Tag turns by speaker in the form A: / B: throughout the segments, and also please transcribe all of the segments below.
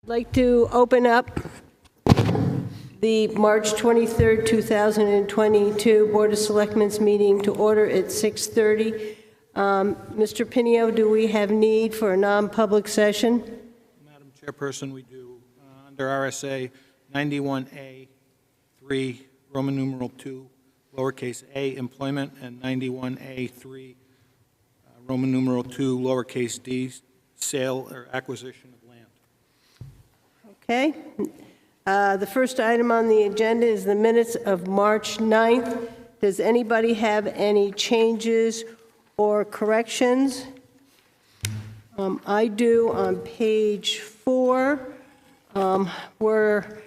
A: I'd like to open up the March 23rd, 2022 Board of Selectmen's meeting to order at 6:30. Mr. Pinio, do we have need for a non-public session?
B: Madam Chairperson, we do. Under RSA 91A 3, Roman numeral 2, lowercase a, employment, and 91A 3, Roman numeral 2, lowercase d, sale or acquisition of land.
A: Okay. The first item on the agenda is the minutes of March 9th. Does anybody have any changes or corrections? I do on page 4, where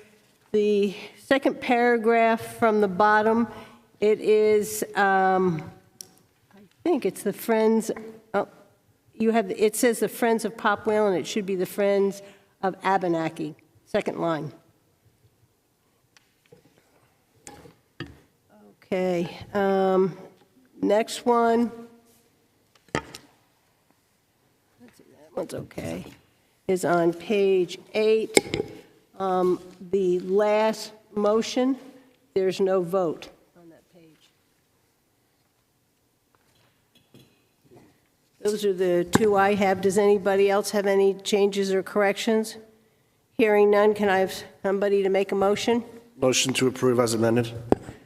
A: the second paragraph from the bottom, it is, I think it's the Friends, it says the Friends of Pop Whalen, it should be the Friends of Abenaki, second line. Okay, next one. Let's see, that one's okay. Is on page 8. The last motion, there's no vote on that page. Those are the two I have. Does anybody else have any changes or corrections? Hearing none, can I have somebody to make a motion?
C: Motion to approve as amended.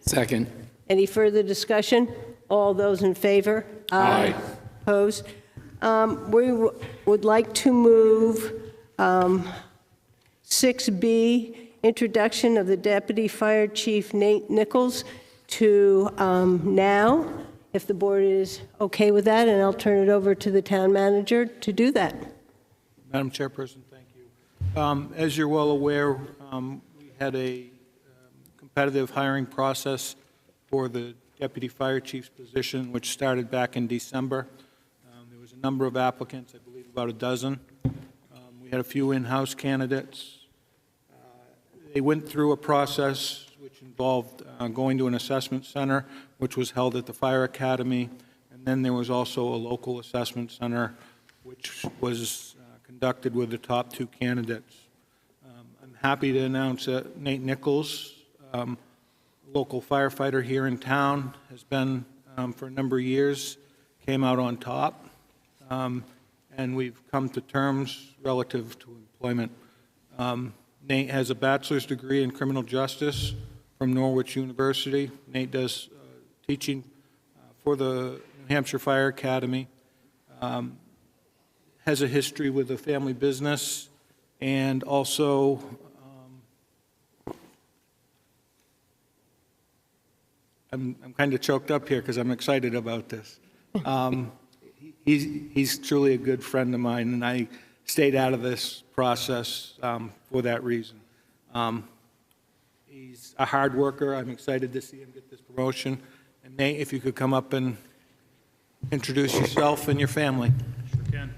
D: Second.
A: Any further discussion? All those in favor?
D: Aye.
A: Opposed? We would like to move 6B, introduction of the Deputy Fire Chief Nate Nichols to now, if the board is okay with that, and I'll turn it over to the town manager to do that.
B: Madam Chairperson, thank you. As you're well aware, we had a competitive hiring process for the Deputy Fire Chief's position, which started back in December. There was a number of applicants, I believe about a dozen. We had a few in-house candidates. They went through a process which involved going to an assessment center, which was held at the Fire Academy, and then there was also a local assessment center, which was conducted with the top 2 candidates. I'm happy to announce that Nate Nichols, local firefighter here in town, has been for a number of years, came out on top, and we've come to terms relative to employment. Nate has a bachelor's degree in criminal justice from Norwich University. Nate does teaching for the New Hampshire Fire Academy, has a history with a family business, and also I'm kind of choked up here because I'm excited about this. He's truly a good friend of mine, and I stayed out of this process for that reason. He's a hard worker. I'm excited to see him get this promotion. And Nate, if you could come up and introduce yourself and your family.
E: Sure can.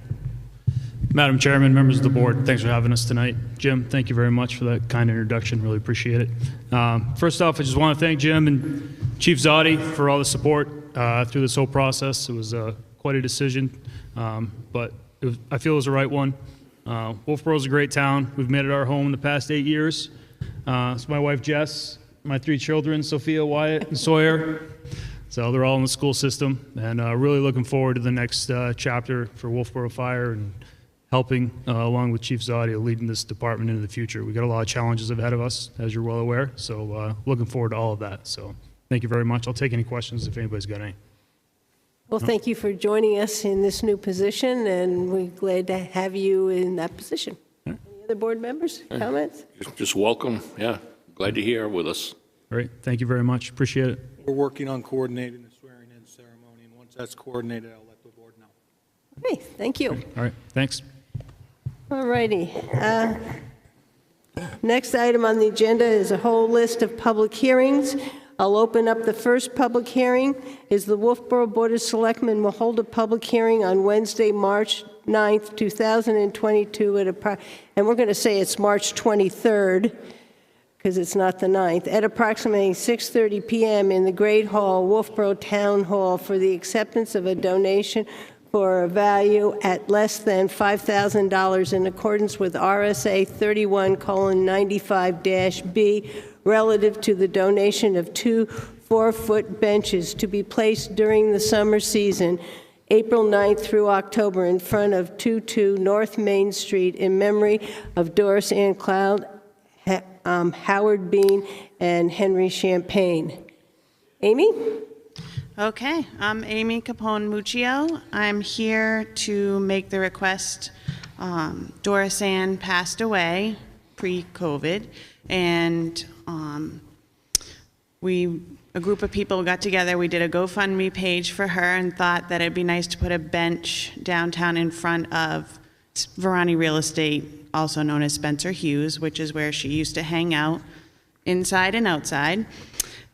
E: Madam Chairman, members of the board, thanks for having us tonight. Jim, thank you very much for that kind introduction. Really appreciate it. First off, I just want to thank Jim and Chief Zotti for all the support through this whole process. It was quite a decision, but I feel it was the right one. Wolfeboro is a great town. We've made it our home in the past 8 years. It's my wife, Jess, my 3 children, Sophia, Wyatt, and Sawyer. So they're all in the school system, and really looking forward to the next chapter for Wolfeboro Fire and helping, along with Chief Zotti, leading this department into the future. We've got a lot of challenges ahead of us, as you're well aware, so looking forward to all of that. So thank you very much. I'll take any questions if anybody's got any.
A: Well, thank you for joining us in this new position, and we're glad to have you in that position. Any other board members, comments?
D: Just welcome. Yeah. Glad to hear with us.
E: All right. Thank you very much. Appreciate it.
B: We're working on coordinating the swearing-in ceremony, and once that's coordinated, I'll let the board know.
A: Okay, thank you.
E: All right. Thanks.
A: All righty. Next item on the agenda is a whole list of public hearings. I'll open up the first public hearing. Is the Wolfeboro Board of Selectmen will hold a public hearing on Wednesday, March 9th, 2022 and we're going to say it's March 23rd because it's not the 9th, at approximately 6:30 p.m. in the Great Hall, Wolfeboro Town Hall, for the acceptance of a donation for a value at less than $5,000 in accordance with RSA 31:95-B relative to the donation of 2 4-foot benches to be placed during the summer season, April 9th through October, in front of 22 North Main Street in memory of Doris Ann Cloud, Howard Bean, and Henry Champagne. Amy?
F: Okay, I'm Amy Capone Muccio. I'm here to make the request. Doris Ann passed away pre-COVID, and a group of people got together. We did a GoFundMe page for her and thought that it'd be nice to put a bench downtown in front of Verani Real Estate, also known as Spencer Hughes, which is where she used to hang out inside and outside.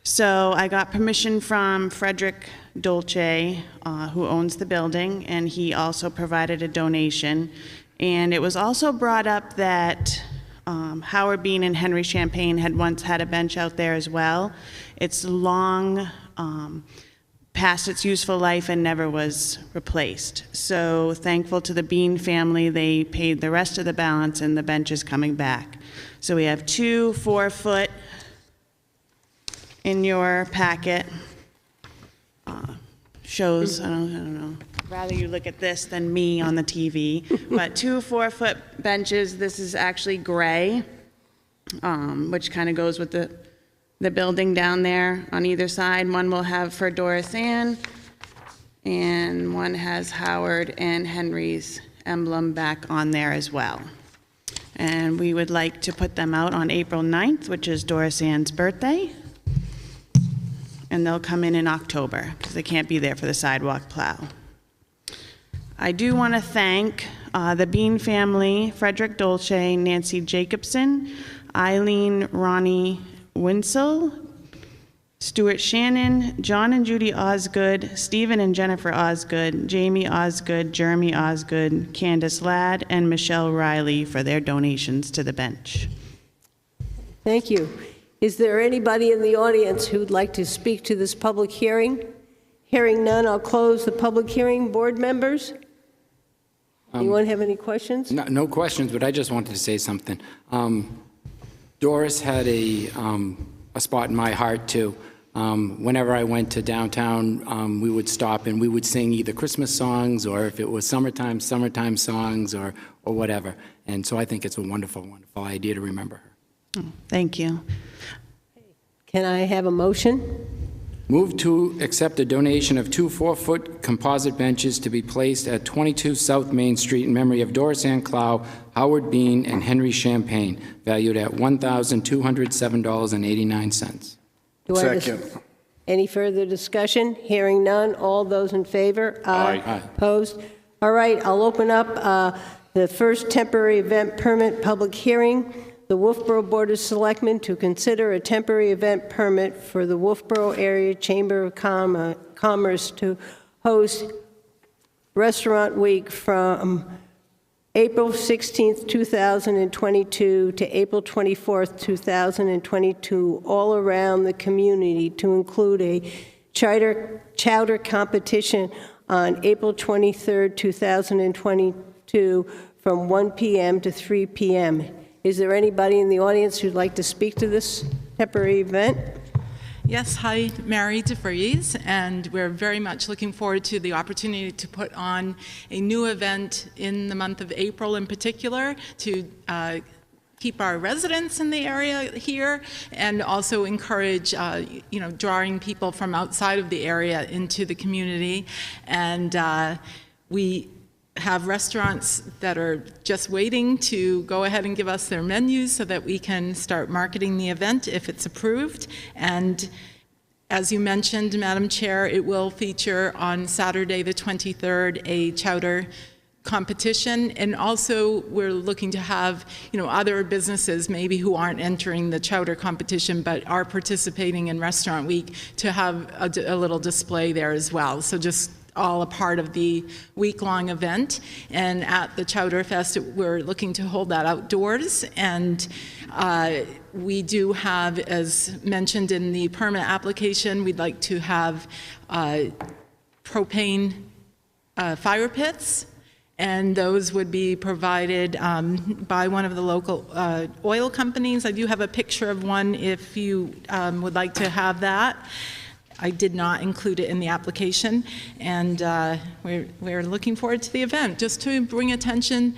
F: So I got permission from Frederick Dolce, who owns the building, and he also provided a donation. And it was also brought up that Howard Bean and Henry Champagne had once had a bench out there as well. It's long past its useful life and never was replaced. So thankful to the Bean family, they paid the rest of the balance and the bench is coming back. So we have 2 4-foot in your packet. Shows, I don't know, rather you look at this than me on the TV, but 2 4-foot benches. This is actually gray, which kind of goes with the building down there on either side. One will have for Doris Ann, and one has Howard and Henry's emblem back on there as well. And we would like to put them out on April 9th, which is Doris Ann's birthday. And they'll come in October, because they can't be there for the sidewalk plow. I do want to thank the Bean family, Frederick Dolce, Nancy Jacobson, Eileen Ronnie Winsell, Stuart Shannon, John and Judy Osgood, Stephen and Jennifer Osgood, Jamie Osgood, Jeremy Osgood, Candace Ladd, and Michelle Riley for their donations to the bench.
A: Thank you. Is there anybody in the audience who'd like to speak to this public hearing? Hearing none, I'll close the public hearing. Board members? Anyone have any questions?
G: No questions, but I just wanted to say something. Doris had a spot in my heart, too. Whenever I went to downtown, we would stop and we would sing either Christmas songs, or if it was summertime songs, or whatever. And so I think it's a wonderful, wonderful idea to remember her.
F: Thank you.
A: Can I have a motion?
G: Move to accept a donation of 2 4-foot composite benches to be placed at 22 South Main Street in memory of Doris Ann Clow, Howard Bean, and Henry Champagne, valued at $1,207.89.
A: Do I have a-
C: Second.
A: Any further discussion? Hearing none, all those in favor?
D: Aye.
G: Aye.
A: Opposed? All right, I'll open up the first temporary event permit public hearing. The Wolfeboro Board of Selectmen to consider a temporary event permit for the Wolfeboro Area Chamber of Commerce to host Restaurant Week from April 16th, 2022 to April 24th, 2022, all around the community, to include a chowder competition on April 23rd, 2022 from 1 p.m. to 3 p.m. Is there anybody in the audience who'd like to speak to this temporary event?
H: Yes, hi, Mary DeFries, and we're very much looking forward to the opportunity to put on a new event in the month of April in particular to keep our residents in the area here and also encourage, drawing people from outside of the area into the community. And we have restaurants that are just waiting to go ahead and give us their menus so that we can start marketing the event if it's approved. And as you mentioned, Madam Chair, it will feature on Saturday the 23rd a chowder competition, and also we're looking to have other businesses maybe who aren't entering the chowder competition but are participating in Restaurant Week to have a little display there as well. So just all a part of the week-long event. And at the Chowder Fest, we're looking to hold that outdoors. And we do have, as mentioned in the permit application, we'd like to have propane fire pits, and those would be provided by one of the local oil companies. I do have a picture of one if you would like to have that. I did not include it in the application, and we're looking forward to the event, just to bring attention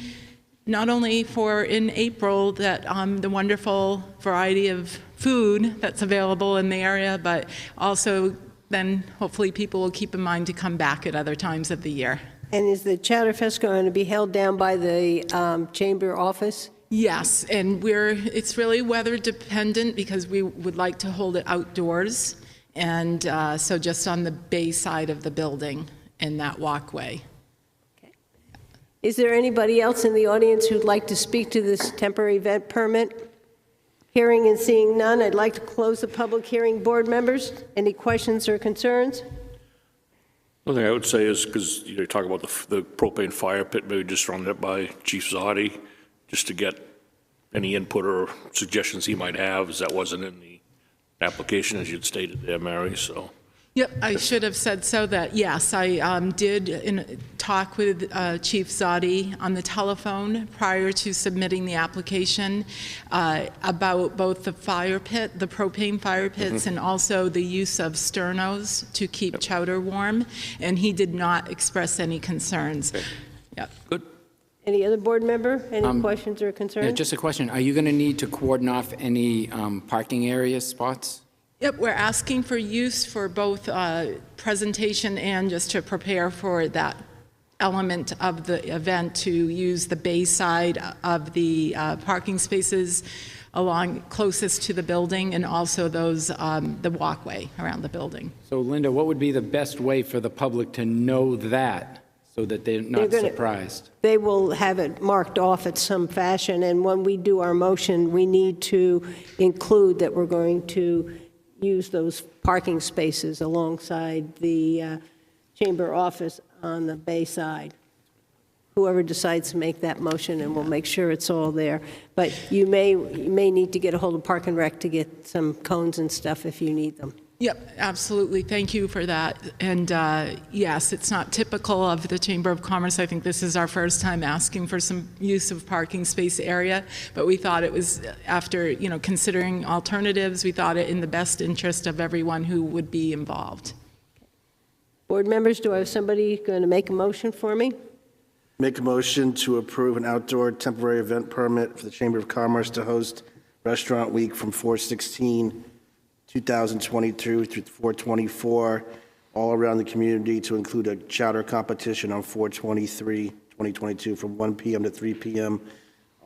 H: not only for in April that the wonderful variety of food that's available in the area, but also then hopefully people will keep in mind to come back at other times of the year.
A: And is the Chowder Fest going to be held down by the chamber office?
H: Yes, and it's really weather dependent because we would like to hold it outdoors, and so just on the bay side of the building in that walkway.
A: Is there anybody else in the audience who'd like to speak to this temporary event permit? Hearing and seeing none, I'd like to close the public hearing. Board members, any questions or concerns?
D: The only thing I would say is, because you talk about the propane fire pit, maybe just run that by Chief Zotti, just to get any input or suggestions he might have, as that wasn't in the application, as you'd stated there, Mary, so.
H: Yep, I should have said so that, yes, I did talk with Chief Zotti on the telephone prior to submitting the application about both the fire pit, the propane fire pits, and also the use of sternos to keep chowder warm, and he did not express any concerns.
D: Okay.
H: Yep.
D: Good.
A: Any other board member? Any questions or concerns?
G: Yeah, just a question. Are you going to need to cordon off any parking area spots?
H: Yep, we're asking for use for both presentation and just to prepare for that element of the event, to use the bay side of the parking spaces along closest to the building, and also those the walkway around the building.
G: So, Linda, what would be the best way for the public to know that so that they're not surprised?
A: They will have it marked off at some fashion, and when we do our motion, we need to include that we're going to use those parking spaces alongside the chamber office on the bay side. Whoever decides to make that motion, and we'll make sure it's all there. But you may need to get a hold of Park and Rec to get some cones and stuff if you need them.
H: Yep, absolutely. Thank you for that. And yes, it's not typical of the Chamber of Commerce. I think this is our first time asking for some use of parking space area, but we thought it was, after considering alternatives, we thought it in the best interest of everyone who would be involved.
A: Board members, do I have somebody going to make a motion for me?
C: Make a motion to approve an outdoor temporary event permit for the Chamber of Commerce to host Restaurant Week from 4/16/2022 through 4/24, all around the community, to include a chowder competition on 4/23/2022 from 1 p.m. to 3 p.m.,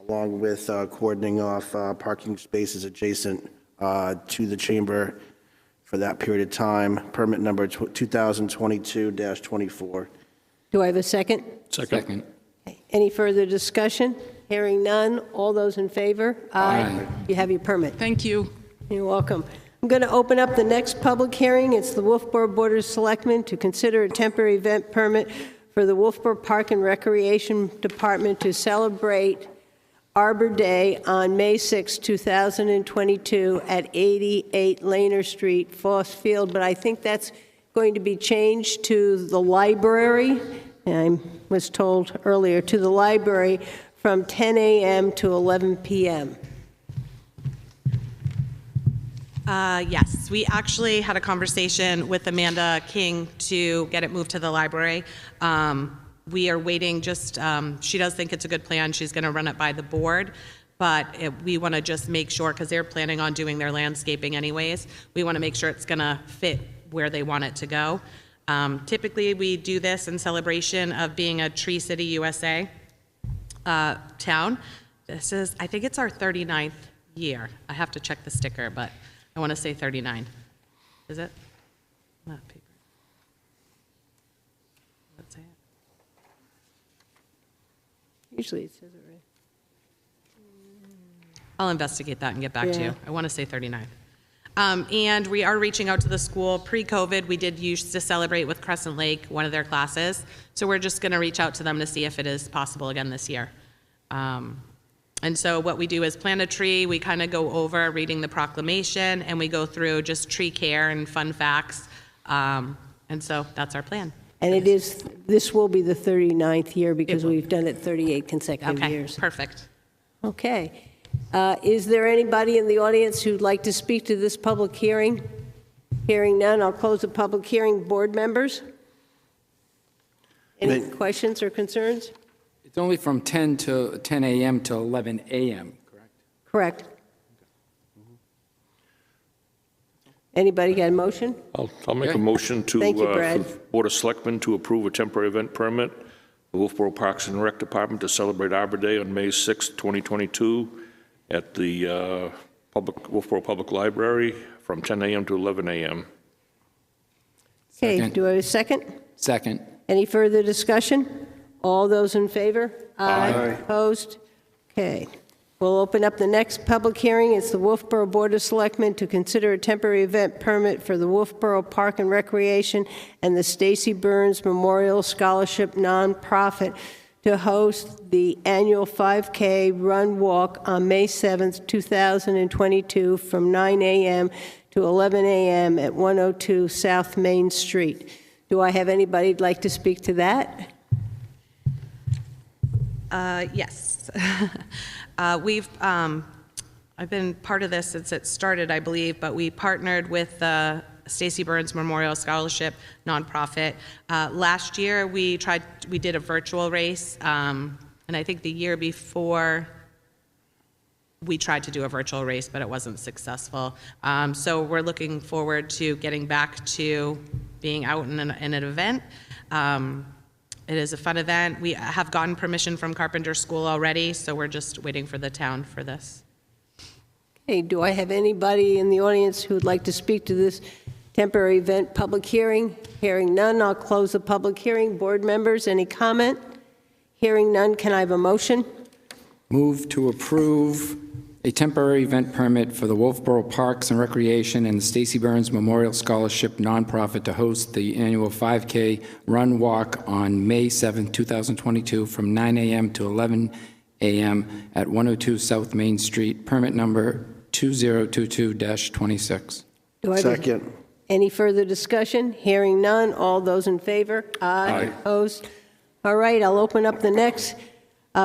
C: along with cordoning off parking spaces adjacent to the chamber for that period of time. Permit number 2022-24.
A: Do I have a second?
D: Second.
A: Any further discussion? Hearing none. All those in favor?
G: Aye.
A: You have your permit.
H: Thank you.
A: You're welcome. I'm going to open up the next public hearing. It's the Wolfeboro Board of Selectmen to consider a temporary event permit for the Wolfeboro Park and Recreation Department to celebrate Arbor Day on May 6, 2022 at 88 Laner Street, Fossfield, but I think that's going to be changed to the library. I was told earlier, to the library from 10 a.m. to 11 p.m.
I: Yes, we actually had a conversation with Amanda King to get it moved to the library. We are waiting, she does think it's a good plan. She's going to run it by the board, but we want to just make sure, because they're planning on doing their landscaping anyways, we want to make sure it's going to fit where they want it to go. Typically, we do this in celebration of being a Tree City USA town. This is, I think it's our 39th year. I have to check the sticker, but I want to say 39. Is it? Not paper. Let's say it.
A: Usually it says it right.
I: I'll investigate that and get back to
A: Yeah.
I: you. I want to say 39. And we are reaching out to the school. Pre-COVID, we did used to celebrate with Crescent Lake, one of their classes. So we're just going to reach out to them to see if it is possible again this year. And so what we do is plant a tree. We kind of go over reading the proclamation, and we go through just tree care and fun facts. And so that's our plan.
A: And this will be the 39th year because we've done it 38 consecutive
I: Okay,
A: years.
I: perfect.
A: Okay. Is there anybody in the audience who'd like to speak to this public hearing? Hearing none, I'll close the public hearing. Board members? Any questions or concerns?
G: It's only from 10 a.m. to 11 a.m., correct?
A: Correct. Anybody got a motion?
D: I'll make a motion to,
A: Thank you, Brad.
D: for the Board of Selectmen to approve a temporary event permit, the Wolfeboro Parks and Rec Department to celebrate Arbor Day on May 6, 2022, at the Wolfeboro Public Library from 10 a.m. to 11 a.m.
A: Okay,
G: Second.
A: do I have a second?
G: Second.
A: Any further discussion? All those in favor?
C: Aye.
A: Opposed? Okay. We'll open up the next public hearing. It's the Wolfeboro Board of Selectmen to consider a temporary event permit for the Wolfeboro Park and Recreation and the Stacey Burns Memorial Scholarship Nonprofit to host the annual 5K Run Walk on May 7th, 2022 from 9 a.m. to 11 a.m. at 102 South Main Street. Do I have anybody who'd like to speak to that?
I: Yes. I've been part of this since it started, I believe, but we partnered with the Stacey Burns Memorial Scholarship nonprofit. Last year, we did a virtual race, and I think the year before, we tried to do a virtual race, but it wasn't successful. So we're looking forward to getting back to being out in an event. It is a fun event. We have gotten permission from Carpenter School already, so we're just waiting for the town for this.
A: Okay, do I have anybody in the audience who would like to speak to this temporary event public hearing? Hearing none, I'll close the public hearing. Board members, any comment? Hearing none, can I have a motion?
G: Move to approve a temporary event permit for the Wolfeboro Parks and Recreation and the Stacey Burns Memorial Scholarship nonprofit to host the annual 5K Run Walk on May 7, 2022 from 9 a.m. to 11 a.m. at 102 South Main Street, permit number 2022-26.
A: Do I have
C: Second.
A: any further discussion? Hearing none, all those in favor? Aye. Opposed? All right, I'll open up the next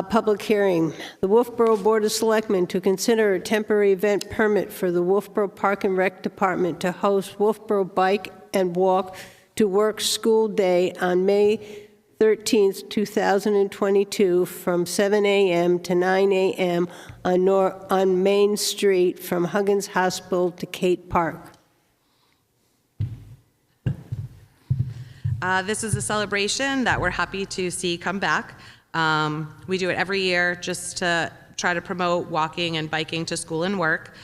A: public hearing. The Wolfeboro Board of Selectmen to consider a temporary event permit for the Wolfeboro Park and Rec Department to host Wolfeboro Bike and Walk to Work School Day on May 13th, 2022 from 7 a.m. to 9 a.m. on Main Street from Huggins Hospital to Kate Park.
I: This is a celebration that we're happy to see come back. We do it every year just to try to promote walking and biking to school and work.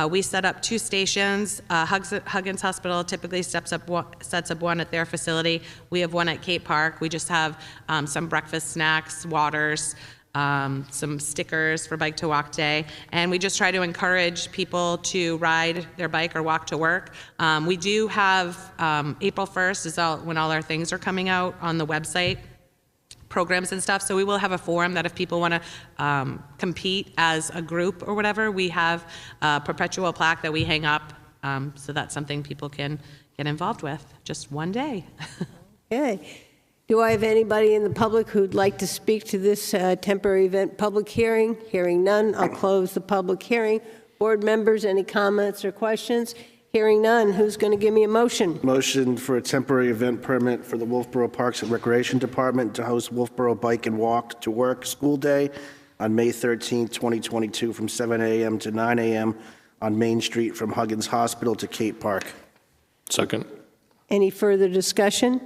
I: We set up 2 stations. Huggins Hospital typically sets up one at their facility. We have one at Kate Park. We just have some breakfast snacks, waters, some stickers for Bike to Walk Day, and we just try to encourage people to ride their bike or walk to work. We do have April 1st is when all our things are coming out on the website, programs and stuff, so we will have a forum that if people want to compete as a group or whatever, we have a perpetual plaque that we hang up, so that's something people can get involved with, just one day.
A: Okay. Do I have anybody in the public who'd like to speak to this temporary event public hearing? Hearing none, I'll close the public hearing. Board members, any comments or questions? Hearing none, who's going to give me a motion?
C: Motion for a temporary event permit for the Wolfeboro Parks and Recreation Department to host Wolfeboro Bike and Walk to Work School Day on May 13, 2022 from 7 a.m. to 9 a.m. on Main Street from Huggins Hospital to Kate Park.
D: Second.
A: Any further discussion?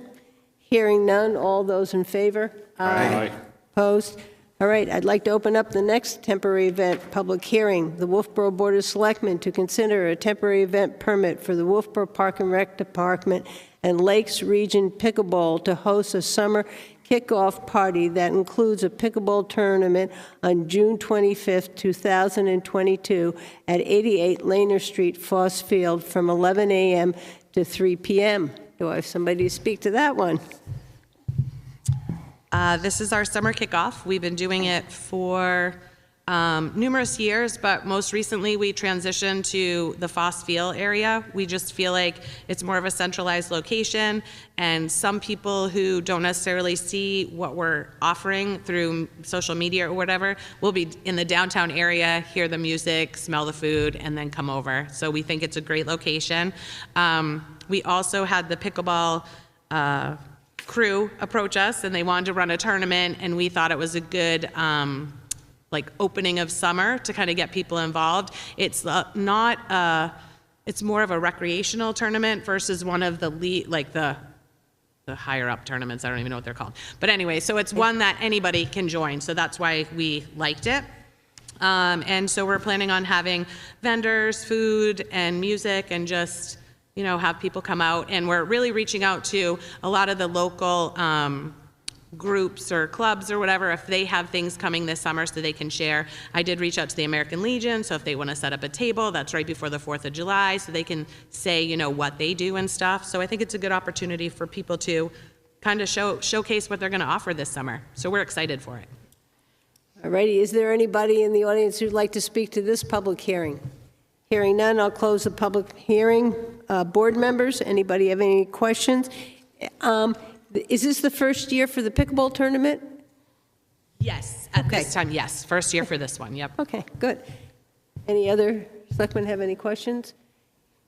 A: Hearing none, all those in favor?
D: Aye.
A: Opposed? All right, I'd like to open up the next temporary event public hearing. The Wolfeboro Board of Selectmen to consider a temporary event permit for the Wolfeboro Park and Rec Department and Lakes Region Pickleball to host a summer kickoff party that includes a pickleball tournament on June 25th, 2022 at 88 Laner Street, Fossfield from 11 a.m. to 3 p.m. Do I have somebody to speak to that one?
I: This is our summer kickoff. We've been doing it for numerous years, but most recently we transitioned to the Fossfield area. We just feel like it's more of a centralized location, and some people who don't necessarily see what we're offering through social media or whatever will be in the downtown area, hear the music, smell the food, and then come over. So we think it's a great location. We also had the pickleball crew approach us, and they wanted to run a tournament, and we thought it was a good like opening of summer to kind of get people involved. It's it's more of a recreational tournament versus one of the the higher up tournaments. I don't even know what they're called. But anyway, so it's one that anybody can join. So that's why we liked it. And so we're planning on having vendors, food, and music, and just, you know, have people come out. And we're really reaching out to a lot of the local groups or clubs or whatever, if they have things coming this summer so they can share. I did reach out to the American Legion, so if they want to set up a table, that's right before the 4th of July, so they can say, you know, what they do and stuff. So I think it's a good opportunity for people to kind of showcase what they're going to offer this summer. So we're excited for it.
A: All righty, is there anybody in the audience who'd like to speak to this public hearing? Hearing none, I'll close the public hearing. Board members, anybody have any questions? Is this the first year for the pickleball tournament?
I: Yes, at this time, yes. First year for this one, yep.
A: Okay, good. Any other selectmen have any questions?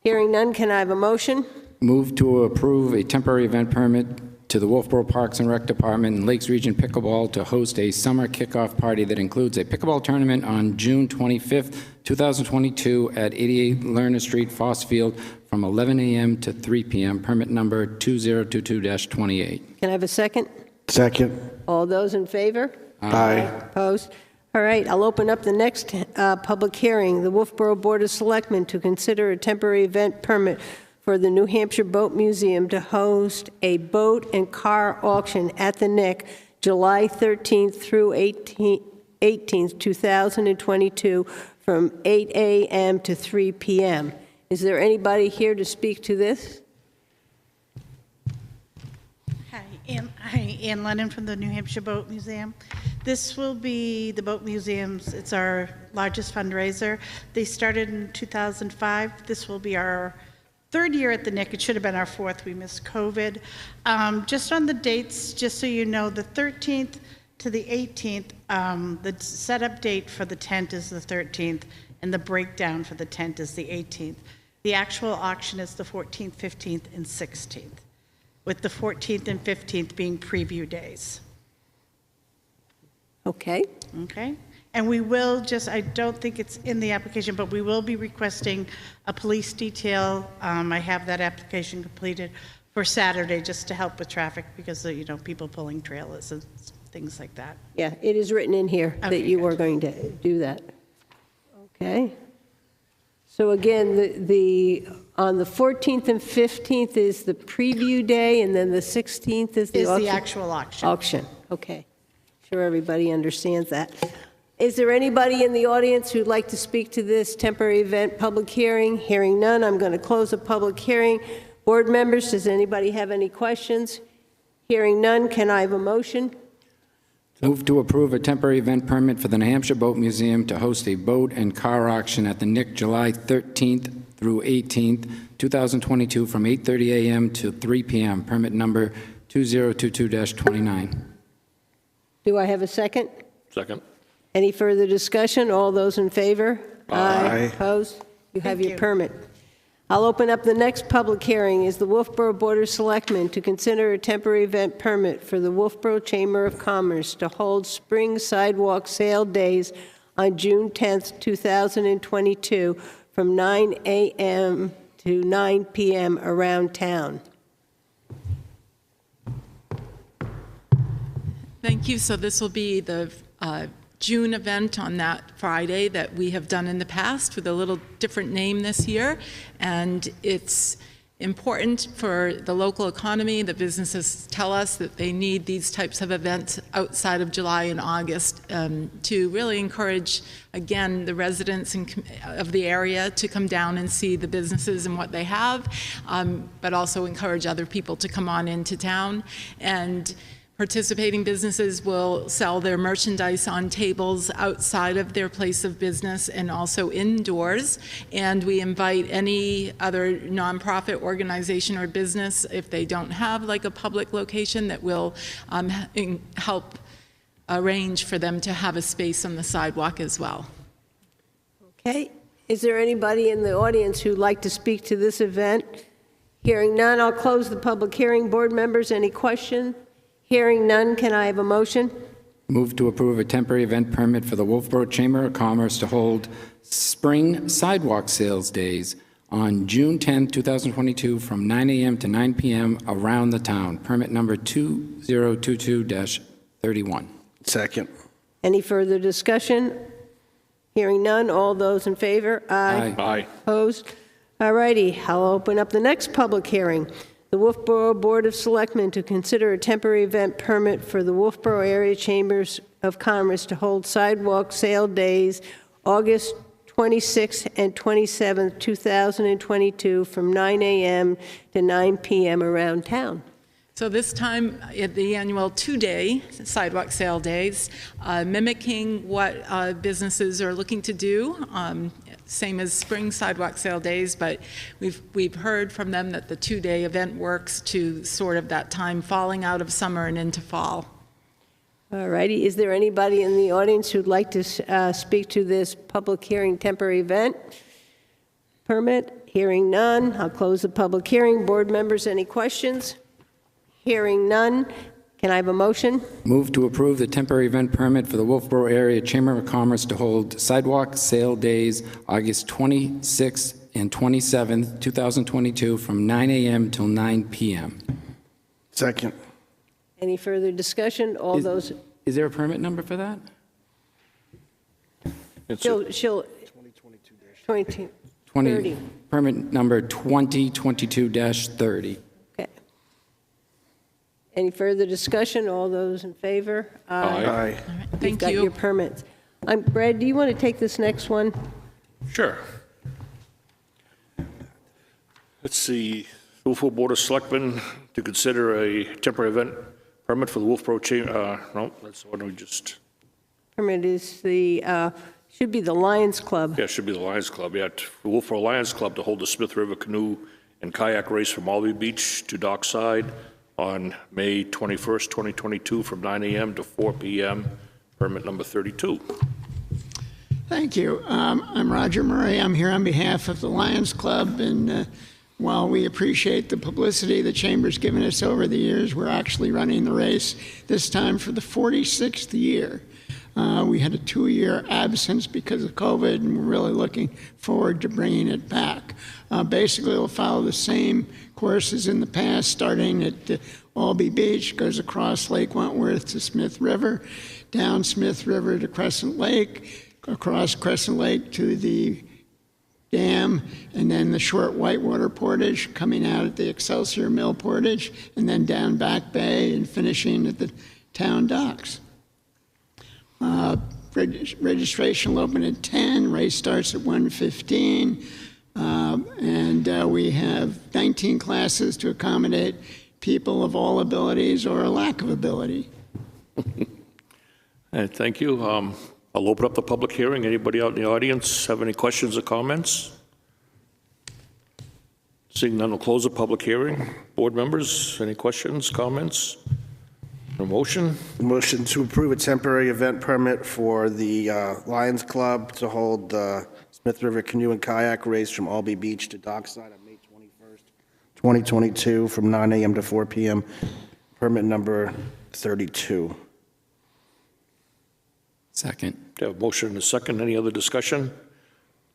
A: Hearing none, can I have a motion?
G: Move to approve a temporary event permit to the Wolfeboro Parks and Rec Department and Lakes Region Pickleball to host a summer kickoff party that includes a pickleball tournament on June 25th, 2022 at 88 Lerner Street, Fossfield, from 11 a.m. to 3 p.m., permit number 2022-28.
A: Can I have a second?
C: Second.
A: All those in favor?
C: Aye.
A: Opposed? All right, I'll open up the next public hearing. The Wolfeboro Board of Selectmen to consider a temporary event permit for the New Hampshire Boat Museum to host a boat and car auction at the Nick, July 13th through 18th, 2022, from 8 a.m. to 3 p.m. Is there anybody here to speak to this?
J: Hi, Ann Lennon from the New Hampshire Boat Museum. This will be the Boat Museum's, it's our largest fundraiser. They started in 2005. This will be our 3rd year at the Nick. It should have been our 4th. We missed COVID. Just on the dates, just so you know, the 13th to the 18th, the setup date for the tent is the 13th, and the breakdown for the tent is the 18th. The actual auction is the 14th, 15th, and 16th, with the 14th and 15th being preview days.
A: Okay.
J: Okay. And we will just, I don't think it's in the application, but we will be requesting a police detail. I have that application completed for Saturday just to help with traffic because of, you know, people pulling trailers and things like that.
A: Yeah, it is written in here that
J: Okay,
A: you
J: good.
A: are going to do that. Okay. So again, on the 14th and 15th is the preview day, and then the 16th is the
J: Is
A: auction?
J: the actual auction.
A: Auction, okay. Sure everybody understands that. Is there anybody in the audience who'd like to speak to this temporary event public hearing? Hearing none, I'm going to close the public hearing. Board members, does anybody have any questions? Hearing none, can I have a motion?
G: Move to approve a temporary event permit for the New Hampshire Boat Museum to host a boat and car auction at the Nick, July 13th through 18th, 2022, from 8:30 a.m. to 3 p.m., permit number 2022-29.
A: Do I have a second?
D: Second.
A: Any further discussion? All those in favor?
C: Aye.
A: Opposed? You have
J: Thank
A: your
J: you.
A: permit. I'll open up the next public hearing. Is the Wolfeboro Board of Selectmen to consider a temporary event permit for the Wolfeboro Chamber of Commerce to hold spring sidewalk sale days on June 10th, 2022, from 9 a.m. to 9 p.m. around town.
H: Thank you. So this will be the June event on that Friday that we have done in the past with a little different name this year. And it's important for the local economy. The businesses tell us that they need these types of events outside of July and August to really encourage, again, the residents of the area to come down and see the businesses and what they have, but also encourage other people to come on into town. And Participating businesses will sell their merchandise on tables outside of their place of business and also indoors. And we invite any other nonprofit organization or business, if they don't have like a public location, that will help arrange for them to have a space on the sidewalk as well.
A: Okay. Is there anybody in the audience who'd like to speak to this event? Hearing none, I'll close the public hearing. Board members, any questions? Hearing none, can I have a motion?
G: Move to approve a temporary event permit for the Wolfeboro Chamber of Commerce to hold spring sidewalk sales days on June 10, 2022, from 9 a.m. to 9 p.m. around the town. Permit number 2022-31.
C: Second.
A: Any further discussion? Hearing none, all those in favor?
G: Aye.
D: Aye.
A: Opposed? All righty, I'll open up the next public hearing. The Wolfeboro Board of Selectmen to consider a temporary event permit for the Wolfeboro Area Chambers of Commerce to hold sidewalk sale days August 26th and 27th, 2022, from 9 a.m. to 9 p.m. around town.
H: So this time, at the annual two-day sidewalk sale days, mimicking what businesses are looking to do, same as spring sidewalk sale days, but we've heard from them that the two-day event works to sort of that time falling out of summer and into fall.
A: All righty, is there anybody in the audience who'd like to speak to this public hearing temporary event permit? Hearing none, I'll close the public hearing. Board members, any questions? Hearing none, can I have a motion?
G: Move to approve the temporary event permit for the Wolfeboro Area Chamber of Commerce to hold sidewalk sale days August 26th and 27th, 2022, from 9 a.m. till 9 p.m.
C: Second.
A: Any further discussion? All those,
G: Is there a permit number for that?
A: she'll 22-30.
G: 20, permit number 2022-30.
A: Okay. Any further discussion? All those in favor?
C: Aye.
A: You've
H: Thank
A: got
H: you.
A: your permits. Brad, do you want to take this next one?
D: Sure. Let's see, Wolfeboro Board of Selectmen to consider a temporary event permit for the Wolfeboro Chamber, no, that's what we just,
A: Permit is the, should be the Lions Club.
D: yeah, it should be the Lions Club, yeah, the Wolfeboro Lions Club to hold the Smith River Canoe and Kayak Race from Albee Beach to Dockside on May 21st, 2022, from 9 a.m. to 4 p.m., permit number 32.
K: Thank you. I'm Roger Murray. I'm here on behalf of the Lions Club, and while we appreciate the publicity the Chamber's given us over the years, we're actually running the race this time for the 46th year. We had a 2-year absence because of COVID, and we're really looking forward to bringing it back. Basically, we'll follow the same courses in the past, starting at Albee Beach, goes across Lake Wentworth to Smith River, down Smith River to Crescent Lake, across Crescent Lake to the dam, and then the short whitewater portage coming out at the Excelsior Mill portage, and then down Back Bay and finishing at the town docks. Registration will open at 10, race starts at 1:15, and we have 19 classes to accommodate people of all abilities or a lack of ability.
D: Thank you. I'll open up the public hearing. Anybody out in the audience have any questions or comments? Seeing none, we'll close the public hearing. Board members, any questions, comments? A motion?
C: Motion to approve a temporary event permit for the Lions Club to hold Smith River Canoe and Kayak Race from Albee Beach to Dockside on May 21st, 2022, from 9 a.m. to 4 p.m. Permit number 32.
G: Second.
D: Okay, a motion and a second. Any other discussion?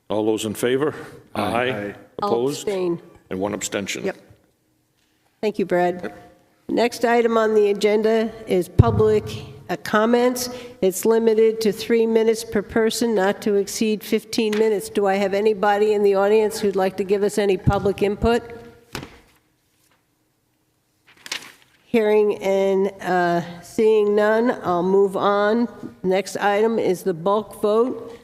D: All those in favor? Aye.
A: I'll
D: Opposed?
A: abstain.
D: And one abstention.
A: Yep. Thank you, Brad. Next item on the agenda is public comments. It's limited to 3 minutes per person, not to exceed 15 minutes. Do I have anybody in the audience who'd like to give us any public input? Hearing and seeing none, I'll move on. Next item is the bulk vote.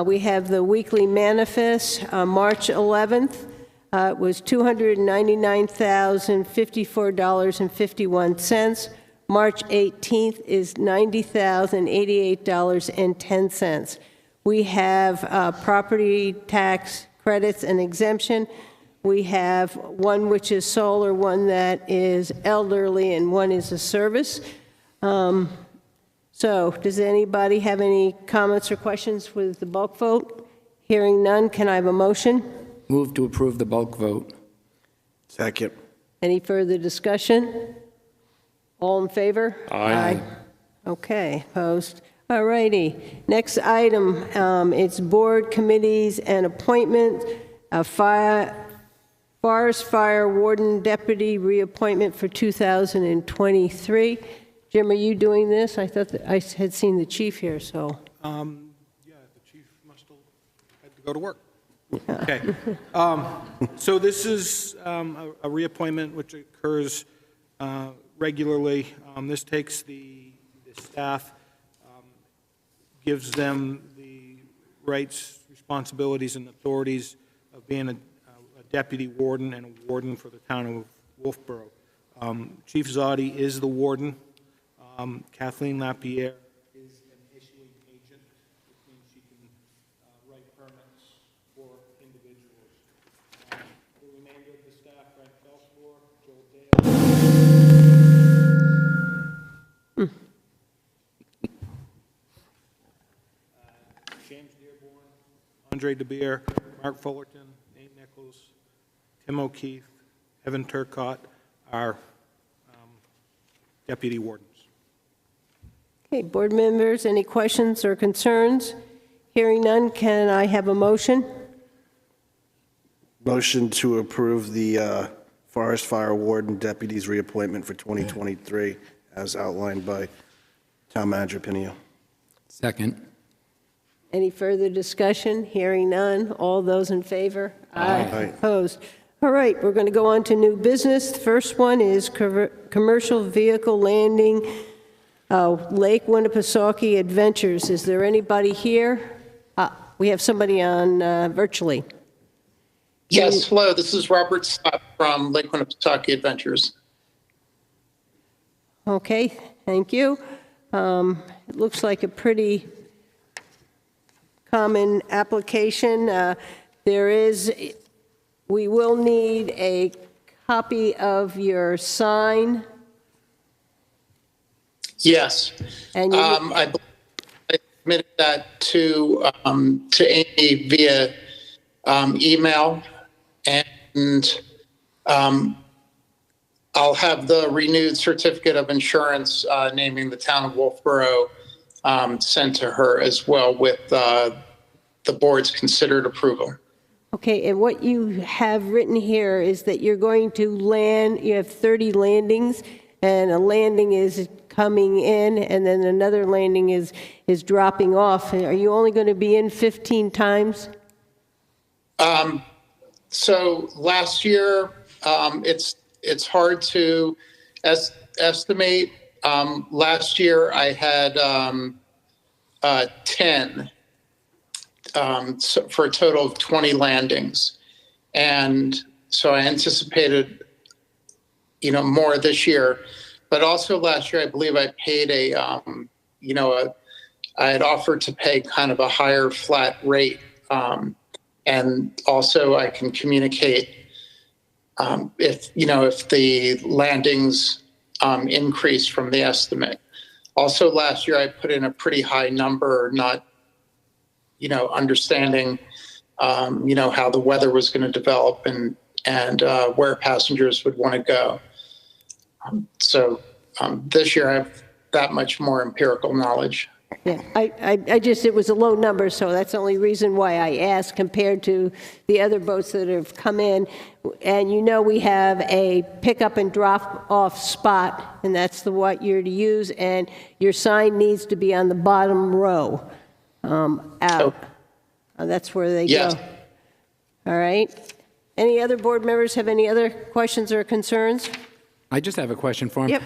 A: We have the weekly manifest, March 11th. It was $299,054.51. March 18th is $90,088.10. We have property tax credits and exemption. We have one which is solar, one that is elderly, and one is a service. So does anybody have any comments or questions with the bulk vote? Hearing none, can I have a motion?
G: Move to approve the bulk vote.
C: Second.
A: Any further discussion? All in favor?
D: Aye.
A: Okay, opposed? All righty. Next item, it's board committees and appointment, Forest Fire Warden Deputy reappointment for 2023. Jim, are you doing this? I thought that I had seen the chief here, so.
B: Yeah, the chief must have had to go to work. Okay. So this is a reappointment which occurs regularly. This takes the staff, gives them the rights, responsibilities, and authorities of being a deputy warden and a warden for the town of Wolfeboro. Chief Zoddy is the warden. Kathleen Lapierre is an issuing agent, which means she can write permits for individuals. The remainder of the staff, Frank Felsford, Joel Dale, James Dearborn, Andre DeBeer, Mark Fullerton, Nate Nichols, Tim O'Keefe, Evan Turcott, our deputy wardens.
A: Okay, board members, any questions or concerns? Hearing none, can I have a motion?
C: Motion to approve the Forest Fire Warden Deputy's reappointment for 2023 as outlined by Town Manager Pinio.
G: Second.
A: Any further discussion? Hearing none. All those in favor?
C: Aye.
A: Opposed? All right, we're going to go on to new business. The first one is commercial vehicle landing, Lake Winnipesaukee Adventures. Is there anybody here? We have somebody on virtually.
L: Yes, hello, this is Robert Scott from Lake Winnipesaukee Adventures.
A: Okay, thank you. It looks like a pretty common application. We will need a copy of your sign.
L: Yes,
A: And you,
L: I submitted that to Amy via email, and I'll have the renewed certificate of insurance naming the town of Wolfeboro sent to her as well with the board's considered approval.
A: okay, and what you have written here is that you're going to land, you have 30 landings, and a landing is coming in, and then another landing is dropping off. Are you only going to be in 15 times?
L: So last year, it's hard to estimate. Last year, I had 10 for a total of 20 landings, and so I anticipated, more this year. But also last year, I believe I paid I had offered to pay kind of a higher flat rate. And also I can communicate if the landings increase from the estimate. Also last year, I put in a pretty high number, not, understanding, how the weather was going to develop and where passengers would want to go. So this year I have that much more empirical knowledge.
A: Yeah, it was a low number, so that's the only reason why I asked compared to the other boats that have come in. And we have a pickup and drop off spot, and that's what you're to use, and your sign needs to be on the bottom row out. That's where they
L: Yes.
A: go. All right. Any other board members have any other questions or concerns?
G: I just have a question for him.
A: Yep.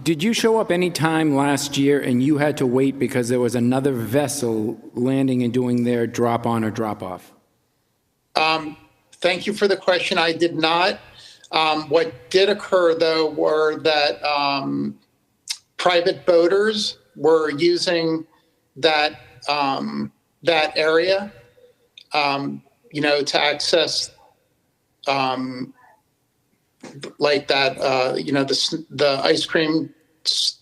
G: Did you show up any time last year and you had to wait because there was another vessel landing and doing their drop on or drop off?
L: Thank you for the question. I did not. What did occur, though, were that private boaters were using that, that area, you know, to access, like that, you know, the ice cream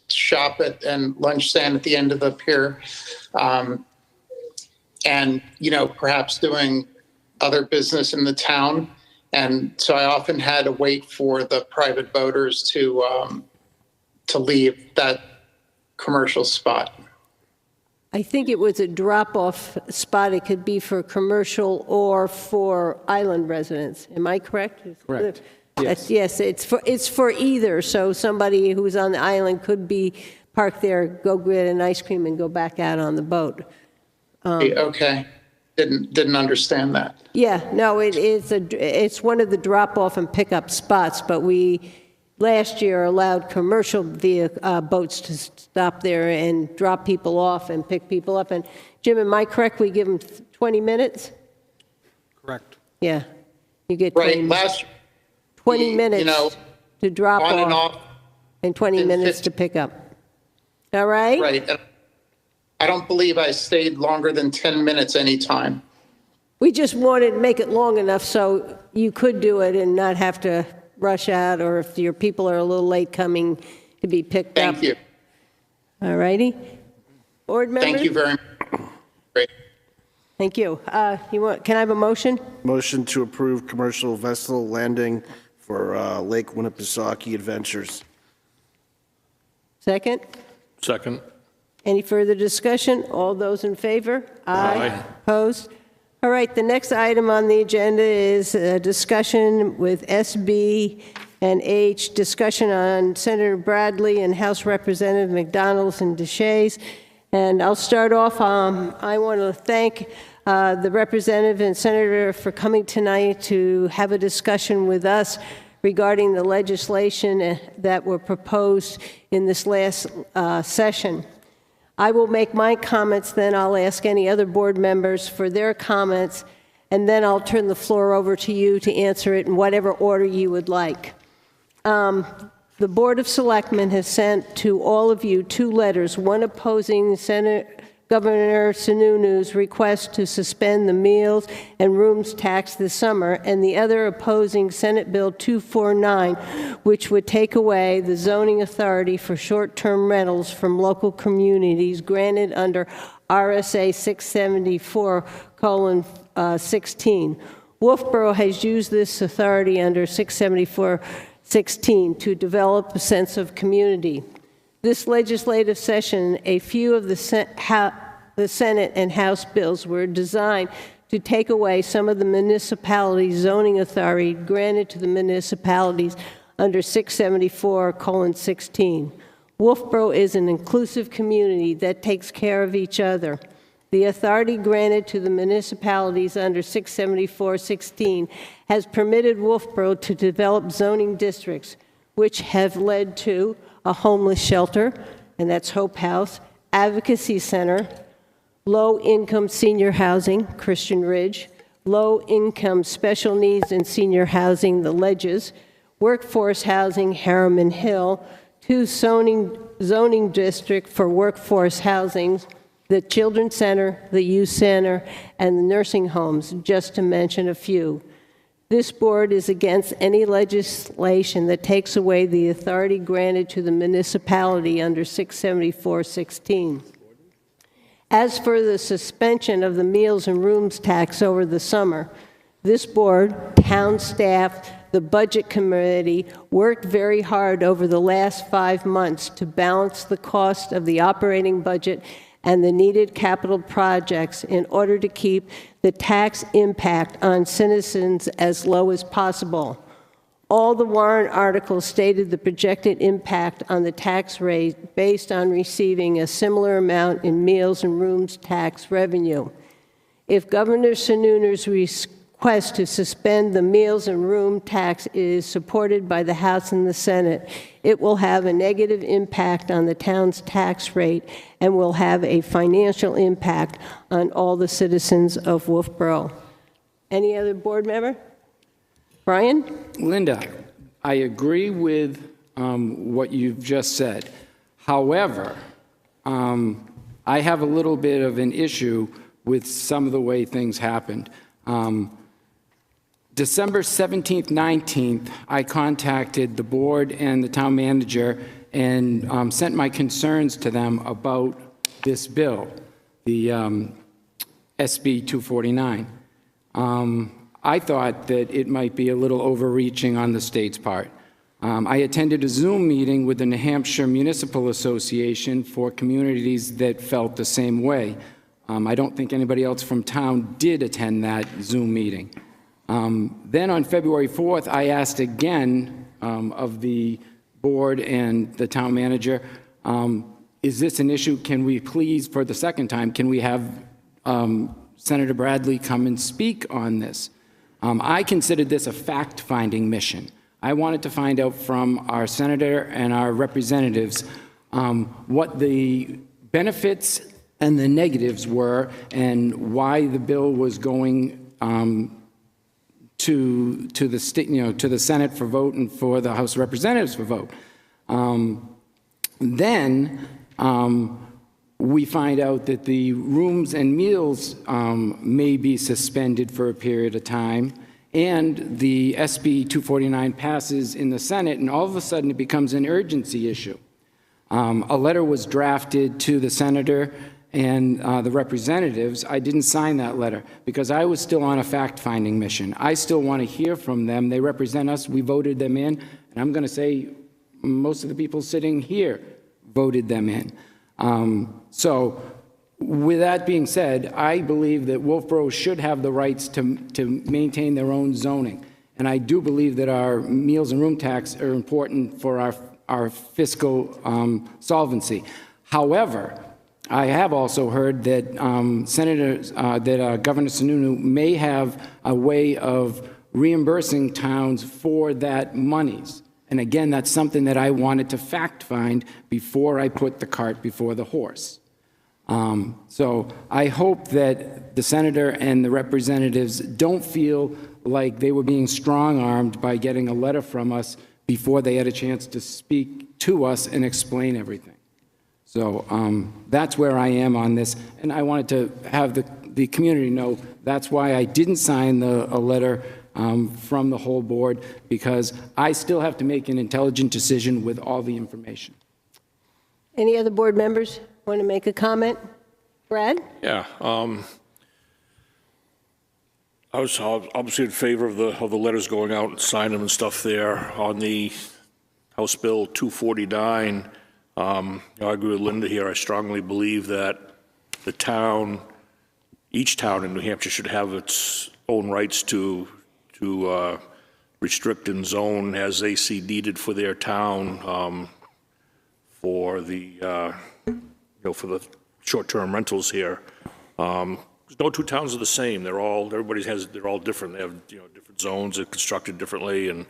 L: shop and lunch stand at the end of the pier, and, you know, perhaps doing other business in the town. And so I often had to wait for the private boaters to leave that commercial spot.
A: I think it was a drop-off spot. It could be for commercial or for island residents. Am I correct?
G: Correct.
A: Yes, it's for either. So somebody who's on the island could be parked there, go get an ice cream, and go back out on the boat.
L: Okay, didn't understand that.
A: Yeah, no, it's one of the drop-off and pickup spots, but we last year allowed commercial boats to stop there and drop people off and pick people up. And Jim, am I correct? We give them 20 minutes?
B: Correct.
A: Yeah, you get 20
L: Right,
A: minutes. 20 minutes,
L: you know,
A: to drop
L: on and
A: off
L: off,
A: and 20
L: and
A: minutes
L: 50
A: to pick up. All right?
L: right. And I don't believe I stayed longer than 10 minutes anytime.
A: We just wanted to make it long enough so you could do it and not have to rush out, or if your people are a little late coming to be picked up.
L: Thank you.
A: All righty. Board members?
L: Thank you very much. Great.
A: Thank you. Can I have a motion?
C: Motion to approve commercial vessel landing for Lake Winnipesaukee Adventures.
A: Second?
D: Second.
A: Any further discussion? All those in favor?
D: Aye.
A: Opposed? All right, the next item on the agenda is a discussion with SB and H, discussion on Senator Bradley and House Representative McDonald's and DeShays. And I'll start off. I want to thank the representative and senator for coming tonight to have a discussion with us regarding the legislation that were proposed in this last session. I will make my comments, then I'll ask any other board members for their comments, and then I'll turn the floor over to you to answer it in whatever order you would like. The Board of Selectmen has sent to all of you 2 letters, one opposing Governor Sununu's request to suspend the meals and rooms tax this summer, and the other opposing Senate Bill 249, which would take away the zoning authority for short-term rentals from local communities granted under RSA 674:16. Wolfeboro has used this authority under 674:16 to develop a sense of community. This legislative session, a few of the Senate and House bills were designed to take away some of the municipalities' zoning authority granted to the municipalities under 674:16. Wolfeboro is an inclusive community that takes care of each other. The authority granted to the municipalities under 674:16 has permitted Wolfeboro to develop zoning districts, which have led to a homeless shelter, and that's Hope House, advocacy center, low-income senior housing, Christian Ridge, low-income special needs and senior housing, The Ledges, workforce housing, Harriman Hill, 2 zoning district for workforce housing, the Children's Center, the Youth Center, and the nursing homes, just to mention a few. This board is against any legislation that takes away the authority granted to the municipality under 674:16. As for the suspension of the meals and rooms tax over the summer, this board, town staff, the budget committee worked very hard over the last 5 months to balance the cost of the operating budget and the needed capital projects in order to keep the tax impact on citizens as low as possible. All the warrant articles stated the projected impact on the tax rate based on receiving a similar amount in meals and rooms tax revenue. If Governor Sununu's request to suspend the meals and room tax is supported by the House and the Senate, it will have a negative impact on the town's tax rate and will have a financial impact on all the citizens of Wolfeboro. Any other board member? Brian?
G: Linda, I agree with what you've just said. However, I have a little bit of an issue with some of the way things happened. December 17th, 19th, I contacted the board and the town manager and sent my concerns to them about this bill, the SB 249. I thought that it might be a little overreaching on the state's part. I attended a Zoom meeting with the New Hampshire Municipal Association for communities that felt the same way. I don't think anybody else from town did attend that Zoom meeting. Then on February 4th, I asked again of the board and the town manager, is this an issue? Can we please, for the second time, can we have Senator Bradley come and speak on this? I considered this a fact-finding mission. I wanted to find out from our senator and our representatives what the benefits and the negatives were and why the bill was going to the state, to the Senate for vote and for the House of Representatives for vote. Then we find out that the rooms and meals may be suspended for a period of time, and the SB 249 passes in the Senate, and all of a sudden it becomes an urgency issue. A letter was drafted to the senator and the representatives. I didn't sign that letter because I was still on a fact-finding mission. I still want to hear from them. They represent us. We voted them in. And I'm going to say most of the people sitting here voted them in. So with that being said, I believe that Wolfeboro should have the rights to maintain their own zoning. And I do believe that our meals and room tax are important for our fiscal solvency. However, I have also heard that Governor Sununu may have a way of reimbursing towns for that monies. And again, that's something that I wanted to fact find before I put the cart before the horse. So I hope that the senator and the representatives don't feel like they were being strong-armed by getting a letter from us before they had a chance to speak to us and explain everything. So that's where I am on this, and I wanted to have the community know that's why I didn't sign a letter from the whole board, because I still have to make an intelligent decision with all the information.
A: Any other board members want to make a comment? Brad?
D: Yeah. I was obviously in favor of the letters going out and signing them and stuff there. On the House Bill 249, I agree with Linda here. I strongly believe that the town, each town in New Hampshire should have its own rights to restrict and zone as they see needed for their town, for the for the short-term rentals here. No two towns are the same. They're all different. They have different zones. They're constructed differently and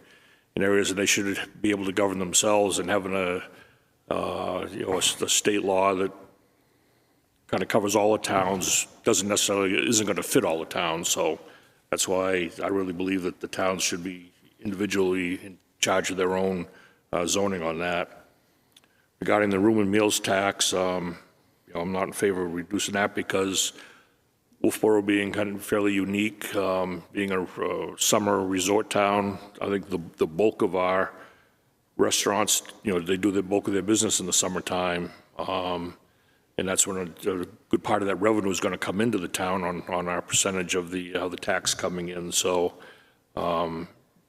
D: in areas that they should be able to govern themselves, and having a state law that kind of covers all the towns isn't going to fit all the towns. So that's why I really believe that the towns should be individually in charge of their own zoning on that. Regarding the room and meals tax, I'm not in favor of reducing that because Wolfeboro being kind of fairly unique, being a summer resort town, I think the bulk of our restaurants, they do the bulk of their business in the summertime, and that's when a good part of that revenue is going to come into the town on our percentage of the tax coming in. So that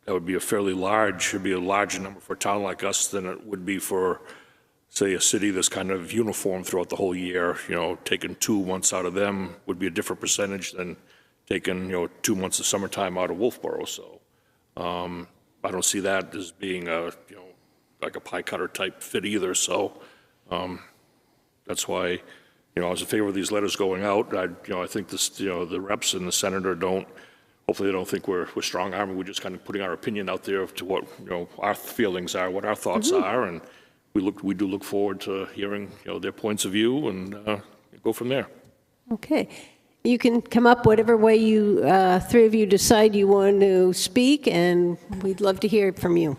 D: would be should be a larger number for a town like us than it would be for, say, a city that's kind of uniform throughout the whole year. Taking 2 months out of them would be a different percentage than taking 2 months of summertime out of Wolfeboro. So I don't see that as being like a pie cutter type fit either. So that's why I was in favor of these letters going out. I think this the reps and the senator hopefully they don't think we're strong armed. We're just kind of putting our opinion out there to what our feelings are, what our thoughts are, and we do look forward to hearing their points of view and go from there.
A: Okay. You can come up whatever way you three of you decide you want to speak, and we'd love to hear from you.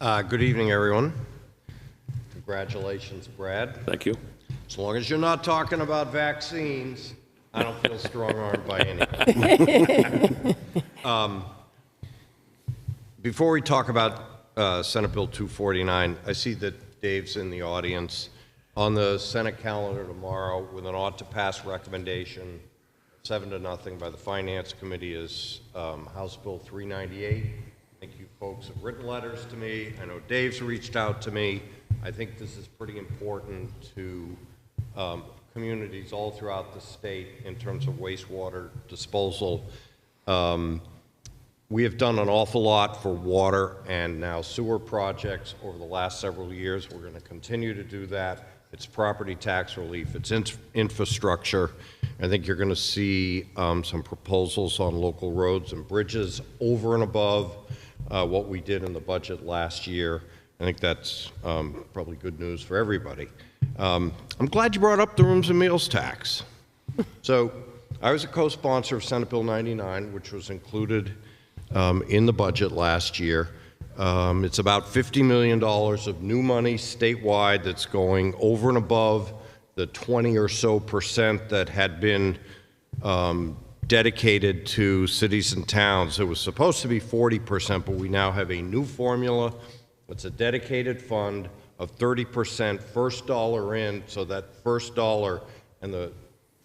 M: Good evening, everyone. Congratulations, Brad.
D: Thank you.
M: As long as you're not talking about vaccines, I don't feel strong-armed by anything. Before we talk about Senate Bill 249, I see that Dave's in the audience. On the Senate calendar tomorrow, with an ought-to-pass recommendation, 7-0 by the Finance Committee, is House Bill 398. I think you folks have written letters to me. I know Dave's reached out to me. I think this is pretty important to communities all throughout the state in terms of wastewater disposal. We have done an awful lot for water and now sewer projects over the last several years. We're going to continue to do that. It's property tax relief. It's infrastructure. I think you're going to see some proposals on local roads and bridges over and above what we did in the budget last year. I think that's probably good news for everybody. I'm glad you brought up the rooms and meals tax. So I was a co-sponsor of Senate Bill 99, which was included in the budget last year. It's about $50 million of new money statewide that's going over and above the 20 or so % that had been dedicated to cities and towns. It was supposed to be 40%, but we now have a new formula. It's a dedicated fund of 30% first dollar in, so that first dollar and the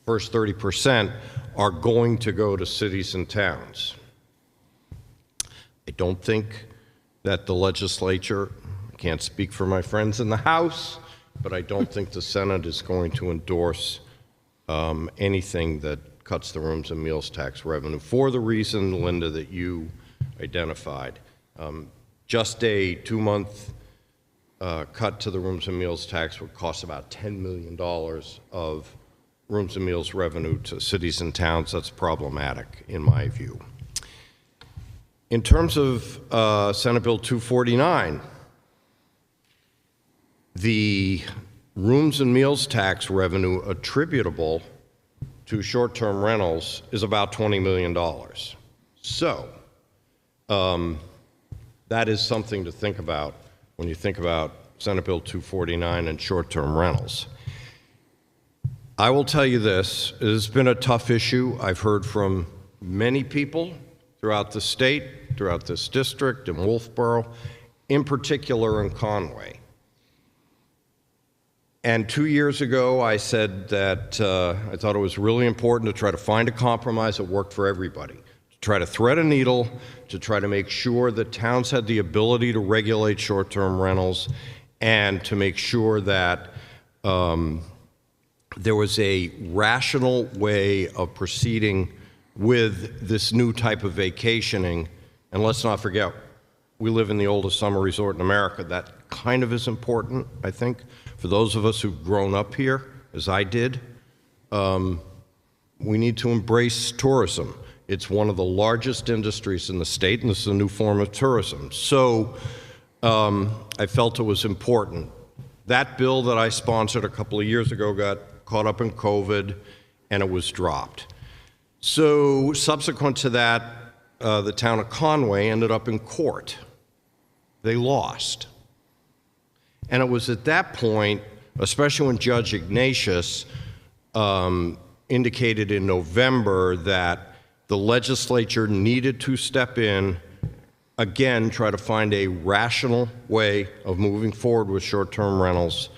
M: first 30% are going to go to cities and towns. I don't think that the legislature, I can't speak for my friends in the House, but I don't think the Senate is going to endorse anything that cuts the rooms and meals tax revenue for the reason, Linda, that you identified. Just a 2-month cut to the rooms and meals tax would cost about $10 million of rooms and meals revenue to cities and towns. That's problematic, in my view. In terms of Senate Bill 249, the rooms and meals tax revenue attributable to short-term rentals is about $20 million. So that is something to think about when you think about Senate Bill 249 and short-term rentals. I will tell you this, it has been a tough issue. I've heard from many people throughout the state, throughout this district, in Wolfeboro, in particular in Conway. And 2 years ago, I said that I thought it was really important to try to find a compromise that worked for everybody, to try to thread a needle, to try to make sure that towns had the ability to regulate short-term rentals, and to make sure that there was a rational way of proceeding with this new type of vacationing. And let's not forget, we live in the oldest summer resort in America. That kind of is important, I think, for those of us who've grown up here, as I did. We need to embrace tourism. It's one of the largest industries in the state, and this is a new form of tourism. So I felt it was important. That bill that I sponsored a couple of years ago got caught up in COVID, and it was dropped. So subsequent to that, the town of Conway ended up in court. They lost. And it was at that point, especially when Judge Ignatius indicated in November that the legislature needed to step in, again, try to find a rational way of moving forward with short-term rentals.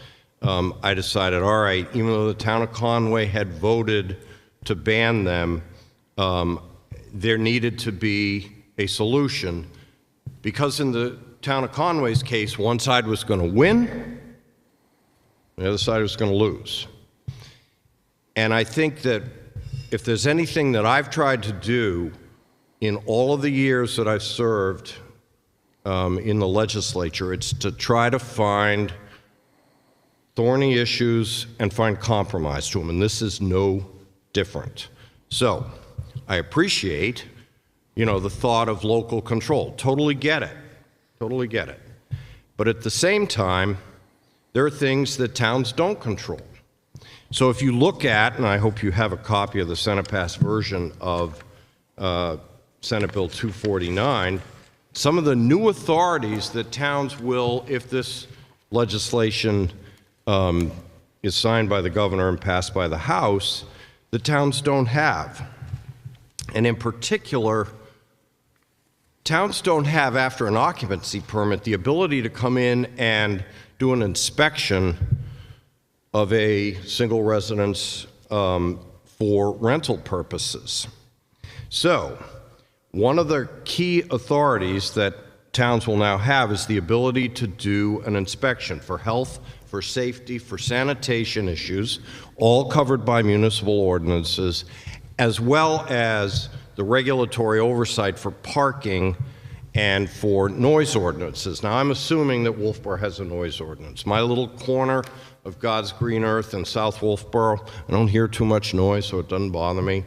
M: I decided, all right, even though the town of Conway had voted to ban them, there needed to be a solution, because in the town of Conway's case, one side was going to win, the other side was going to lose. And I think that if there's anything that I've tried to do in all of the years that I've served in the legislature, it's to try to find thorny issues and find compromise to them, and this is no different. So I appreciate, the thought of local control. Totally get it. Totally get it. But at the same time, there are things that towns don't control. So if you look at, and I hope you have a copy of the Senate passed version of Senate Bill 249, some of the new authorities that towns will, if this legislation is signed by the governor and passed by the House, the towns don't have. And in particular, towns don't have, after an occupancy permit, the ability to come in and do an inspection of a single residence for rental purposes. So, one of the key authorities that towns will now have is the ability to do an inspection for health, for safety, for sanitation issues, all covered by municipal ordinances, as well as the regulatory oversight for parking and for noise ordinances. Now, I'm assuming that Wolfeboro has a noise ordinance. My little corner of God's green earth in South Wolfeboro, I don't hear too much noise, so it doesn't bother me.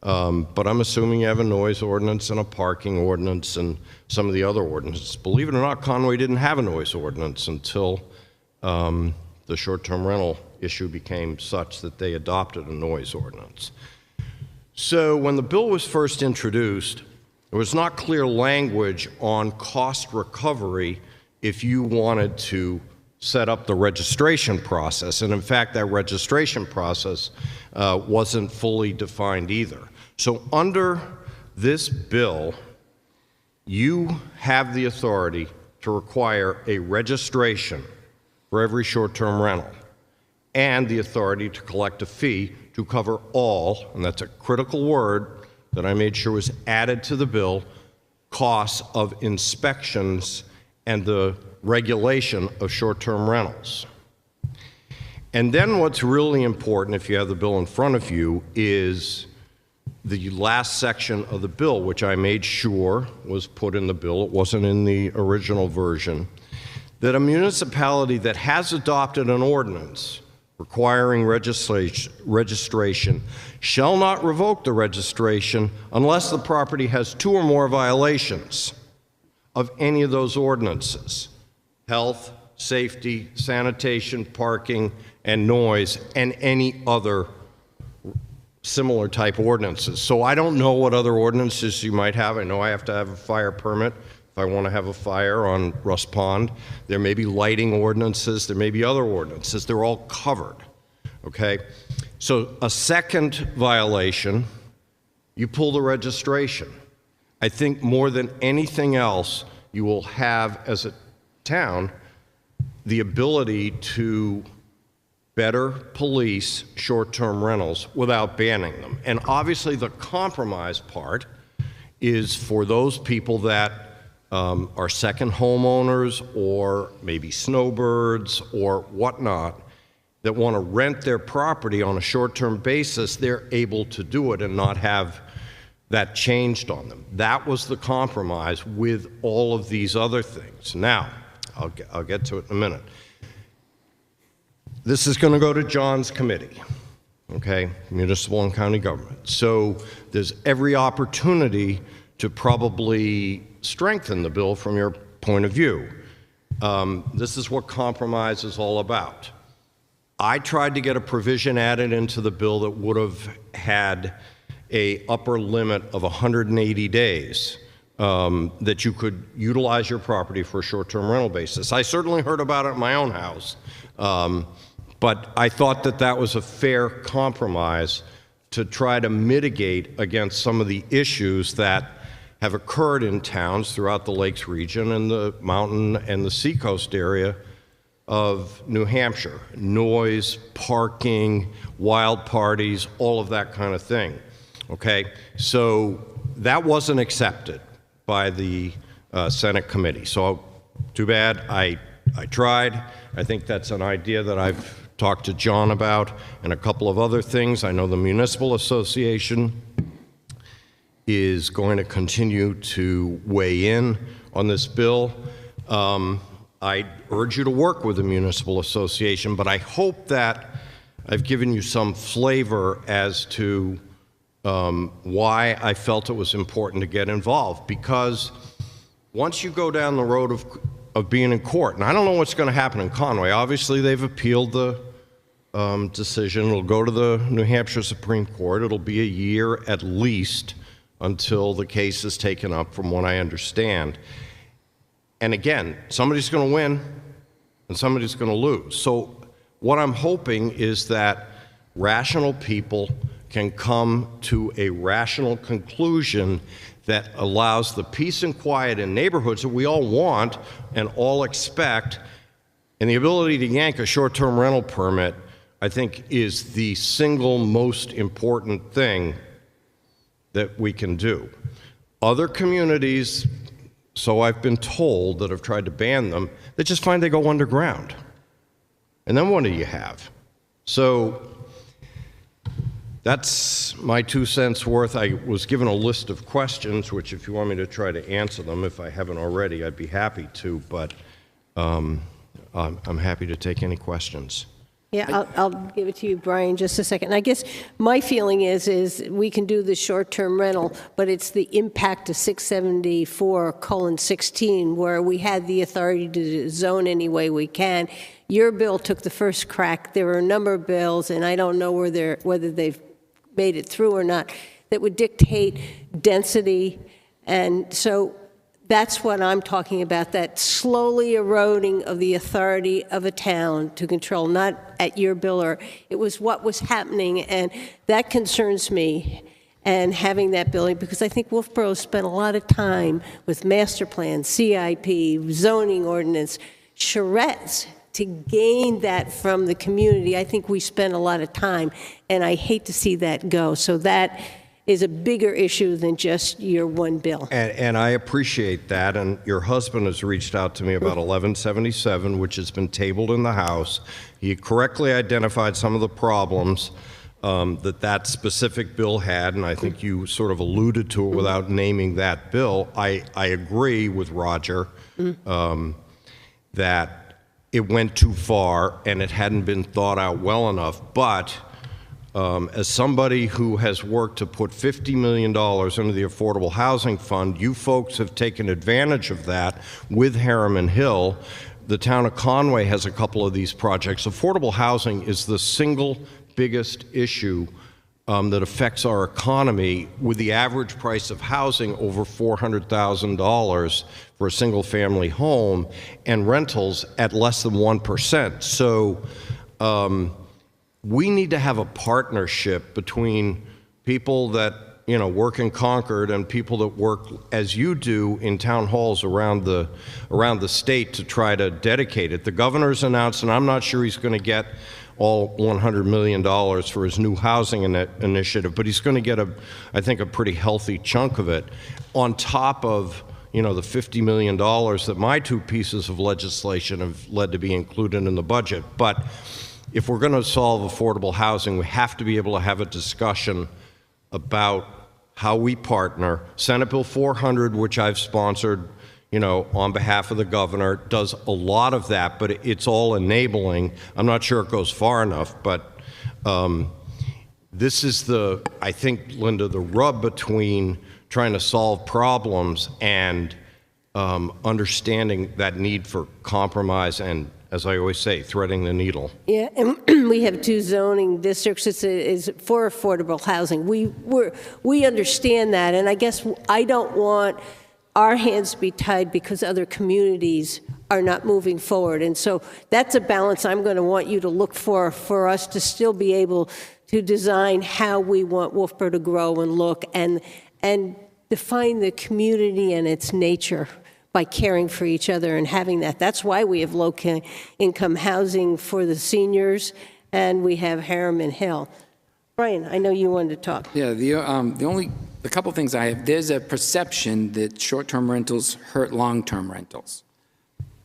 M: But I'm assuming you have a noise ordinance and a parking ordinance and some of the other ordinances. Believe it or not, Conway didn't have a noise ordinance until the short-term rental issue became such that they adopted a noise ordinance. So when the bill was first introduced, there was not clear language on cost recovery if you wanted to set up the registration process. And in fact, that registration process wasn't fully defined either. So under this bill, you have the authority to require a registration for every short-term rental and the authority to collect a fee to cover all, and that's a critical word that I made sure was added to the bill, costs of inspections and the regulation of short-term rentals. And then what's really important, if you have the bill in front of you, is the last section of the bill, which I made sure was put in the bill. It wasn't in the original version, that a municipality that has adopted an ordinance requiring registration shall not revoke the registration unless the property has 2 or more violations of any of those ordinances: health, safety, sanitation, parking, and noise, and any other similar type ordinances. So I don't know what other ordinances you might have. I know I have to have a fire permit if I want to have a fire on Russ Pond. There may be lighting ordinances. There may be other ordinances. They're all covered, okay? So a second violation, you pull the registration. I think more than anything else, you will have, as a town, the ability to better police short-term rentals without banning them. And obviously the compromise part is for those people that are second homeowners or maybe snowbirds or whatnot that want to rent their property on a short-term basis. They're able to do it and not have that changed on them. That was the compromise with all of these other things. Now, I'll get to it in a minute. This is going to go to John's committee, okay, municipal and county government. So there's every opportunity to probably strengthen the bill from your point of view. This is what compromise is all about. I tried to get a provision added into the bill that would have had a upper limit of 180 days that you could utilize your property for a short-term rental basis. I certainly heard about it in my own house, but I thought that that was a fair compromise to try to mitigate against some of the issues that have occurred in towns throughout the Lakes region and the mountain and the seacoast area of New Hampshire. Noise, parking, wild parties, all of that kind of thing. Okay, so that wasn't accepted by the Senate committee. So too bad. I tried. I think that's an idea that I've talked to John about and a couple of other things. I know the Municipal Association is going to continue to weigh in on this bill. I urge you to work with the Municipal Association, but I hope that I've given you some flavor as to why I felt it was important to get involved. Because once you go down the road of being in court, and I don't know what's going to happen in Conway. Obviously, they've appealed the decision. It'll go to the New Hampshire Supreme Court. It'll be a year at least until the case is taken up, from what I understand. And again, somebody's going to win and somebody's going to lose. So what I'm hoping is that rational people can come to a rational conclusion that allows the peace and quiet in neighborhoods that we all want and all expect. And the ability to yank a short-term rental permit, I think, is the single most important thing that we can do. Other communities, so I've been told, that have tried to ban them, they just find they go underground. And then what do you have? So that's my 2 cents worth. I was given a list of questions, which if you want me to try to answer them, if I haven't already, I'd be happy to, but I'm happy to take any questions.
A: Yeah, I'll give it to you, Brian, just a second. I guess my feeling is we can do the short-term rental, but it's the impact of 674:16, where we had the authority to zone any way we can. Your bill took the first crack. There were a number of bills, and I don't know whether they've made it through or not, that would dictate density. And so that's what I'm talking about, that slowly eroding of the authority of a town to control, not at your bill, or it was what was happening, and that concerns me. And having that building, because I think Wolfeboro spent a lot of time with master plan, CIP, zoning ordinance, charrettes, to gain that from the community. I think we spent a lot of time, and I hate to see that go. So that is a bigger issue than just your one bill.
M: And I appreciate that, and your husband has reached out to me about 1177, which has been tabled in the House. He correctly identified some of the problems that specific bill had, and I think you sort of alluded to it without naming that bill. I agree with Roger that it went too far and it hadn't been thought out well enough, but as somebody who has worked to put $50 million into the Affordable Housing Fund, you folks have taken advantage of that with Harriman Hill. The town of Conway has a couple of these projects. Affordable housing is the single biggest issue that affects our economy, with the average price of housing over $400,000 for a single-family home and rentals at less than 1%. So we need to have a partnership between people that work in Concord and people that work, as you do, in town halls around the state to try to dedicate it. The governor's announced, and I'm not sure he's going to get all $100 million for his new housing initiative, but he's going to get I think a pretty healthy chunk of it on top of the $50 million that my two pieces of legislation have led to be included in the budget. But if we're going to solve affordable housing, we have to be able to have a discussion about how we partner. Senate Bill 400, which I've sponsored, on behalf of the governor, does a lot of that, but it's all enabling. I'm not sure it goes far enough, but this is I think, Linda, the rub between trying to solve problems and understanding that need for compromise and, as I always say, threading the needle.
A: Yeah, and we have two zoning districts. It's for affordable housing. We understand that, and I guess I don't want our hands to be tied because other communities are not moving forward. And so that's a balance I'm going to want you to look for us to still be able to design how we want Wolfeboro to grow and look, and define the community and its nature by caring for each other and having that. That's why we have low-income housing for the seniors, and we have Harriman Hill. Brian, I know you wanted to talk.
G: Yeah, the couple things I have, there's a perception that short-term rentals hurt long-term rentals.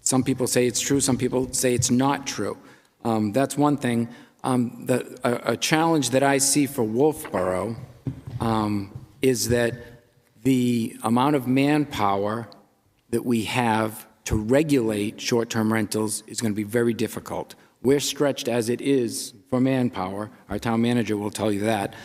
G: Some people say it's true, some people say it's not true. That's one thing. A challenge that I see for Wolfeboro is that the amount of manpower that we have to regulate short-term rentals is going to be very difficult. We're stretched as it is for manpower. Our town manager will tell you that.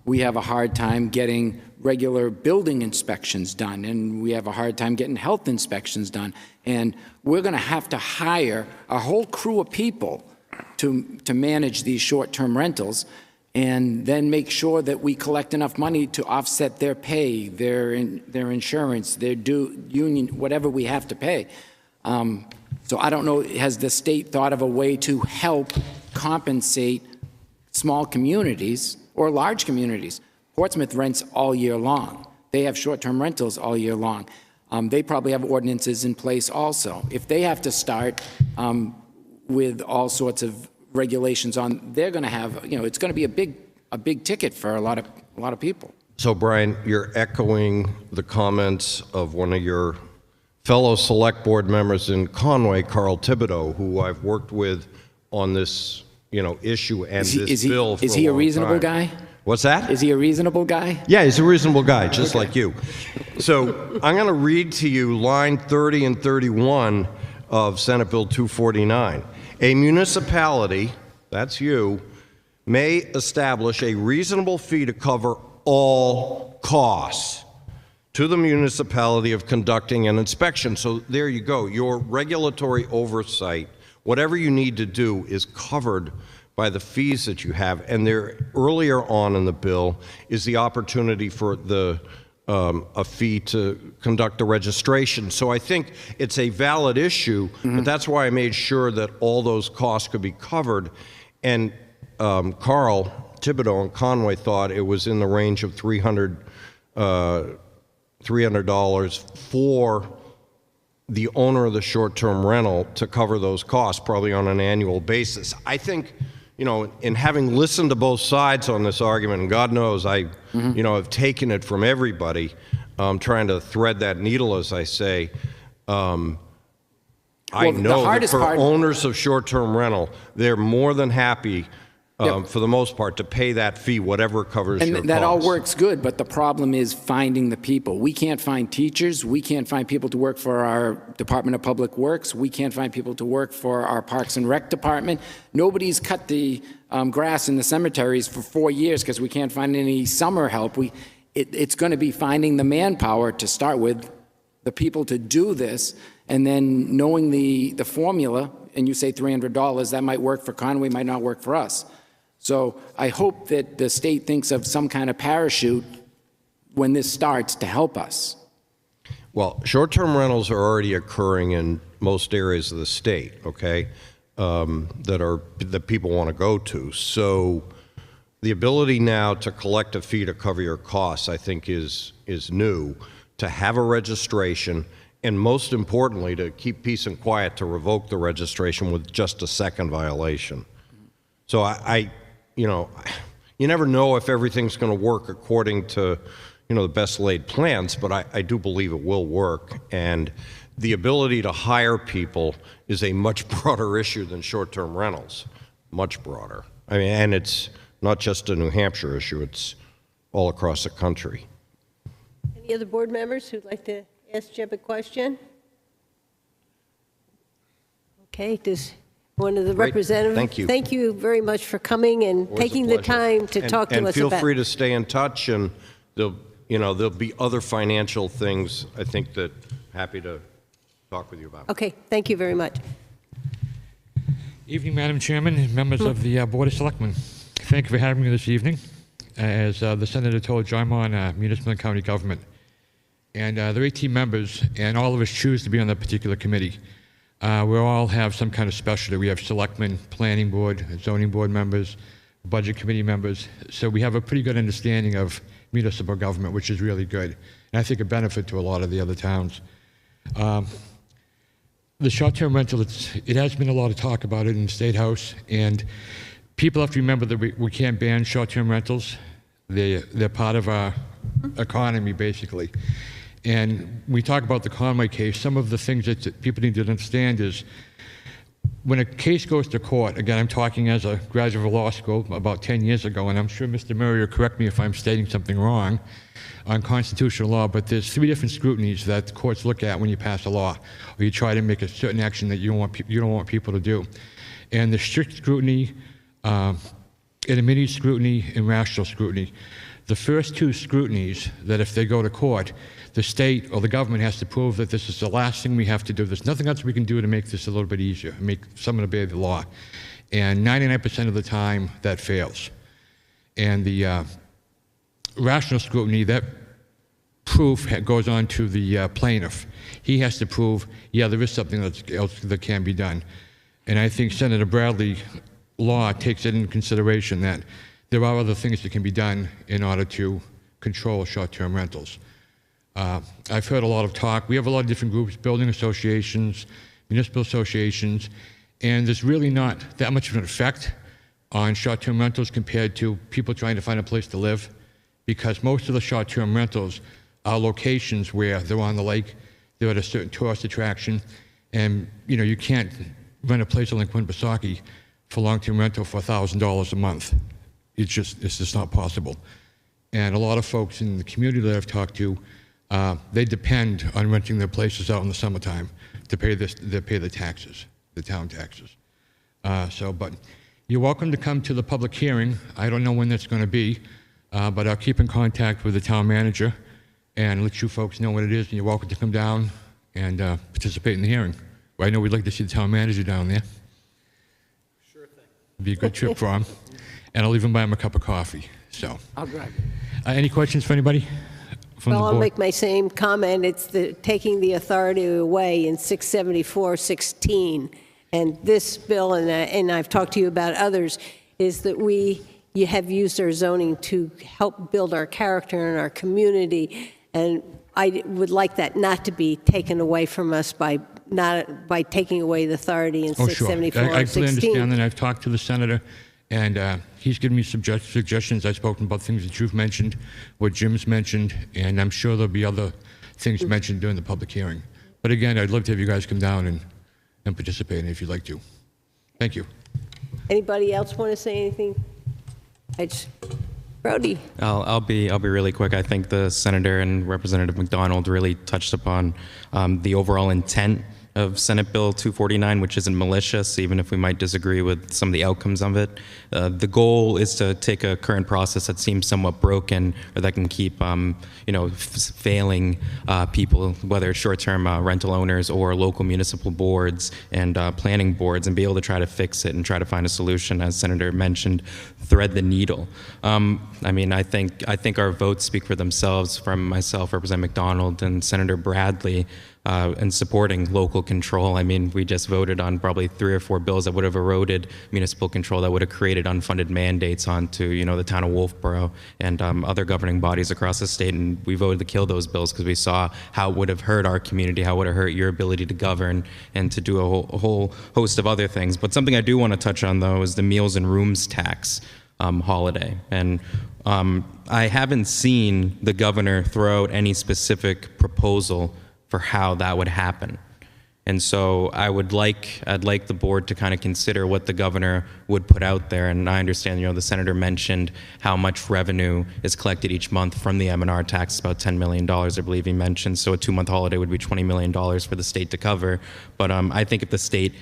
G: We have a hard time getting regular building inspections done, and we have a hard time getting health inspections done. And we're going to have to hire a whole crew of people to manage these short-term rentals. and then make sure that we collect enough money to offset their pay, their insurance, their due union, whatever we have to pay. So I don't know, has the state thought of a way to help compensate small communities or large communities? Portsmouth rents all year long. They have short-term rentals all year long. They probably have ordinances in place also. If they have to start with all sorts of regulations on, they're going to have, it's going to be a big ticket for a lot of people.
M: So, Brian, you're echoing the comments of one of your fellow select board members in Conway, Carl Thibodeau, who I've worked with on this, issue and this bill for a long time.
G: Is he a reasonable guy?
M: What's that?
G: Is he a reasonable guy?
M: Yeah, he's a reasonable guy, just like you. So I'm going to read to you line 30 and 31 of Senate Bill 249. A municipality, that's you, may establish a reasonable fee to cover all costs to the municipality of conducting an inspection. So there you go. Your regulatory oversight, whatever you need to do, is covered by the fees that you have. And there, earlier on in the bill, is the opportunity for a fee to conduct the registration. So I think it's a valid issue, but that's why I made sure that all those costs could be covered. And Carl Thibodeau and Conway thought it was in the range of $300 for the owner of the short-term rental to cover those costs, probably on an annual basis. I think, in having listened to both sides on this argument, and God knows I, have taken it from everybody, trying to thread that needle, as I say. I know that for owners of short-term rental, they're more than happy, for the most part, to pay that fee, whatever covers your costs.
G: And that all works good, but the problem is finding the people. We can't find teachers. We can't find people to work for our Department of Public Works. We can't find people to work for our Parks and Rec Department. Nobody's cut the grass in the cemeteries for 4 years because we can't find any summer help. It's going to be finding the manpower to start with, the people to do this, and then knowing the formula, and you say $300, that might work for Conway, might not work for us. So I hope that the state thinks of some kind of parachute when this starts to help us.
M: Well, short-term rentals are already occurring in most areas of the state, okay, that people want to go to. So the ability now to collect a fee to cover your costs, I think, is new. To have a registration, and most importantly, to keep peace and quiet, to revoke the registration with just a second violation. So you never know if everything's going to work according to, the best laid plans, but I do believe it will work. And the ability to hire people is a much broader issue than short-term rentals, much broader. I mean, and it's not just a New Hampshire issue, it's all across the country.
A: Any other board members who'd like to ask Jeb a question? Okay, does one of the representatives?
M: Thank you.
A: Thank you very much for coming and taking the time to talk to us about.
M: And feel free to stay in touch, and there'll be other financial things, I think, that happy to talk with you about.
A: Okay, thank you very much.
N: Evening, Madam Chairman and members of the Board of Selectmen. Thank you for having me this evening. As the Senator told you, I'm on municipal and county government. And there are 18 members, and all of us choose to be on that particular committee. We all have some kind of specialty. We have selectmen, planning board, zoning board members, budget committee members. So we have a pretty good understanding of municipal government, which is really good. And I think a benefit to a lot of the other towns. The short-term rental, it has been a lot of talk about it in the State House. And people have to remember that we can't ban short-term rentals. They're part of our economy, basically. And we talk about the Conway case. Some of the things that people need to understand is when a case goes to court, again, I'm talking as a graduate of law school about 10 years ago, and I'm sure Mr. Murray will correct me if I'm stating something wrong on constitutional law, but there's 3 different scrutinies that the courts look at when you pass a law, or you try to make a certain action that you don't want people to do. And the strict scrutiny, intermediate scrutiny, and rational scrutiny. The first 2 scrutinies, that if they go to court, the state or the government has to prove that this is the last thing we have to do. There's nothing else we can do to make this a little bit easier, make someone obey the law. And 99% of the time, that fails. And the rational scrutiny, that proof goes on to the plaintiff. He has to prove, yeah, there is something else that can be done. And I think Senator Bradley's law takes it into consideration that there are other things that can be done in order to control short-term rentals. I've heard a lot of talk. We have a lot of different groups, building associations, municipal associations, and there's really not that much of an effect on short-term rentals compared to people trying to find a place to live, because most of the short-term rentals are locations where they're on the lake, they're at a certain tourist attraction, and you can't rent a place like Winnipesaukee for long-term rental for $1,000 a month. It's just not possible. And a lot of folks in the community that I've talked to, they depend on renting their places out in the summertime to pay the taxes, the town taxes. But you're welcome to come to the public hearing. I don't know when that's going to be, but I'll keep in contact with the town manager and let you folks know what it is, and you're welcome to come down and participate in the hearing. Well, I know we'd like to see the town manager down there.
B: Sure thing.
N: It'd be a good trip for him. And I'll even buy him a cup of coffee. So,
G: I'll drive you.
N: Any questions for anybody from the
A: Well,
N: board?
A: I'll make my same comment. It's taking the authority away in 674-16. And this bill, and I've talked to you about others, is that you have used our zoning to help build our character in our community. And I would like that not to be taken away from us by taking away the authority in 674-16.
N: Sure. I fully understand that. I've talked to the senator, and he's given me suggestions. I've spoken about things that you've mentioned, what Jim's mentioned, and I'm sure there'll be other things mentioned during the public hearing. But again, I'd love to have you guys come down and participate in it if you'd like to. Thank you.
A: Anybody else want to say anything? Brody.
O: I'll be really quick. I think the Senator and Representative McDonald really touched upon the overall intent of Senate Bill 249, which isn't malicious, even if we might disagree with some of the outcomes of it. The goal is to take a current process that seems somewhat broken, or that can keep, failing people, whether it's short-term rental owners or local municipal boards and planning boards, and be able to try to fix it and try to find a solution, as Senator mentioned, thread the needle. I think our votes speak for themselves, from myself, Representative McDonald, and Senator Bradley, in supporting local control. We just voted on probably 3 or 4 bills that would have eroded municipal control, that would have created unfunded mandates onto, the town of Wolfeboro and other governing bodies across the state. And we voted to kill those bills because we saw how it would have hurt our community, how it would have hurt your ability to govern and to do a whole host of other things. But something I do want to touch on, though, is the meals and rooms tax holiday. And I haven't seen the governor throw out any specific proposal for how that would happen. And so I'd like the board to kind of consider what the governor would put out there. And I understand, the senator mentioned how much revenue is collected each month from the M&R tax, about $10 million, I believe he mentioned. So a 2-month holiday would be $20 million for the state to cover. But I think if the state,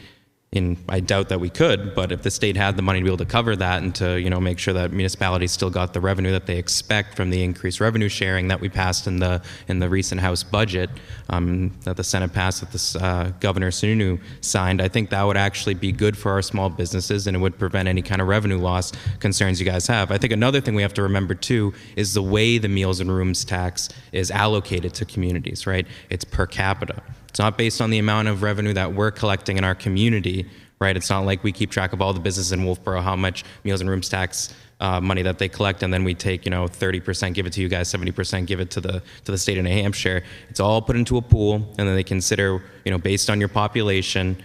O: I doubt that we could, but if the state had the money to be able to cover that and to, make sure that municipalities still got the revenue that they expect from the increased revenue sharing that we passed in the recent House budget, that the Senate passed, that this Governor Sununu signed, I think that would actually be good for our small businesses, and it would prevent any kind of revenue loss concerns you guys have. I think another thing we have to remember too is the way the meals and rooms tax is allocated to communities, right? It's per capita. It's not based on the amount of revenue that we're collecting in our community, right? It's not like we keep track of all the businesses in Wolfeboro, how much meals and rooms tax money that they collect, and then we take, 30%, give it to you guys, 70% give it to the state of New Hampshire. It's all put into a pool, and then they consider, based on your population,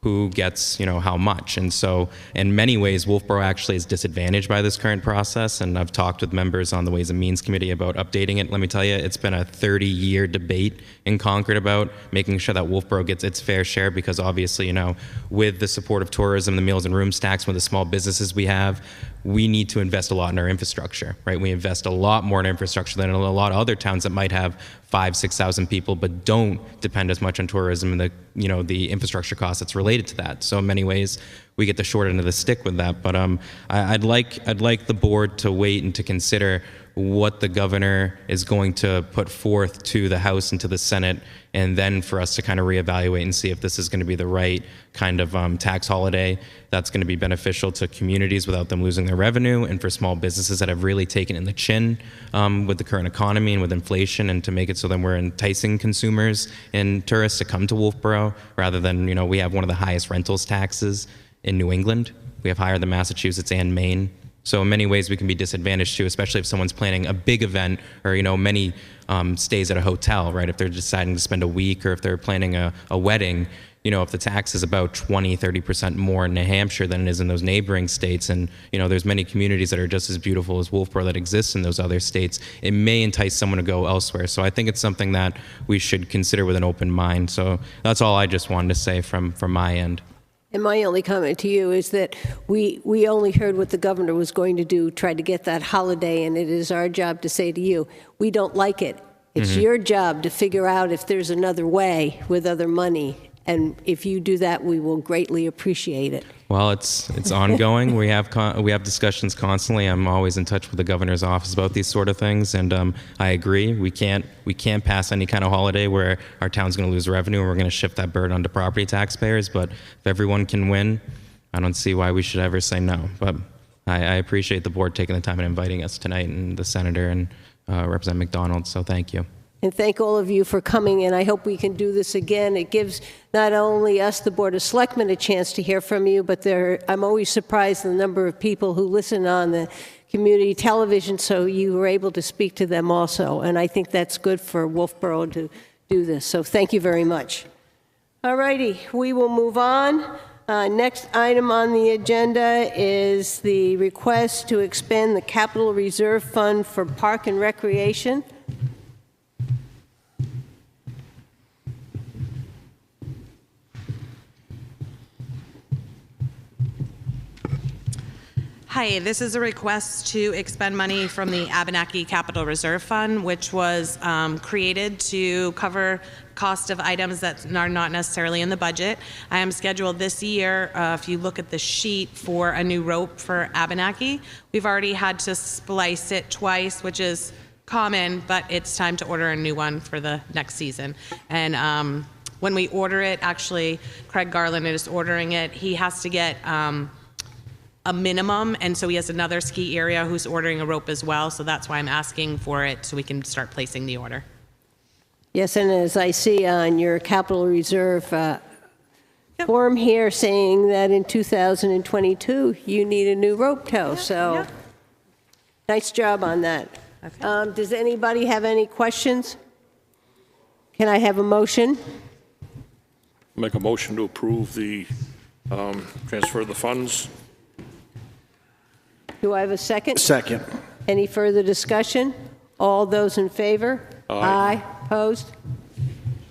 O: who gets, how much. And so in many ways, Wolfeboro actually is disadvantaged by this current process. And I've talked with members on the Ways and Means Committee about updating it. Let me tell you, it's been a 30-year debate in Concord about making sure that Wolfeboro gets its fair share, because obviously, with the support of tourism, the meals and rooms tax, with the small businesses we have, we need to invest a lot in our infrastructure, right? We invest a lot more in infrastructure than in a lot of other towns that might have 5,000-6,000 people, but don't depend as much on tourism and the infrastructure costs that's related to that. So in many ways, we get the short end of the stick with that. But I'd like the board to wait and to consider what the governor is going to put forth to the House and to the Senate, and then for us to kind of reevaluate and see if this is going to be the right kind of tax holiday that's going to be beneficial to communities without them losing their revenue, and for small businesses that have really taken in the chin with the current economy and with inflation, and to make it so that we're enticing consumers and tourists to come to Wolfeboro rather than, we have one of the highest rentals taxes in New England. We have higher than Massachusetts and Maine. So in many ways we can be disadvantaged too, especially if someone's planning a big event or, many stays at a hotel, right? If they're deciding to spend a week, or if they're planning a wedding, if the tax is about 20, 30% more in New Hampshire than it is in those neighboring states, and, there's many communities that are just as beautiful as Wolfeboro that exist in those other states, it may entice someone to go elsewhere. So I think it's something that we should consider with an open mind. So that's all I just wanted to say from my end.
A: And my only comment to you is that we only heard what the governor was going to do, try to get that holiday, and it is our job to say to you, we don't like it. It's your job to figure out if there's another way with other money. And if you do that, we will greatly appreciate it.
O: Well, it's ongoing. We have discussions constantly. I'm always in touch with the governor's office about these sort of things, and I agree. We can't pass any kind of holiday where our town's going to lose revenue and we're going to shift that burden onto property taxpayers. But if everyone can win, I don't see why we should ever say no. But I appreciate the board taking the time and inviting us tonight, and the senator and Representative McDonald. So thank you.
A: And thank all of you for coming, and I hope we can do this again. It gives not only us, the Board of Selectmen, a chance to hear from you, but I'm always surprised at the number of people who listen on the community television, so you were able to speak to them also. And I think that's good for Wolfeboro to do this. So thank you very much. All righty, we will move on. Next item on the agenda is the request to expend the Capital Reserve Fund for Park and Recreation.
I: Hi, this is a request to expend money from the Abenaki Capital Reserve Fund, which was created to cover cost of items that are not necessarily in the budget. I am scheduled this year, if you look at the sheet, for a new rope for Abenaki. We've already had to splice it twice, which is common, but it's time to order a new one for the next season. And when we order it, actually, Craig Garland is ordering it. He has to get a minimum, and so he has another ski area who's ordering a rope as well, so that's why I'm asking for it so we can start placing the order.
A: Yes, and as I see on your Capital Reserve form here saying that in 2022 you need a new rope tow, so nice job on that. Okay. Does anybody have any questions? Can I have a motion?
D: Make a motion to approve the transfer of the funds.
A: Do I have a second?
C: Second.
A: Any further discussion? All those in favor? Aye. Opposed?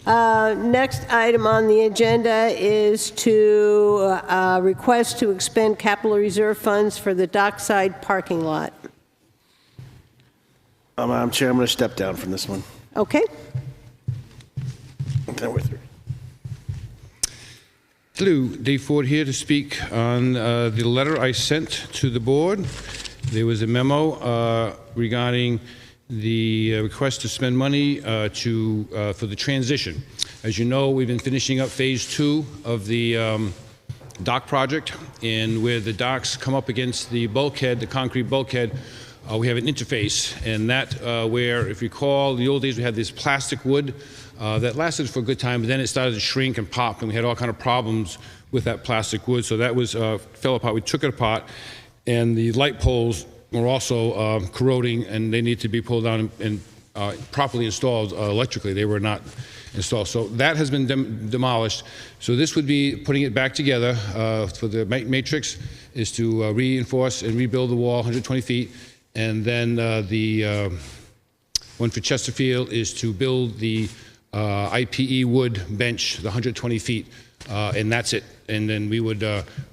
A: Next item on the agenda is to request to expend capital reserve funds for the Dockside parking lot.
C: Madam Chair, I'm going to step down from this one.
A: Okay.
C: Okay, with her.
P: Hello, Dave Ford here to speak on the letter I sent to the board. There was a memo regarding the request to spend money for the transition. As you know, we've been finishing up phase 2 of the dock project, and where the docks come up against the bulkhead, the concrete bulkhead, we have an interface, and that where, if you recall, the old days we had this plastic wood that lasted for a good time, but then it started to shrink and pop, and we had all kind of problems with that plastic wood. So that was fell apart. We took it apart, and the light poles were also corroding, and they need to be pulled down and properly installed electrically. They were not installed. So that has been demolished. So this would be putting it back together for the matrix is to reinforce and rebuild the wall 120 feet. And then the one for Chesterfield is to build the IPE wood bench, the 120 feet, and that's it. And then we would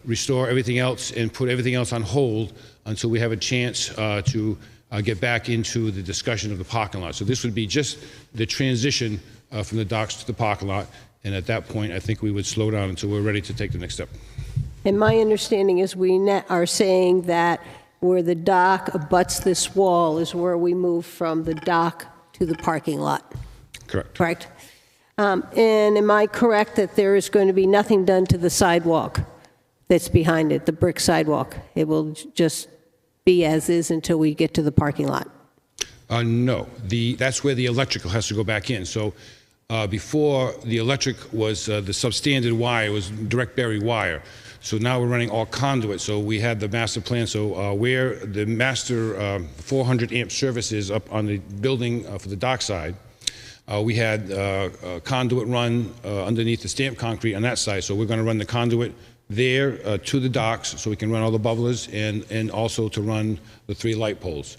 P: restore everything else and put everything else on hold until we have a chance to get back into the discussion of the parking lot. So this would be just the transition from the docks to the parking lot. And at that point, I think we would slow down until we're ready to take the next step.
A: And my understanding is we are saying that where the dock abuts this wall is where we move from the dock to the parking lot.
P: Correct.
A: Correct? And am I correct that there is going to be nothing done to the sidewalk that's behind it, the brick sidewalk? It will just be as is until we get to the parking lot?
P: No, that's where the electrical has to go back in. So before, the electric was the substandard wire, was direct buried wire. So now we're running all conduit. So we had the master plan. So where the master 400 amp service is up on the building for the dockside, we had conduit run underneath the stamped concrete on that side. So we're going to run the conduit there to the docks so we can run all the bubblers and also to run the 3 light poles.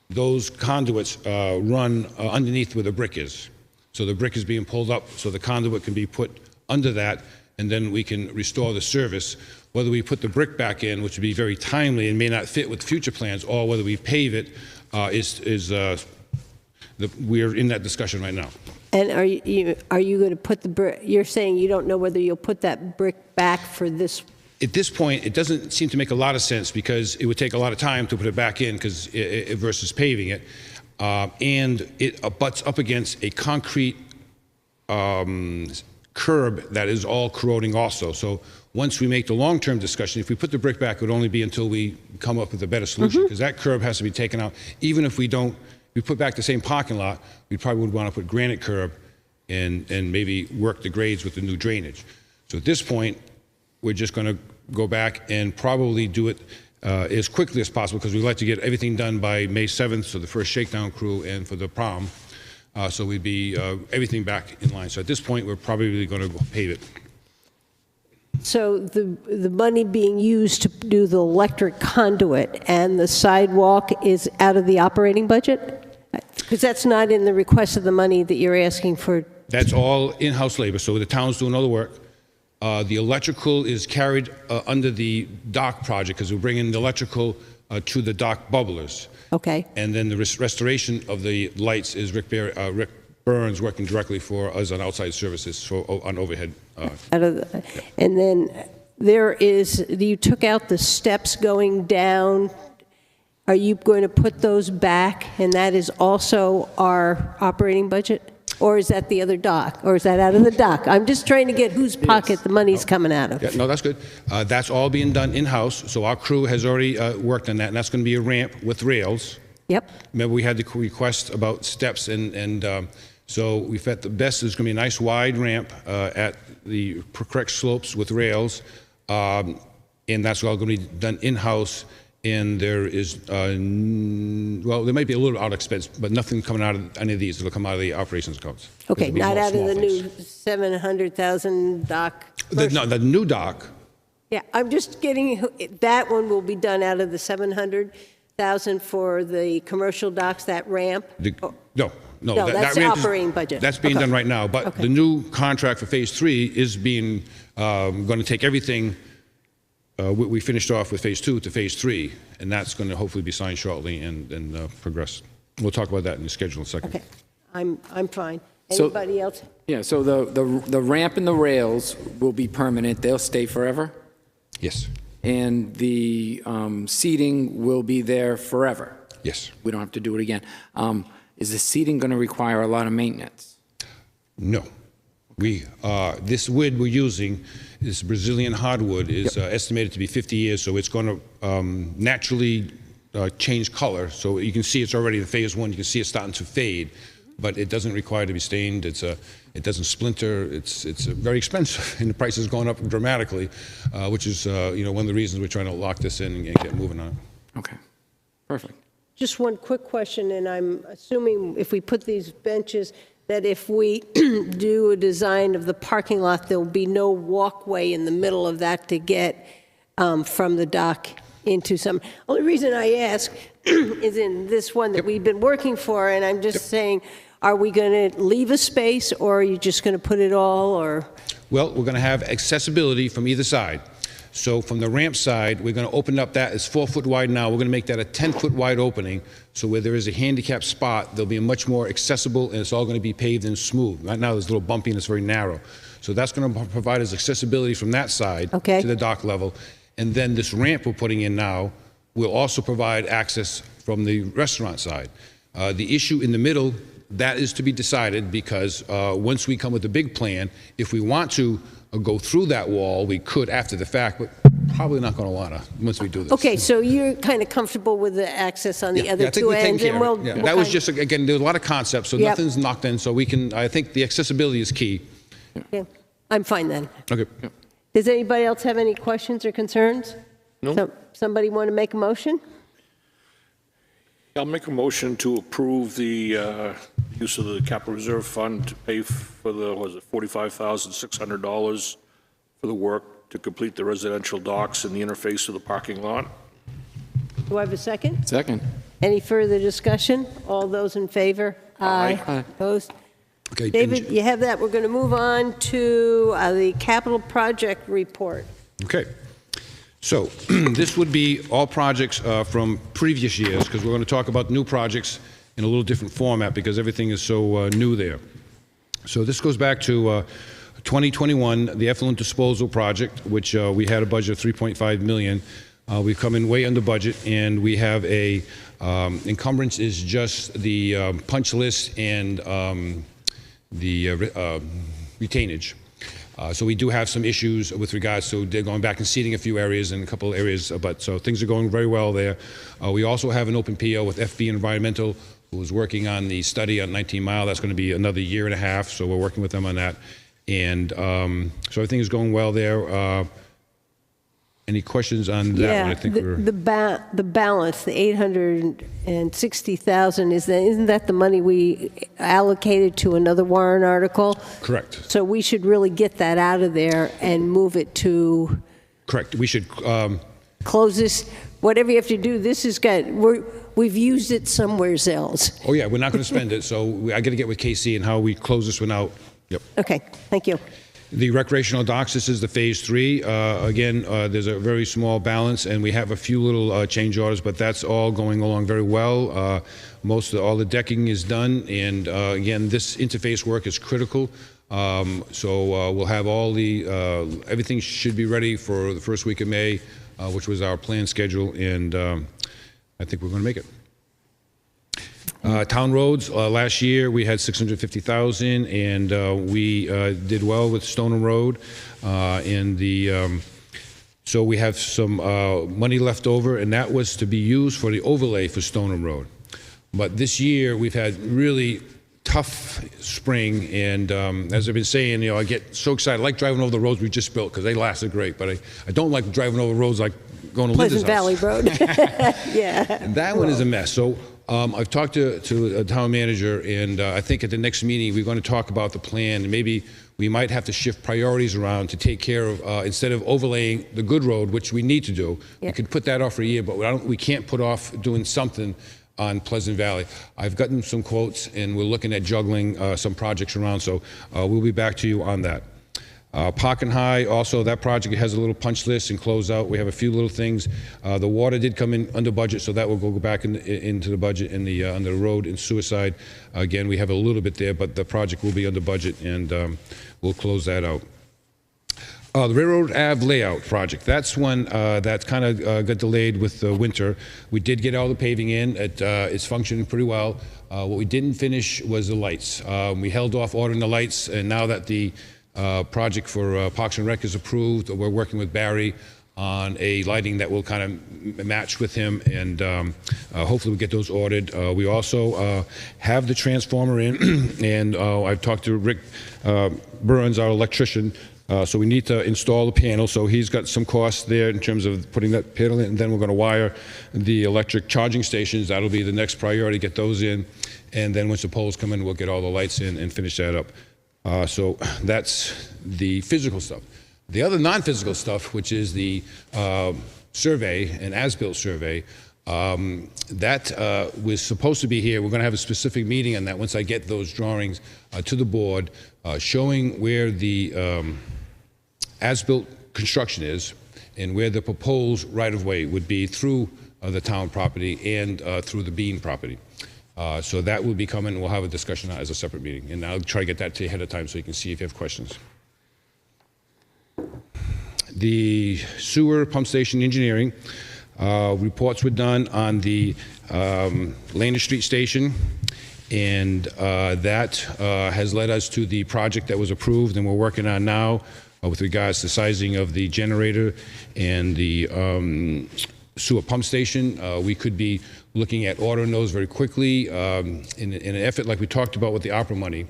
P: Those conduits run underneath where the brick is. So the brick is being pulled up so the conduit can be put under that, and then we can restore the service. Whether we put the brick back in, which would be very timely and may not fit with future plans, or whether we pave it, we're in that discussion right now.
A: And are you going to put the brick, you're saying you don't know whether you'll put that brick back for this?
P: At this point, it doesn't seem to make a lot of sense because it would take a lot of time to put it back in versus paving it. And it butts up against a concrete curb that is all corroding also. So once we make the long-term discussion, if we put the brick back, it would only be until we come up with a better solution, because that curb has to be taken out. Even if we don't, we put back the same parking lot, we probably would want to put granite curb and maybe work the grades with the new drainage. So at this point, we're just going to go back and probably do it as quickly as possible, because we'd like to get everything done by May 7th, so the first shakedown crew and for the prom. So we'd be everything back in line. So at this point, we're probably going to pave it.
A: So the money being used to do the electric conduit and the sidewalk is out of the operating budget? Because that's not in the request of the money that you're asking for.
P: That's all in-house labor, so the town's doing all the work. The electrical is carried under the dock project, because we're bringing the electrical to the dock bubblers.
A: Okay.
P: And then the restoration of the lights is Rick Burns working directly for us on outside services on overhead.
A: And then you took out the steps going down. Are you going to put those back, and that is also our operating budget? Or is that the other dock? Or is that out of the dock? I'm just trying to get whose pocket the money's coming out of.
P: Yeah, no, that's good. That's all being done in-house, so our crew has already worked on that, and that's going to be a ramp with rails.
A: Yep.
P: Remember, we had the request about steps, and so we felt the best is going to be a nice wide ramp at the correct slopes with rails, and that's all going to be done in-house. And there is, well, there might be a little out expense, but nothing coming out of any of these. It'll come out of the operations accounts.
A: Okay, not out of the new 700,000 dock?
P: No, the new dock.
A: Yeah, I'm just getting, that one will be done out of the 700,000 for the commercial docks, that ramp?
P: No,
A: that's the operating budget.
P: That's being done right now, but the new contract for Phase 3 is being, going to take everything. We finished off with Phase 2 to Phase 3, and that's going to hopefully be signed shortly and progress. We'll talk about that in the schedule in a second.
A: Okay, I'm fine. Anybody else?
G: Yeah, so the ramp and the rails will be permanent. They'll stay forever?
P: Yes.
G: And the seating will be there forever?
P: Yes.
G: We don't have to do it again. Is the seating going to require a lot of maintenance?
P: No. This wood we're using, this Brazilian hardwood, is estimated to be 50 years, so it's going to naturally change color. So you can see it's already in Phase 1. You can see it's starting to fade, but it doesn't require to be stained. It doesn't splinter. It's very expensive, and the price has gone up dramatically, which is one of the reasons we're trying to lock this in and get moving on it.
G: Okay, perfect.
A: Just one quick question, and I'm assuming if we put these benches, that if we do a design of the parking lot, there will be no walkway in the middle of that to get from the dock into some. Only reason I ask is in this one that we've been working for, and I'm just saying, are we going to leave a space, or are you just going to put it all, or?
P: Well, we're going to have accessibility from either side. So from the ramp side, we're going to open up that. It's 4 foot wide now. We're going to make that a 10-foot wide opening. So where there is a handicap spot, there'll be a much more accessible, and it's all going to be paved and smooth. Right now, there's a little bumpy and it's very narrow. So that's going to provide us accessibility from that side to the dock level. And then this ramp we're putting in now we'll also provide access from the restaurant side. The issue in the middle, that is to be decided, because once we come with a big plan, if we want to go through that wall, we could after the fact, but probably not going to want to once we do this.
A: Okay, so you're kind of comfortable with the access on the other
P: I think
A: two
P: we're taking
A: ends?
P: care
A: And
P: of it. That was just, again, there's a lot of concepts, so
A: Yep.
P: nothing's knocked in, so we can, I think the accessibility is key.
A: Yeah, I'm fine then.
P: Okay.
A: Does anybody else have any questions or concerns?
D: No.
A: Somebody want to make a motion?
D: I'll make a motion to approve the use of the capital reserve fund to pay for the, was it $45,600 for the work to complete the residential docks and the interface of the parking lot.
A: Do I have a second?
G: Second.
A: Any further discussion? All those in favor?
D: Aye.
G: Aye.
A: Opposed?
P: Okay,
A: David, you have that. We're going to move on to the capital project report.
P: Okay. So this would be all projects from previous years, because we're going to talk about new projects in a little different format because everything is so new there. So this goes back to 2021, the Affluent disposal project, which we had a budget of $3.5 million. We've come in way under budget, and we have a encumbrance is just the punch list and the retainage. So we do have some issues with regards to they're going back and seeding a few areas and a couple of areas, but so things are going very well there. We also have an open PO with FB Environmental, who is working on the study on 19 Mile. That's going to be another year and a half, so we're working with them on that. And so everything is going well there. Any questions on that one? I think
A: the balance, the $860,000, isn't that the money we allocated to another warrant article?
P: Correct.
A: So we should really get that out of there and move it to.
P: Correct. We should
A: close this. Whatever you have to do. This is good. We've used it somewhere else.
P: Oh yeah, we're not going to spend it. So I got to get with KC and how we close this one out. Yep.
A: Okay. Thank you.
P: The recreational docks, this is the phase 3. Again, there's a very small balance, and we have a few little change orders, but that's all going along very well. All the decking is done, and again, this interface work is critical. So we'll have all the, everything should be ready for the first week of May, which was our planned schedule, and I think we're going to make it. Town roads, last year we had $650,000, and we did well with Stoneham Road, and so we have some money left over, and that was to be used for the overlay for Stoneham Road. But this year we've had really tough spring, and as I've been saying, I get so excited. I like driving over the roads we just built because they lasted great, but I don't like driving over roads like going to Linda's
A: Pleasant Valley
P: house.
A: Road. Yeah.
P: And that one is a mess. So I've talked to a town manager, and I think at the next meeting we're going to talk about the plan. And maybe we might have to shift priorities around to take care of, instead of overlaying the good road, which we need to do, we could put that off for a year, but we can't put off doing something on Pleasant Valley. I've gotten some quotes, and we're looking at juggling some projects around, so we'll be back to you on that. Park and High, also that project has a little punch list and close out. We have a few little things. The water did come in under budget, so that will go back into the budget. And the on the road and suicide, again, we have a little bit there, but the project will be under budget, and we'll close that out. The Railroad Ave layout project, that's one that kind of got delayed with the winter. We did get all the paving in. It's functioning pretty well. What we didn't finish was the lights. We held off ordering the lights, and now that the project for Parks and Rec is approved, we're working with Barry on a lighting that will kind of match with him, and hopefully we'll get those ordered. We also have the transformer in, and I've talked to Rick Burns, our electrician, so we need to install the panel, so he's got some costs there in terms of putting that panel in, and then we're going to wire the electric charging stations. That'll be the next priority, get those in, and then once the poles come in, we'll get all the lights in and finish that up. So that's the physical stuff. The other non-physical stuff, which is the survey, an as-built survey, that was supposed to be here. We're going to have a specific meeting on that once I get those drawings to the board, showing where the as-built construction is and where the proposed right-of-way would be through the town property and through the Bean property. So that will be coming. We'll have a discussion as a separate meeting, and I'll try to get that to you ahead of time so you can see if you have questions. The sewer pump station engineering, Reports were done on the Lander Street Station, and that has led us to the project that was approved and we're working on now with regards to sizing of the generator and the sewer pump station. We could be looking at ordering those very quickly in an effort like we talked about with the Arbor money.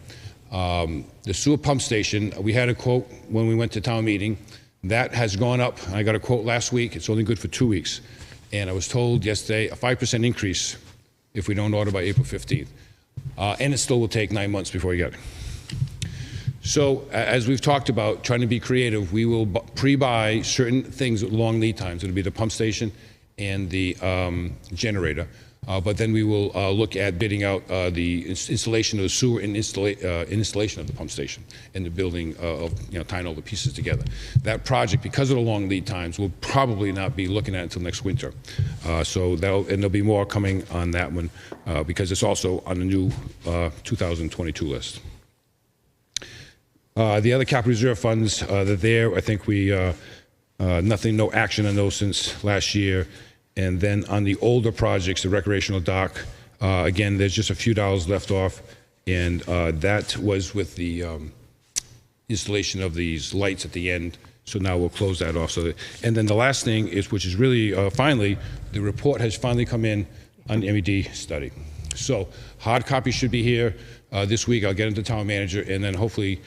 P: The sewer pump station, we had a quote when we went to town meeting. That has gone up. I got a quote last week. It's only good for 2 weeks. And I was told yesterday a 5% increase if we don't order by April 15th. And it still will take 9 months before we get it. So as we've talked about, trying to be creative, we will pre-buy certain things with long lead times. It'll be the pump station and the generator. But then we will look at bidding out the installation of the sewer and installation of the pump station and the building of, tying all the pieces together. That project, because of the long lead times, will probably not be looking at until next winter. So there'll be more coming on that one because it's also on the new 2022 list. The other capital reserve funds, they're there. I think no action on those since last year. And then on the older projects, the recreational dock, again, there's just a few dollars left off. And that was with the installation of these lights at the end. So now we'll close that off. And then the last thing is, which is really finally, the report has finally come in on the MED study. So hard copy should be here this week. I'll get it to town manager, and then hopefully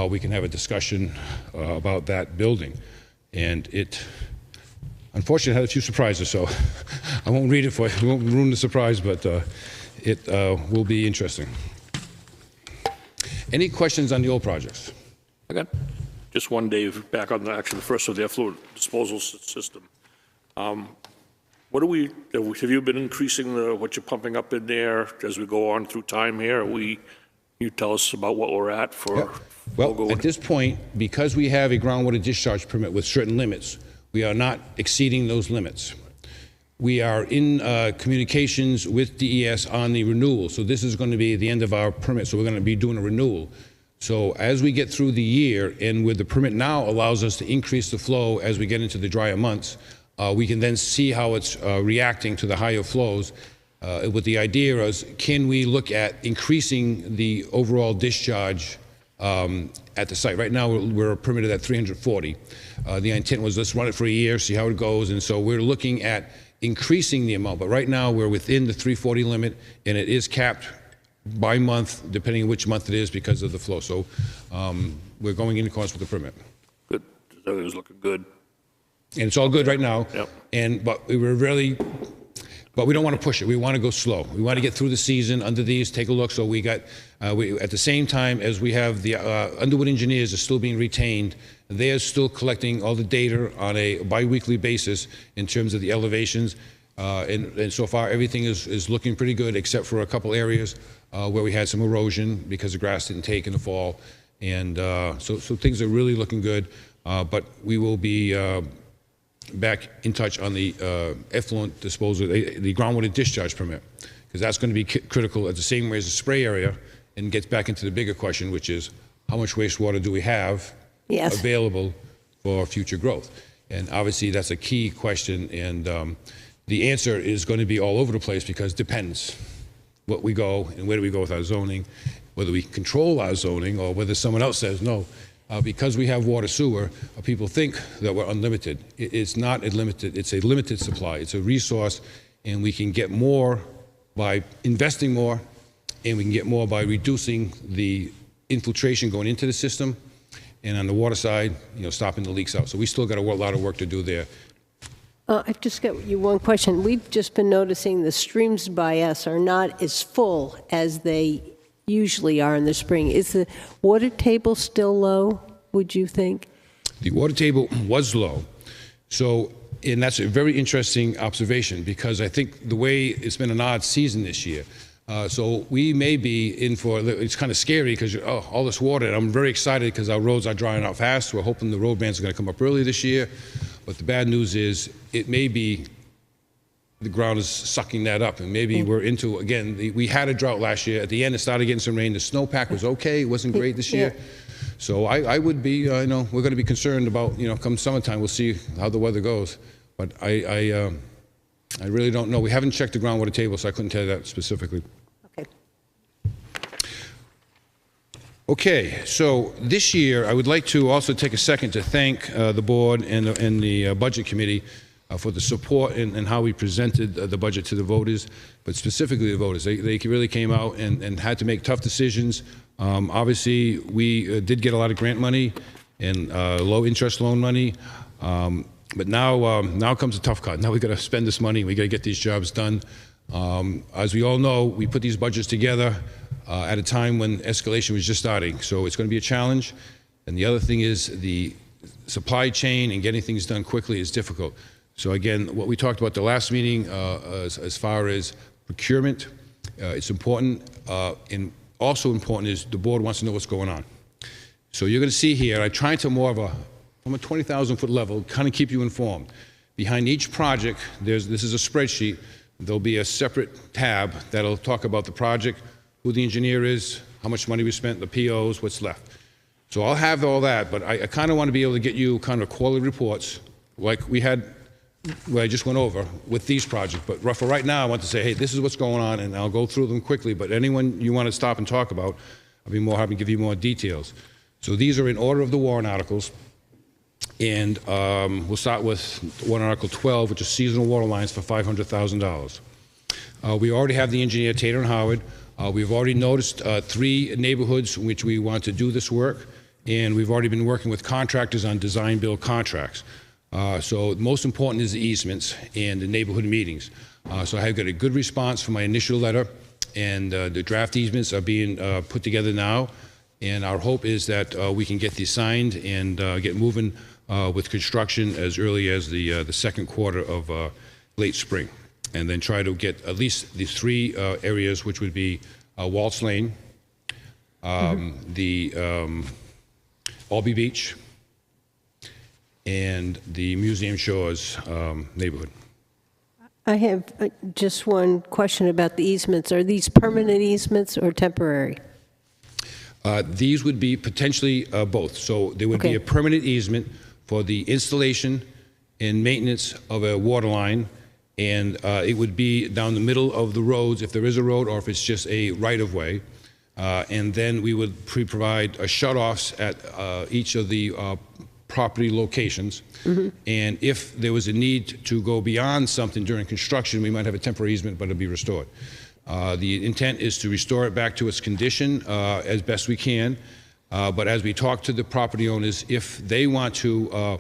P: we can have a discussion about that building. And it, unfortunately, had a few surprises, so I won't read it for you. We won't ruin the surprise, but it will be interesting. Any questions on the old projects?
D: I got just one, Dave, back on the first of the effluent disposal system. What have you been increasing what you're pumping up in there as we go on through time here? You tell us about what we're at for.
P: Yeah. Well, at this point, because we have a groundwater discharge permit with certain limits, we are not exceeding those limits. We are in communications with DES on the renewal. So this is going to be the end of our permit. So we're going to be doing a renewal. So as we get through the year, and with the permit now allows us to increase the flow as we get into the drier months, we can then see how it's reacting to the higher flows. With the idea is, can we look at increasing the overall discharge at the site? Right now, we're permitted at 340. The intent was, let's run it for a year, see how it goes, and so we're looking at increasing the amount. But right now, we're within the 340 limit, and it is capped by month, depending on which month it is, because of the flow. So we're going in accordance with the permit.
D: Good. Everything was looking good.
P: And it's all good right now.
D: Yep.
P: But we don't want to push it. We want to go slow. We want to get through the season under these, take a look. So we got, at the same time as we have the Underwood engineers are still being retained, they're still collecting all the data on a bi-weekly basis in terms of the elevations. And so far, everything is looking pretty good, except for a couple areas where we had some erosion because the grass didn't take in the fall. And so things are really looking good. But we will be back in touch on the effluent disposal, the groundwater discharge permit, because that's going to be critical at the same way as the spray area, and gets back into the bigger question, which is how much wastewater do we have available for future growth? And obviously that's a key question, and the answer is going to be all over the place because it depends what we go and where do we go with our zoning, whether we control our zoning or whether someone else says no. Because we have water sewer, people think that we're unlimited. It's not unlimited. It's a limited supply. It's a resource, and we can get more by investing more, and we can get more by reducing the infiltration going into the system, and on the water side, stopping the leaks out. So we still got a lot of work to do there.
A: I've just got you one question. We've just been noticing the streams by us are not as full as they usually are in the spring. Is the water table still low, would you think?
P: The water table was low. So, and that's a very interesting observation because I think the way it's been an odd season this year. So we may be in for, it's kind of scary because all this water, and I'm very excited because our roads are drying out fast. We're hoping the road bans are going to come up early this year. But the bad news is it may be the ground is sucking that up, and maybe we're into, again, we had a drought last year. At the end, it started getting some rain. The snowpack was okay. It wasn't great this year. So I would be, we're going to be concerned about, come summertime, we'll see how the weather goes. But I really don't know. We haven't checked the groundwater table, so I couldn't tell you that specifically.
A: Okay.
P: Okay, so this year, I would like to also take a second to thank the board and the Budget Committee for the support and how we presented the budget to the voters, but specifically the voters. They really came out and had to make tough decisions. Obviously, we did get a lot of grant money and low-interest loan money, but now comes a tough cut. Now we've got to spend this money. We've got to get these jobs done. As we all know, we put these budgets together at a time when escalation was just starting, so it's going to be a challenge. And the other thing is the supply chain and getting things done quickly is difficult. So again, what we talked about the last meeting as far as procurement, it's important. And also important is the board wants to know what's going on. So you're going to see here, I try to more of a, from a 20,000-foot level, kind of keep you informed. Behind each project, this is a spreadsheet. There'll be a separate tab that'll talk about the project, who the engineer is, how much money we spent, the POs, what's left. So I'll have all that, but I kind of want to be able to get you kind of quarterly reports like we had, what I just went over with these projects. But for right now, I want to say, hey, this is what's going on, and I'll go through them quickly. But anyone you want to stop and talk about, I'll be more happy to give you more details. So these are in order of the warrant articles. And we'll start with warrant article 12, which is seasonal water lines for $500,000. We already have the engineer, Tater and Howard. We've already noticed 3 neighborhoods in which we want to do this work. And we've already been working with contractors on design-build contracts. So most important is the easements and the neighborhood meetings. So I've got a good response from my initial letter, and the draft easements are being put together now. And our hope is that we can get these signed and get moving with construction as early as the second quarter of late spring. And then try to get at least these 3 areas, which would be Waltz Lane, the Albee Beach, and the Museum Shores neighborhood.
A: I have just one question about the easements. Are these permanent easements or temporary?
P: These would be potentially both. So there would be a permanent easement for the installation and maintenance of a water line, and it would be down the middle of the roads if there is a road or if it's just a right-of-way. And then we would provide shutoffs at each of the property locations. Mm-hmm. And if there was a need to go beyond something during construction, we might have a temporary easement, but it'll be restored. The intent is to restore it back to its condition as best we can. But as we talk to the property owners, if they want to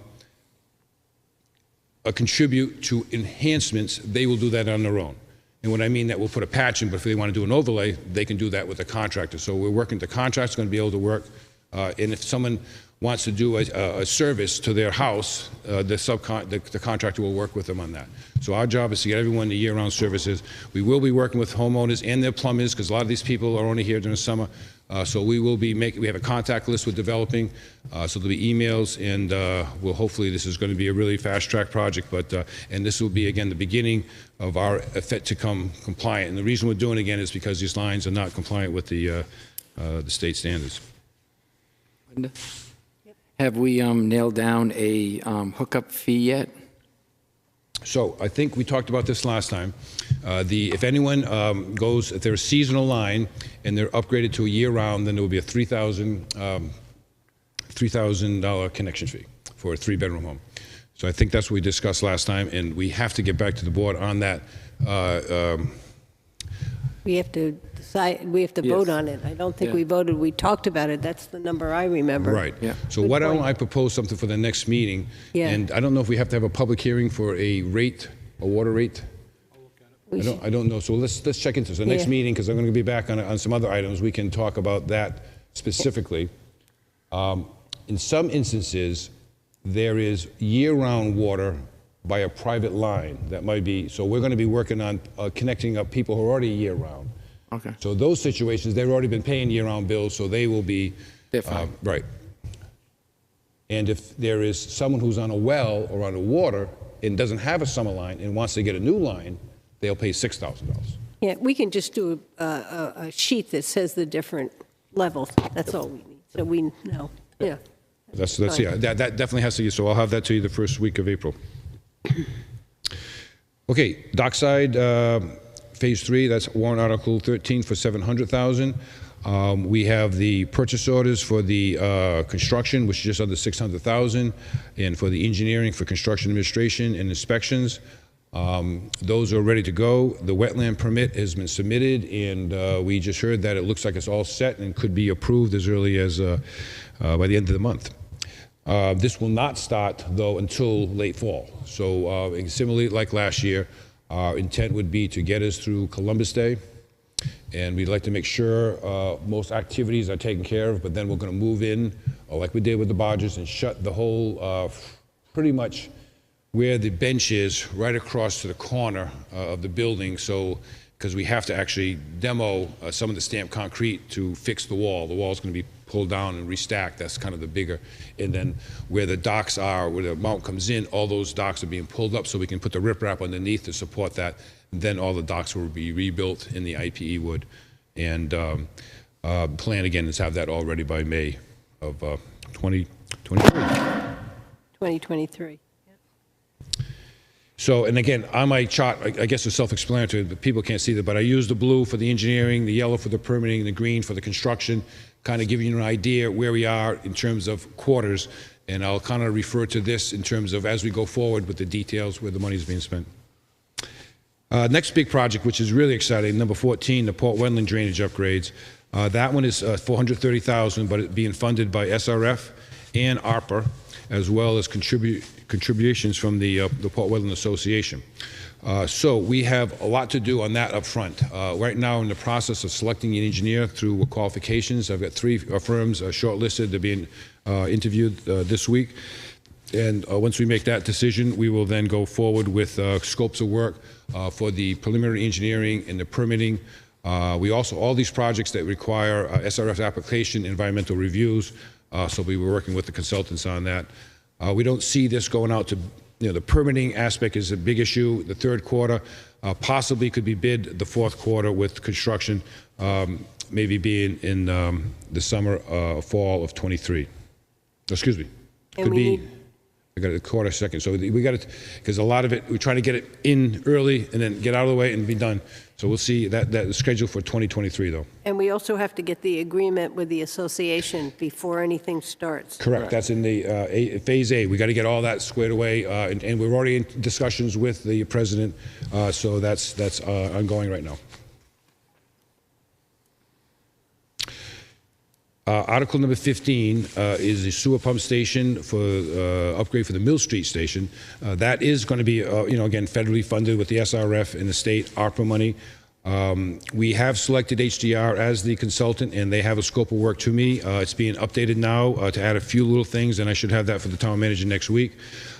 P: contribute to enhancements, they will do that on their own. And what I mean that we'll put a patch in, but if they want to do an overlay, they can do that with a contractor. So we're working, the contractor's going to be able to work. And if someone wants to do a service to their house, the contractor will work with them on that. So our job is to get everyone the year-round services. We will be working with homeowners and their plumbers, because a lot of these people are only here during the summer. So we will be we have a contact list we're developing, so there'll be emails, and we'll hopefully this is going to be a really fast-track project, but and this will be, again, the beginning of our effort to come compliant. And the reason we're doing it, again, is because these lines are not compliant with the state standards.
G: Linda? Have we nailed down a hookup fee yet?
P: So I think we talked about this last time. If anyone goes, if they're a seasonal line and they're upgraded to a year-round, then there will be a $3,000 connection fee for a 3-bedroom home. So I think that's what we discussed last time, and we have to get back to the board on that.
A: We have to decide, we have to vote on it. I don't think we voted, we talked about it. That's the number I remember.
P: Right. Yeah. So why don't I propose something for the next meeting?
A: Yeah.
P: And I don't know if we have to have a public hearing for a rate, a water rate. I don't know. So let's check into this. The next meeting, because I'm going to be back on some other items, we can talk about that specifically. In some instances, there is year-round water by a private line that might be, so we're going to be working on connecting up people who are already year-round.
G: Okay.
P: So those situations, they've already been paying year-round bills, so they will be, right. And if there is someone who's on a well or on a water and doesn't have a summer line and wants to get a new line, they'll pay $6,000.
A: Yeah, we can just do a sheet that says the different levels. That's all we need, so we know. Yeah.
P: That's yeah. That definitely has to be. So I'll have that to you the first week of April. Okay, Dockside, Phase 3, that's warrant Article 13 for $700,000. We have the purchase orders for the construction, which is just under $600,000, and for the engineering for construction administration and inspections. Those are ready to go. The wetland permit has been submitted, and we just heard that it looks like it's all set and could be approved as early as by the end of the month. This will not start, though, until late fall. So similarly, like last year, our intent would be to get us through Columbus Day, and we'd like to make sure most activities are taken care of, but then we're going to move in, like we did with the barges, and shut the whole, pretty much where the bench is, right across to the corner of the building, so, because we have to actually demo some of the stamped concrete to fix the wall. The wall's going to be pulled down and restacked. That's kind of the bigger. And then where the docks are, where the mount comes in, all those docks are being pulled up so we can put the riprap underneath to support that. And then all the docks will be rebuilt in the IPE wood. And plan again is have that all ready by May of 2023.
A: 2023.
P: So, and again, on my chart, I guess it's self-explanatory, but people can't see that, but I use the blue for the engineering, the yellow for the permitting, the green for the construction, kind of giving you an idea where we are in terms of quarters, and I'll kind of refer to this in terms of as we go forward with the details where the money is being spent. Next big project, which is really exciting, number 14, the Port Wetland drainage upgrades. That one is $430,000, but it's being funded by SRF and Arbor, as well as contributions from the Port Wetland Association. So we have a lot to do on that up front. Right now, in the process of selecting an engineer through qualifications. I've got 3 firms shortlisted. They're being interviewed this week. And once we make that decision, we will then go forward with scopes of work for the preliminary engineering and the permitting. We also, all these projects that require SRF application, environmental reviews, so we were working with the consultants on that. We don't see this going out to, the permitting aspect is a big issue. The third quarter possibly could be bid the fourth quarter with construction, maybe being in the summer, fall of 23. Excuse me. Could be. I got a quarter second. So we got it, because a lot of it, we're trying to get it in early and then get out of the way and be done. So we'll see that is scheduled for 2023, though.
A: And we also have to get the agreement with the association before anything starts.
P: Correct. That's in the Phase A. We got to get all that squared away, and we're already in discussions with the president, so that's ongoing right now. Article number 15 is the sewer pump station for upgrade for the Mill Street station. That is going to be, again, federally funded with the SRF and the state ARPA money. We have selected HDR as the consultant, and they have a scope of work to me. It's being updated now to add a few little things, and I should have that for the town manager next week.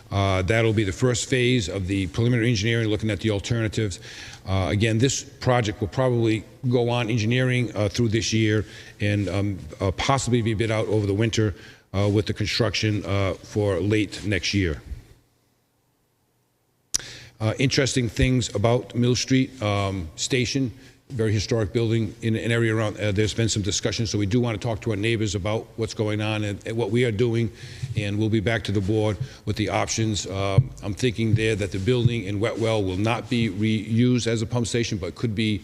P: That'll be the first phase of the preliminary engineering, looking at the alternatives. Again, this project will probably go on engineering through this year and possibly be bid out over the winter with the construction for late next year. Interesting things about Mill Street Station, very historic building in an area around. There's been some discussion, so we do want to talk to our neighbors about what's going on and what we are doing, and we'll be back to the board with the options. I'm thinking there that the building in wet well will not be reused as a pump station, but could be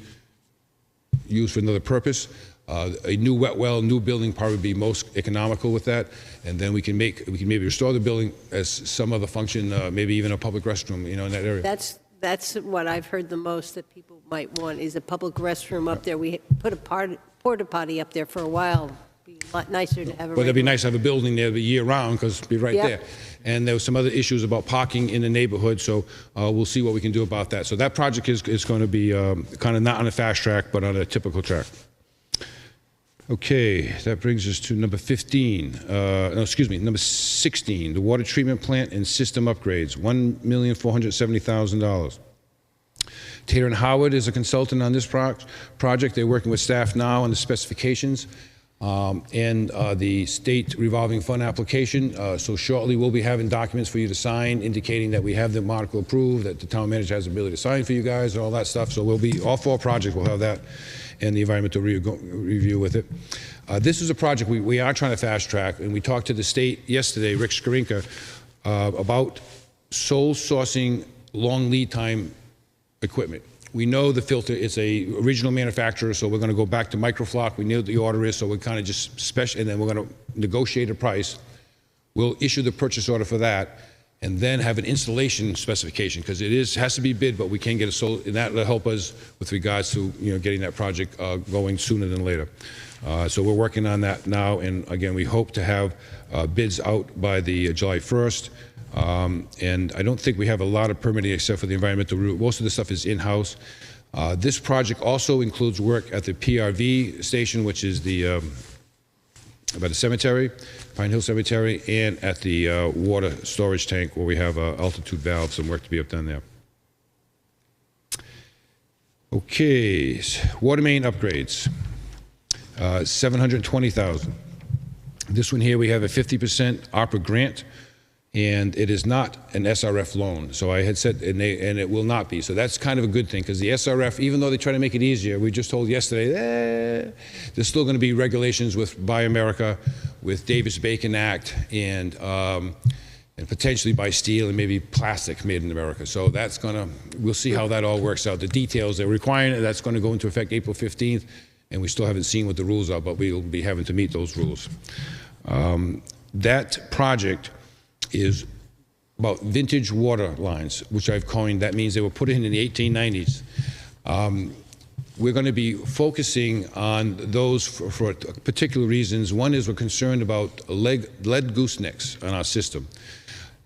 P: used for another purpose. A new wet well, new building probably be most economical with that, and then we can maybe restore the building as some other function, maybe even a public restroom, in that area.
A: That's what I've heard the most that people might want is a public restroom up there. We put a porta potty up there for a while. It'd be a lot nicer to have a.
P: Well, it'd be nice to have a building there year round because it'd be right there. And there was some other issues about parking in the neighborhood, so we'll see what we can do about that. So that project is going to be kind of not on a fast track, but on a typical track. Okay, that brings us to number 15. Number 16, the water treatment plant and system upgrades, $1,470,000. Tater and Howard is a consultant on this project. They're working with staff now on the specifications and the state revolving fund application. So shortly we'll be having documents for you to sign indicating that we have the article approved, that the town manager has the ability to sign for you guys and all that stuff. So we'll be, all 4 projects will have that and the environmental review with it. This is a project we are trying to fast track, and we talked to the state yesterday, Rick Skarinka, about sole sourcing long lead time equipment. We know the filter is a original manufacturer, so we're going to go back to Microflock. We know what the order is, so we're kind of just special, and then we're going to negotiate a price. We'll issue the purchase order for that, and then have an installation specification, because it has to be bid, but we can get a solar, and that will help us with regards to getting that project going sooner than later. So we're working on that now, and again, we hope to have bids out by the July 1st. And I don't think we have a lot of permitting except for the environmental route. Most of the stuff is in-house. This project also includes work at the PRV station, which is the by the cemetery, Pine Hill Cemetery, and at the water storage tank where we have altitude valves, some work to be done there. Okay, water main upgrades, $720,000. This one here, we have a 50% Arbor grant, and it is not an SRF loan. So I had said, and it will not be. So that's kind of a good thing, because the SRF, even though they try to make it easier, we just told yesterday, there's still going to be regulations with Buy America, with Davis-Bacon Act, and potentially by steel and maybe plastic made in America. So that's going to, we'll see how that all works out. The details they're requiring, that's going to go into effect April 15th, and we still haven't seen what the rules are, but we'll be having to meet those rules. That project is about vintage water lines, which I've coined. That means they were put in the 1890s. We're going to be focusing on those for particular reasons. One is we're concerned about lead goosenecks on our system.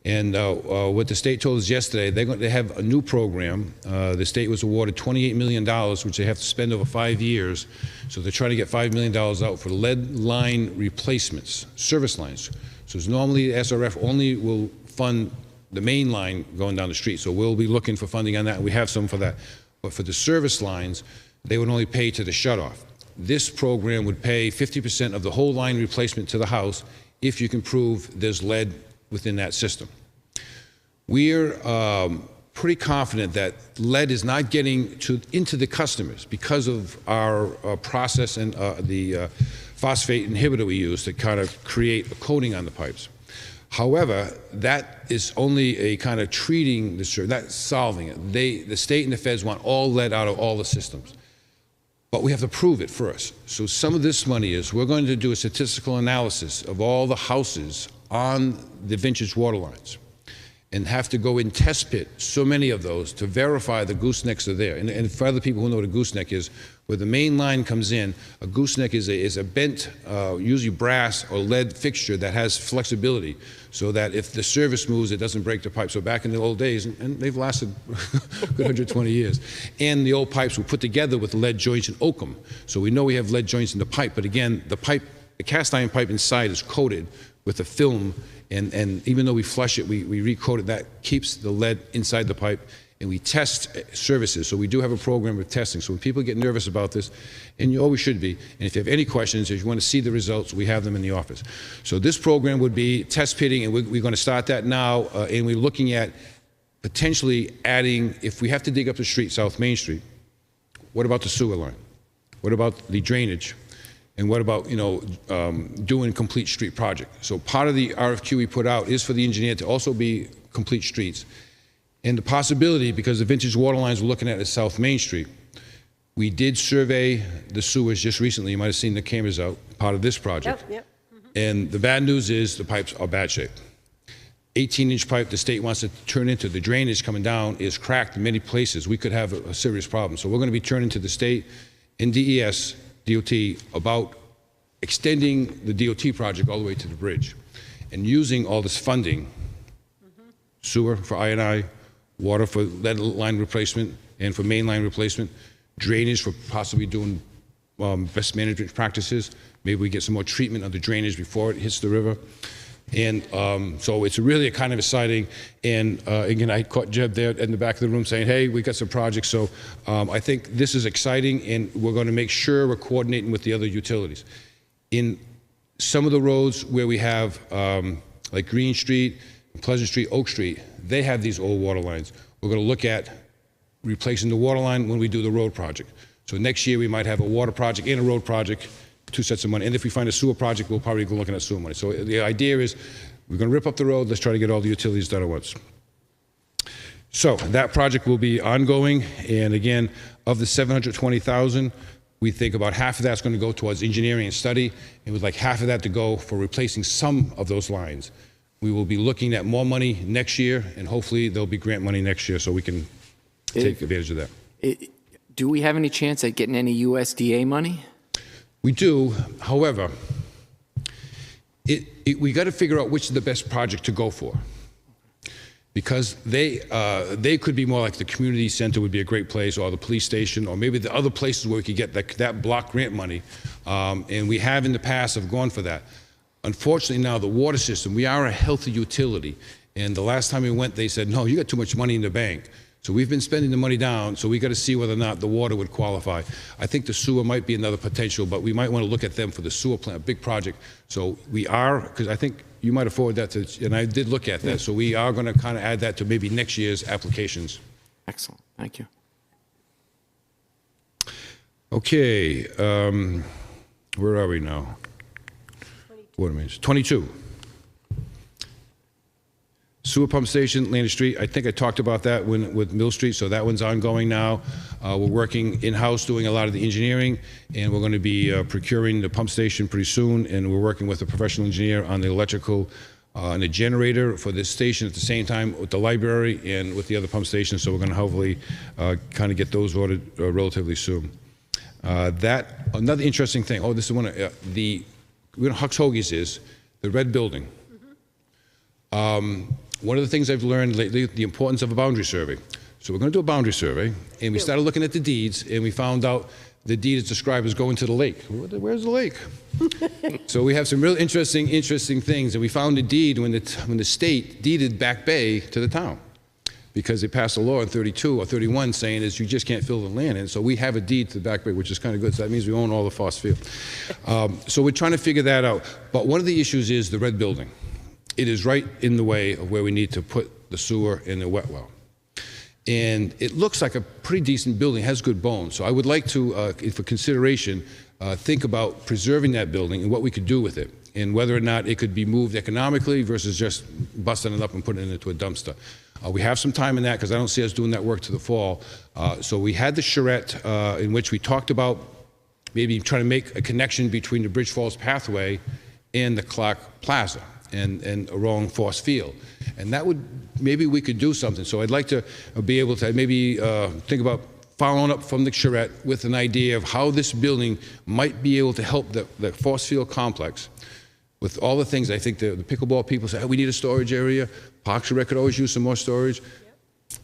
P: And what the state told us yesterday, they have a new program. The state was awarded $28 million, which they have to spend over 5 years. So they're trying to get $5 million out for lead line replacements, service lines. So normally SRF only will fund the main line going down the street. So we'll be looking for funding on that, and we have some for that. But for the service lines, they would only pay to the shutoff. This program would pay 50% of the whole line replacement to the house if you can prove there's lead within that system. We're pretty confident that lead is not getting into the customers because of our process and the phosphate inhibitor we use to kind of create a coating on the pipes. However, that is only a kind of treating the, not solving it. The state and the feds want all lead out of all the systems. But we have to prove it first. So some of this money is, we're going to do a statistical analysis of all the houses on the vintage water lines and have to go in test pit so many of those to verify the goosenecks are there. And for other people who know what a gooseneck is, where the main line comes in, a gooseneck is a bent, usually brass or lead fixture that has flexibility so that if the service moves, it doesn't break the pipe. So back in the old days, and they've lasted a good 120 years, and the old pipes were put together with lead joints and oakum. So we know we have lead joints in the pipe, but again, the pipe, the cast iron pipe inside is coated with a film, and even though we flush it, we recoat it. That keeps the lead inside the pipe, and we test services. So we do have a program of testing. So when people get nervous about this, and you always should be, and if you have any questions, if you want to see the results, we have them in the office. So this program would be test pitting, and we're going to start that now, and we're looking at potentially adding, if we have to dig up the street, South Main Street, what about the sewer line? What about the drainage? And what about, doing complete street project? So part of the RFQ we put out is for the engineer to also be complete streets. And the possibility, because the vintage water lines we're looking at is South Main Street, we did survey the sewers just recently. You might have seen the cameras out, part of this project.
A: Yep.
P: And the bad news is the pipes are bad shape. 18-inch pipe the state wants to turn into, the drainage coming down is cracked in many places. We could have a serious problem. So we're going to be turning to the state and DES, DOT, about extending the DOT project all the way to the bridge and using all this funding, sewer for I&I, water for lead line replacement and for main line replacement, drainage for possibly doing best management practices. Maybe we get some more treatment of the drainage before it hits the river. And so it's really a kind of exciting, and again, I caught Jeb there in the back of the room saying, hey, we got some projects. So I think this is exciting, and we're going to make sure we're coordinating with the other utilities. In some of the roads where we have, like Green Street, Pleasant Street, Oak Street, they have these old water lines. We're going to look at replacing the water line when we do the road project. So next year we might have a water project and a road project, 2 sets of money. And if we find a sewer project, we'll probably go looking at sewer money. So the idea is we're going to rip up the road. Let's try to get all the utilities done at once. So that project will be ongoing, and again, of the $720,000, we think about half of that's going to go towards engineering and study, and we'd like half of that to go for replacing some of those lines. We will be looking at more money next year, and hopefully there'll be grant money next year so we can take advantage of that.
G: Do we have any chance at getting any USDA money?
P: We do, however, we got to figure out which is the best project to go for. Because they could be more like the community center would be a great place, or the police station, or maybe the other places where we could get that block grant money. And we have in the past have gone for that. Unfortunately now the water system, we are a healthy utility. And the last time we went, they said, no, you got too much money in the bank. So we've been spending the money down, so we got to see whether or not the water would qualify. I think the sewer might be another potential, but we might want to look at them for the sewer plant, a big project. So we are, because I think you might have forwarded that to, and I did look at that, yeah. So we are going to kind of add that to maybe next year's applications.
G: Excellent, thank you.
P: Okay, where are we now? 22. Sewer pump station, Landry Street. I think I talked about that with Mill Street, so that one's ongoing now. We're working in-house doing a lot of the engineering, and we're going to be procuring the pump station pretty soon, and we're working with a professional engineer on the electrical and the generator for this station at the same time with the library and with the other pump stations, so we're going to hopefully kind of get those ordered relatively soon. Another interesting thing, this is one of Huck's Hoagies is the red building. One of the things I've learned lately, the importance of a boundary survey. So we're going to do a boundary survey, and we started looking at the deeds, and we found out the deed is described as going to the lake. Where's the lake? So we have some real interesting things, and we found a deed when the state deeded Back Bay to the town, because they passed a law in 32 or 31 saying is you just can't fill the land in. So we have a deed to the Back Bay, which is kind of good. So that means we own all the Foss Field. So we're trying to figure that out. But one of the issues is the red building. It is right in the way of where we need to put the sewer and the wet well. And it looks like a pretty decent building, has good bones. So I would like to, for consideration, think about preserving that building and what we could do with it, and whether or not it could be moved economically versus just busting it up and putting it into a dumpster. We have some time in that because I don't see us doing that work to the fall. So we had the charrette in which we talked about maybe trying to make a connection between the Bridge Falls Pathway and the Clark Plaza and around Foss Field. And that would, maybe we could do something. So I'd like to be able to maybe think about following up from the charrette with an idea of how this building might be able to help the Foss Field complex with all the things. I think the pickleball people say, we need a storage area. Parks and Rec could always use some more storage.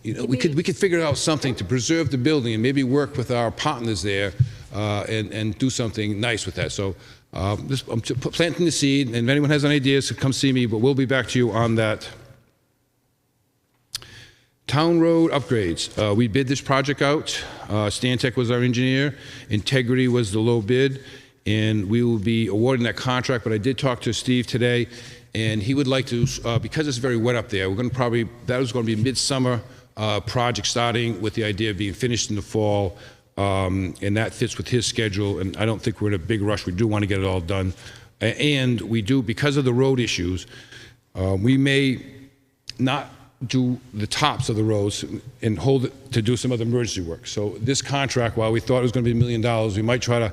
P: You know, we could figure out something to preserve the building and maybe work with our partners there and do something nice with that. So I'm planting the seed, and if anyone has any ideas, come see me, but we'll be back to you on that. Town road upgrades. We bid this project out. Stantec was our engineer. Integrity was the low bid, and we will be awarding that contract, but I did talk to Steve today, and he would like to, because it's very wet up there, we're going to probably, that was going to be a midsummer project starting with the idea of being finished in the fall. And that fits with his schedule, and I don't think we're in a big rush. We do want to get it all done. And we do, because of the road issues, we may not do the tops of the roads and hold it to do some other emergency work. So this contract, while we thought it was going to be $1 million, we might try to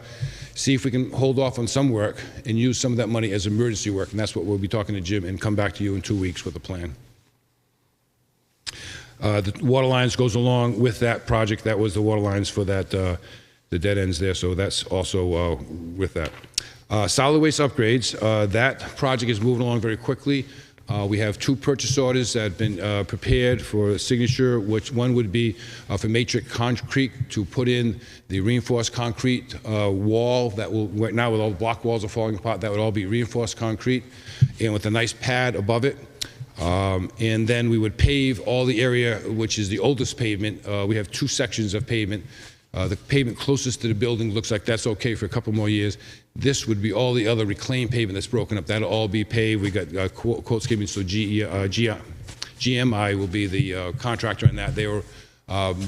P: see if we can hold off on some work and use some of that money as emergency work, and that's what we'll be talking to Jim and come back to you in 2 weeks with a plan. The water lines goes along with that project. That was the water lines for that, the dead ends there, so that's also with that. Solid waste upgrades, that project is moving along very quickly. We have 2 purchase orders that have been prepared for signature, which one would be for Matrix Concrete to put in the reinforced concrete wall that will, right now with all the block walls are falling apart, that would all be reinforced concrete and with a nice pad above it. And then we would pave all the area, which is the oldest pavement. We have 2 sections of pavement. The pavement closest to the building looks like that's okay for a couple more years. This would be all the other reclaimed pavement that's broken up. That'll all be paved. We got quotes given, so GMI will be the contractor on that. They were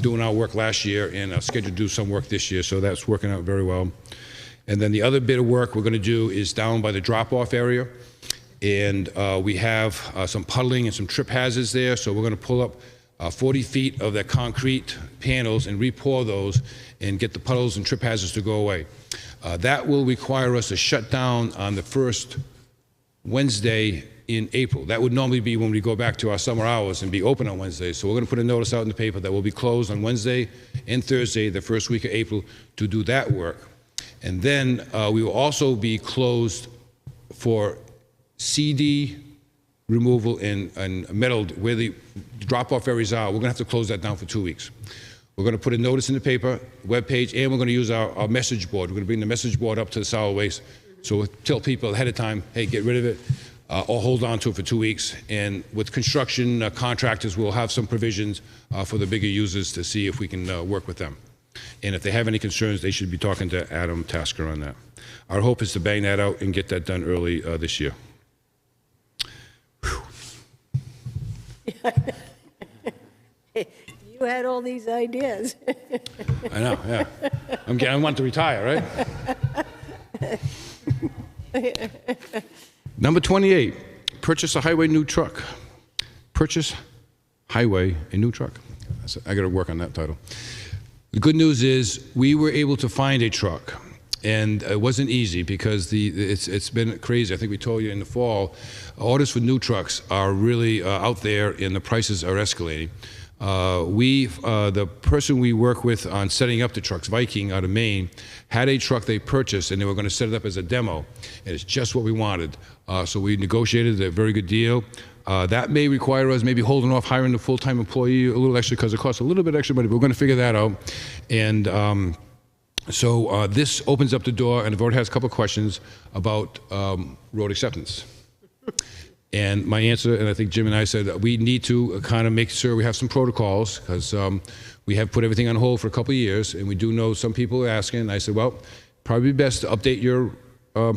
P: doing our work last year and scheduled to do some work this year, so that's working out very well. And then the other bit of work we're going to do is down by the drop-off area. And we have some puddling and some trip hazards there, so we're going to pull up 40 feet of the concrete panels and re-pour those and get the puddles and trip hazards to go away. That will require us to shut down on the first Wednesday in April. That would normally be when we go back to our summer hours and be open on Wednesdays. So we're going to put a notice out in the paper that we'll be closed on Wednesday and Thursday, the first week of April, to do that work. And then we will also be closed for CD removal and metal, where the drop-off areas are. We're going to have to close that down for 2 weeks. We're going to put a notice in the paper, webpage, and we're going to use our message board. We're going to bring the message board up to the solid waste. So we'll tell people ahead of time, hey, get rid of it, or hold on to it for 2 weeks. And with construction contractors, we'll have some provisions for the bigger users to see if we can work with them. And if they have any concerns, they should be talking to Adam Tasker on that. Our hope is to bang that out and get that done early this year.
A: You had all these ideas.
P: I know, yeah. I want to retire, right? Number 28, purchase a highway new truck. Purchase highway a new truck. I got to work on that title. The good news is we were able to find a truck, and it wasn't easy because it's been crazy. I think we told you in the fall, orders for new trucks are really out there, and the prices are escalating. The person we work with on setting up the trucks, Viking out of Maine, had a truck they purchased, and they were going to set it up as a demo, and it's just what we wanted. So we negotiated a very good deal. That may require us maybe holding off hiring a full-time employee a little extra because it costs a little bit extra money, but we're going to figure that out. And so this opens up the door, and I've already had a couple of questions about road acceptance. And my answer, and I think Jim and I said, we need to kind of make sure we have some protocols, because we have put everything on hold for a couple of years, and we do know some people are asking. And I said, well, probably best to update your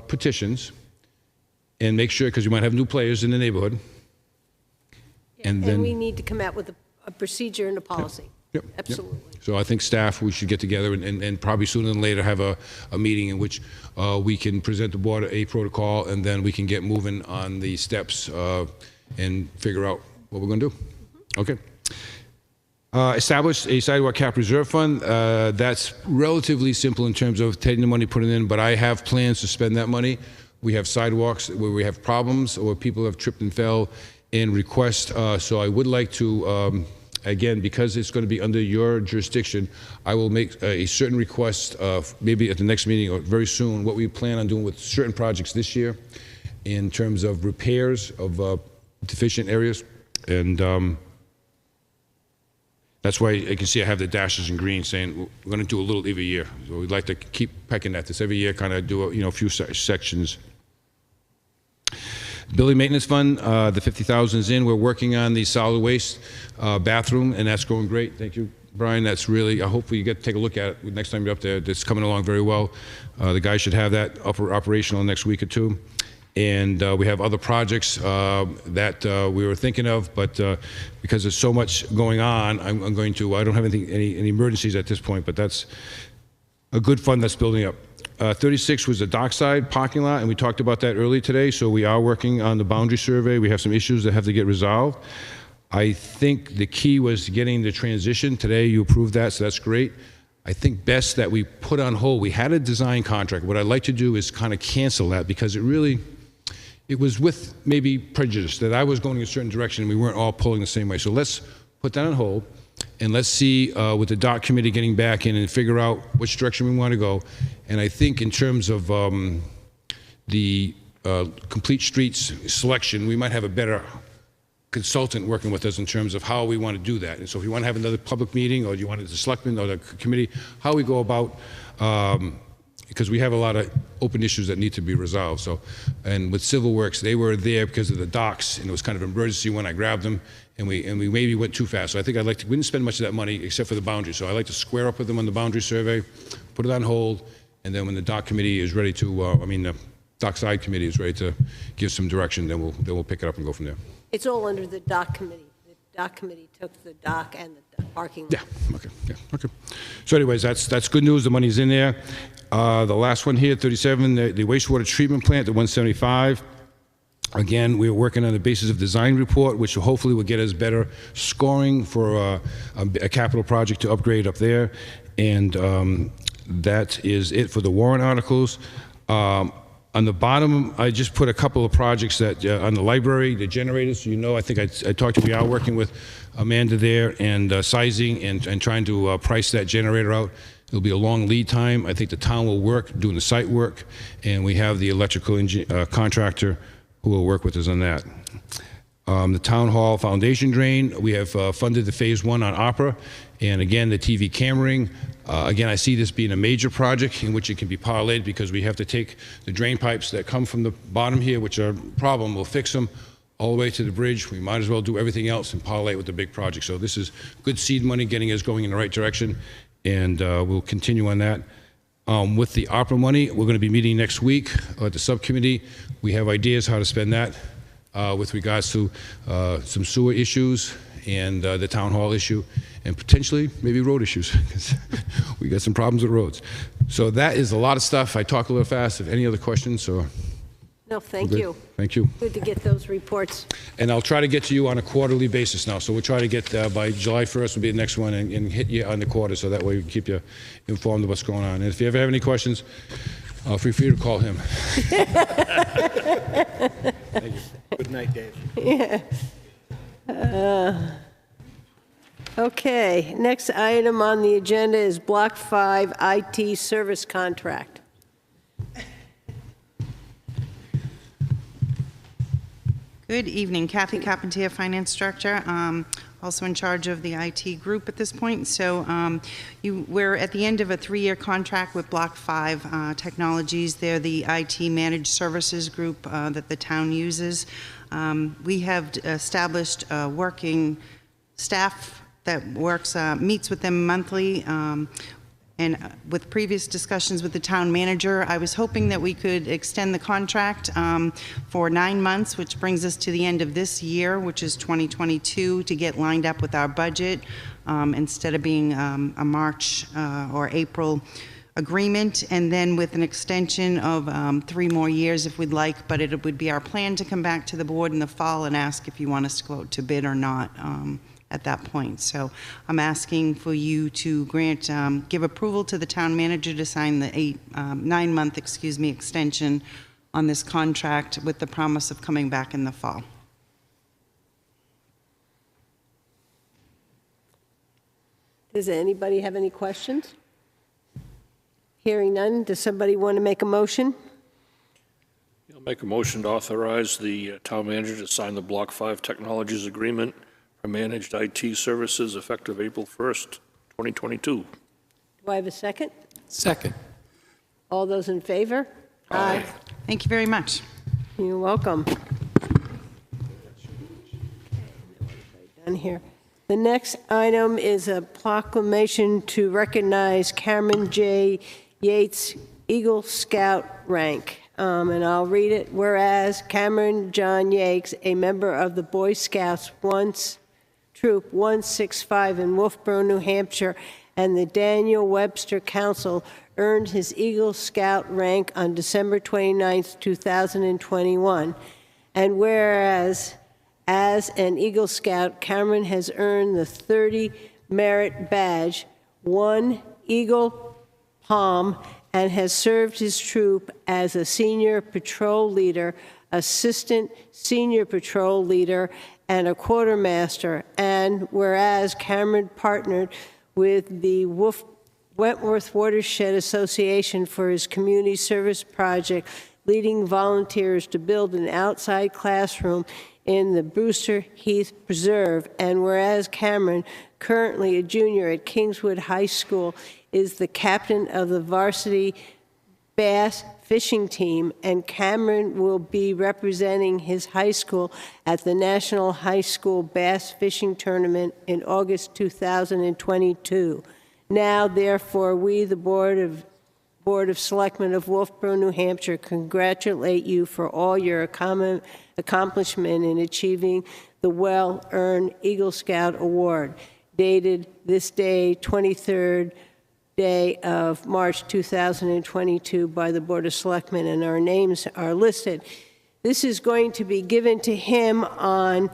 P: petitions and make sure, because you might have new players in the neighborhood. And then
A: we need to come out with a procedure and a policy.
P: Yep,
A: absolutely.
P: Yep. So I think staff, we should get together and probably sooner than later have a meeting in which we can present the board a protocol, and then we can get moving on the steps and figure out what we're going to do. Okay. Establish a sidewalk cap reserve fund. That's relatively simple in terms of taking the money, putting it in, but I have plans to spend that money. We have sidewalks where we have problems or people have tripped and fell and request. So I would like to, again, because it's going to be under your jurisdiction, I will make a certain request, maybe at the next meeting or very soon, what we plan on doing with certain projects this year in terms of repairs of deficient areas. And that's why you can see I have the dashes in green saying we're going to do a little every year. So we'd like to keep pecking at this every year, kind of do a few sections. Building maintenance fund, the 50,000 is in. We're working on the solid waste bathroom, and that's going great. Thank you, Brian. That's really, hopefully you get to take a look at it next time you're up there. It's coming along very well. The guys should have that operational next week or two. And we have other projects that we were thinking of, but because there's so much going on, I don't have any emergencies at this point, but that's a good fund that's building up. 36 was the Dockside parking lot, and we talked about that earlier today, so we are working on the boundary survey. We have some issues that have to get resolved. I think the key was getting the transition. Today you approved that, so that's great. I think best that we put on hold. We had a design contract. What I'd like to do is kind of cancel that, because it was with maybe prejudice that I was going in a certain direction and we weren't all pulling the same way. So let's put that on hold, and let's see with the dock committee getting back in and figure out which direction we want to go. And I think in terms of the complete streets selection, we might have a better consultant working with us in terms of how we want to do that. And so if you want to have another public meeting, or do you want it the selectmen or the committee, how we go about, because we have a lot of open issues that need to be resolved. So, and with Civil Works, they were there because of the docks, and it was kind of an emergency when I grabbed them, and we maybe went too fast. So I think we didn't spend much of that money except for the boundary. So I'd like to square up with them on the boundary survey, put it on hold, and then when the dock committee is ready to, the Dockside committee is ready to give some direction, then we'll pick it up and go from there.
A: It's all under the dock committee. The dock committee took the dock and the parking lot.
P: Yeah, okay. So anyways, that's good news. The money's in there. The last one here, 37, the wastewater treatment plant, the 175. Again, we're working on the basis of design report, which hopefully will get us better scoring for a capital project to upgrade up there. And that is it for the warrant articles. On the bottom, I just put a couple of projects that on the library, the generators. You know, I think I talked to, we are working with Amanda there and sizing and trying to price that generator out. It'll be a long lead time. I think the town will work doing the site work, and we have the electrical contractor who will work with us on that. The town hall foundation drain, we have funded the phase 1 on Arbor, and again, the TV cameraing. Again, I see this being a major project in which it can be parlayed because we have to take the drain pipes that come from the bottom here, which are a problem, we'll fix them all the way to the bridge. We might as well do everything else and parlay it with the big project. So this is good seed money getting us going in the right direction, and we'll continue on that. With the ARPA money, we're going to be meeting next week at the subcommittee. We have ideas how to spend that with regards to some sewer issues and the town hall issue, and potentially maybe road issues, because we got some problems with roads. So that is a lot of stuff. I talk a little fast. If any other questions, or
A: No, thank you.
P: Thank you.
A: Good to get those reports.
P: And I'll try to get to you on a quarterly basis now. So we'll try to get by July 1st will be the next one, and hit you on the quarter, so that way we can keep you informed of what's going on. And if you ever have any questions, feel free to call him.
B: Thank you. Good night, Dave.
A: Yeah. Okay, next item on the agenda is Block 5 IT service contract.
F: Good evening, Kathy Carpentier, Finance Director, also in charge of the IT group at this point. So we're at the end of a 3-year contract with Block 5 Technologies. They're the IT managed services group that the town uses. We have established a working staff that works, meets with them monthly. And with previous discussions with the town manager, I was hoping that we could extend the contract for 9 months, which brings us to the end of this year, which is 2022, to get lined up with our budget instead of being a March or April agreement, and then with an extension of 3 more years if we'd like, but it would be our plan to come back to the board in the fall and ask if you want us to go out to bid or not at that point. So I'm asking for you to grant, give approval to the town manager to sign the 9-month, extension on this contract with the promise of coming back in the fall.
A: Does anybody have any questions? Hearing none, does somebody want to make a motion?
D: I'll make a motion to authorize the town manager to sign the Block 5 Technologies Agreement for managed IT services effective April 1st, 2022.
A: Do I have a second?
G: Second.
A: All those in favor?
F: Aye. Thank you very much.
A: You're welcome. Done here. The next item is a proclamation to recognize Cameron J. Yates Eagle Scout rank. And I'll read it. Whereas Cameron John Yates, a member of the Boy Scouts Troop 165 in Wolfeboro, New Hampshire, and the Daniel Webster Council, earned his Eagle Scout rank on December 29, 2021. And whereas, as an Eagle Scout, Cameron has earned the 30 Merit Badge, 1 Eagle Palm, and has served his troop as a senior patrol leader, assistant senior patrol leader, and a quartermaster. And whereas Cameron partnered with the Wentworth Watershed Association for his community service project, leading volunteers to build an outside classroom in the Brewster Heath Preserve. And whereas Cameron, currently a junior at Kingswood High School, is the captain of the varsity bass fishing team, and Cameron will be representing his high school at the National High School Bass Fishing Tournament in August 2022. Now, therefore, we, the Board of Selectmen of Wolfeboro, New Hampshire, congratulate you for all your accomplishment in achieving the well-earned Eagle Scout Award, dated this day, 23rd day of March 2022, by the Board of Selectmen, and our names are listed. This is going to be given to him on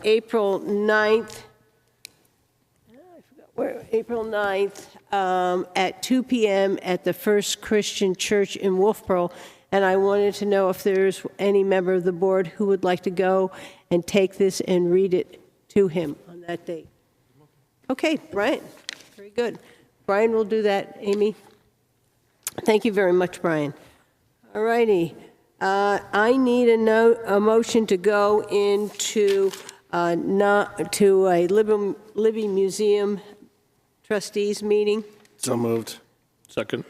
A: April 9th. April 9th at 2 p.m. at the First Christian Church in Wolfeboro. And I wanted to know if there's any member of the board who would like to go and take this and read it to him on that date. Okay, Brian. Very good. Brian will do that, Amy. Thank you very much, Brian. All righty. I need a motion to go into to a Libby Museum trustees meeting.
C: So moved.
D: Second.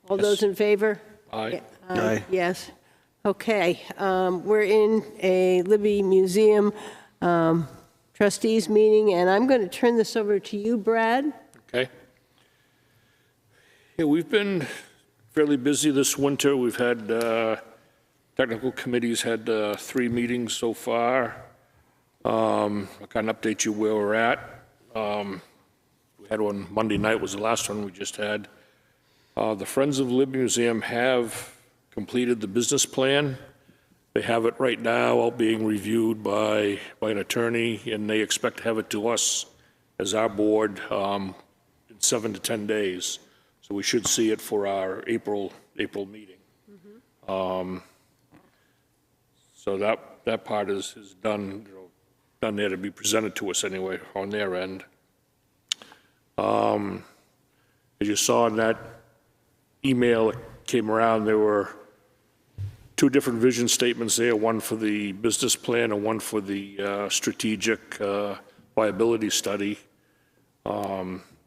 A: All those in favor?
D: Aye.
C: Aye.
A: Yes. Okay. We're in a Libby Museum trustees meeting, and I'm going to turn this over to you, Brad.
D: Okay. Yeah, we've been fairly busy this winter. We've had, technical committees had 3 meetings so far. I'll kind of update you where we're at. We had one Monday night, was the last one we just had. The Friends of Libby Museum have completed the business plan. They have it right now, all being reviewed by an attorney, and they expect to have it to us as our board in 7 to 10 days. So we should see it for our April meeting. So that part is done, done there to be presented to us anyway on their end. As you saw in that email that came around, there were 2 different vision statements there, one for the business plan and one for the strategic viability study.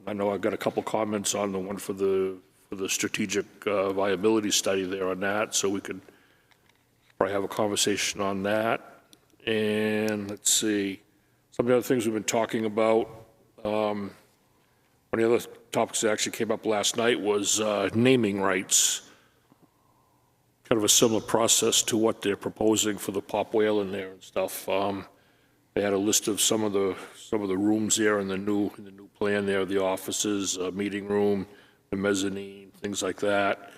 D: I know I got a couple comments on the one for the strategic viability study there on that, so we could probably have a conversation on that. And let's see, some of the other things we've been talking about. One of the other topics that actually came up last night was naming rights. Kind of a similar process to what they're proposing for the pop whale in there and stuff. They had a list of some of the rooms there in the new plan there, the offices, meeting room, the mezzanine, things like that,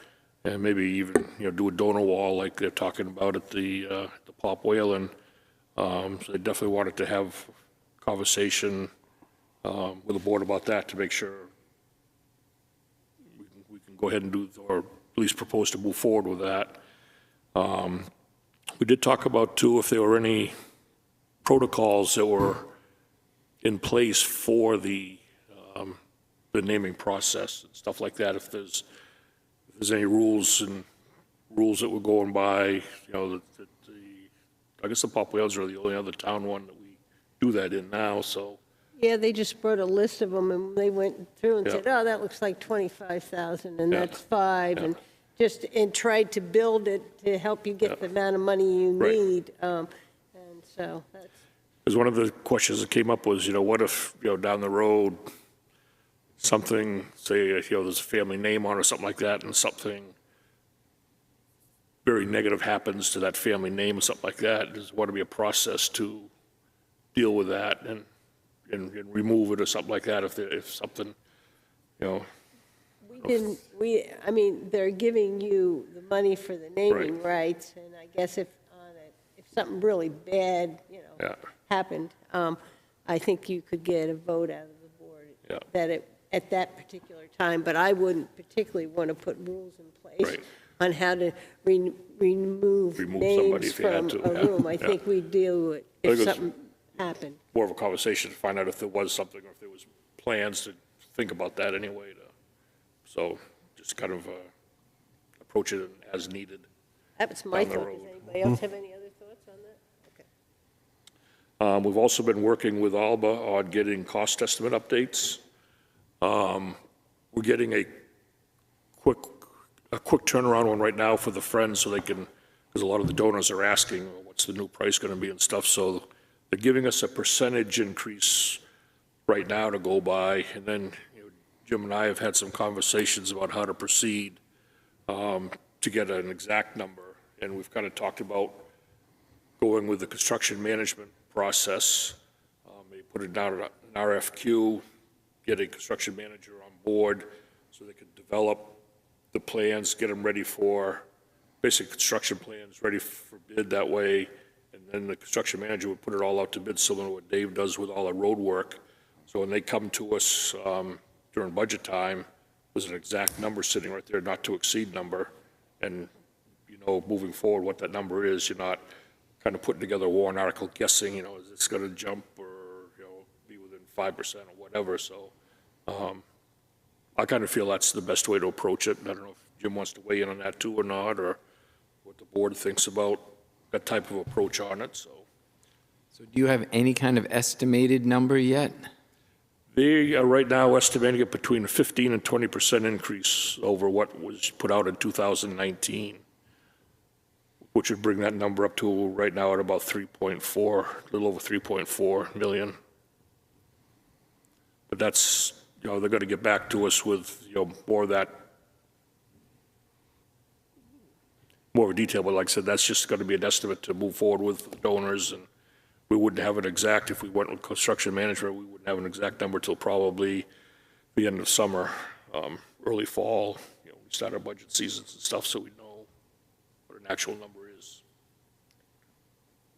D: and maybe even do a donor wall like they're talking about at the pop whale. And so they definitely wanted to have a conversation with the board about that to make sure we can go ahead and do, or at least propose to move forward with that. We did talk about, too, if there were any protocols that were in place for the naming process and stuff like that. If there's any rules that we're going by, I guess the pop whales are the only other town one that we do that in now. So.
A: Yeah, they just brought a list of them, and they went through and
D: Yeah.
A: said, oh, that looks like 25,000, and
D: Yeah.
A: that's 5, and tried to build it to help you get the amount of money you
D: Right.
A: need. And so that's.
D: Because one of the questions that came up was, what if, down the road, something, say, there's a family name on or something like that, and something very negative happens to that family name or something like that, there's want to be a process to deal with that and remove it or something like that if something,
A: I mean, they're giving you the money for the naming rights, and I guess if something really bad, happened, I think you could get a vote out of the board that at that particular time, but I wouldn't particularly want to put rules in place on how to remove names from a room. I think we deal with it if something happened.
D: More of a conversation to find out if there was something or if there was plans to think about that anyway. So just kind of approach it as needed.
A: That was my thought. Does anybody else have any other thoughts on that? Okay.
D: We've also been working with Arbor on getting cost estimate updates. We're getting a quick turnaround one right now for the Friends, so they can, because a lot of the donors are asking, what's the new price going to be and stuff. So they're giving us a percentage increase right now to go by, and then Jim and I have had some conversations about how to proceed to get an exact number, and we've kind of talked about going with the construction management process. They put it down an RFQ, get a construction manager on board so they can develop the plans, get them ready for basic construction plans ready for bid that way, and then the construction manager would put it all out to bid, similar to what Dave does with all the road work. So when they come to us during budget time, there's an exact number sitting right there, not to exceed number, and, you know, moving forward, what that number is, you're not kind of putting together a warrant article guessing, you know, is this going to jump or, you know, be within 5% or whatever, so I kind of feel that's the best way to approach it. I don't know if Jim wants to weigh in on that too or not, or what the board thinks about that type of approach on it, so.
G: So do you have any kind of estimated number yet?
D: They are right now estimating it between a 15 and 20% increase over what was put out in 2019, which would bring that number up to right now at about 3.4, a little over 3.4 million. But that's, you know, they're going to get back to us with, you know, more of that, more of a detail, but like I said, that's just going to be an estimate to move forward with donors, and we wouldn't have an exact, if we went with construction management, we wouldn't have an exact number till probably the end of summer, early fall. You know, we start our budget seasons and stuff, so we know what an actual number is.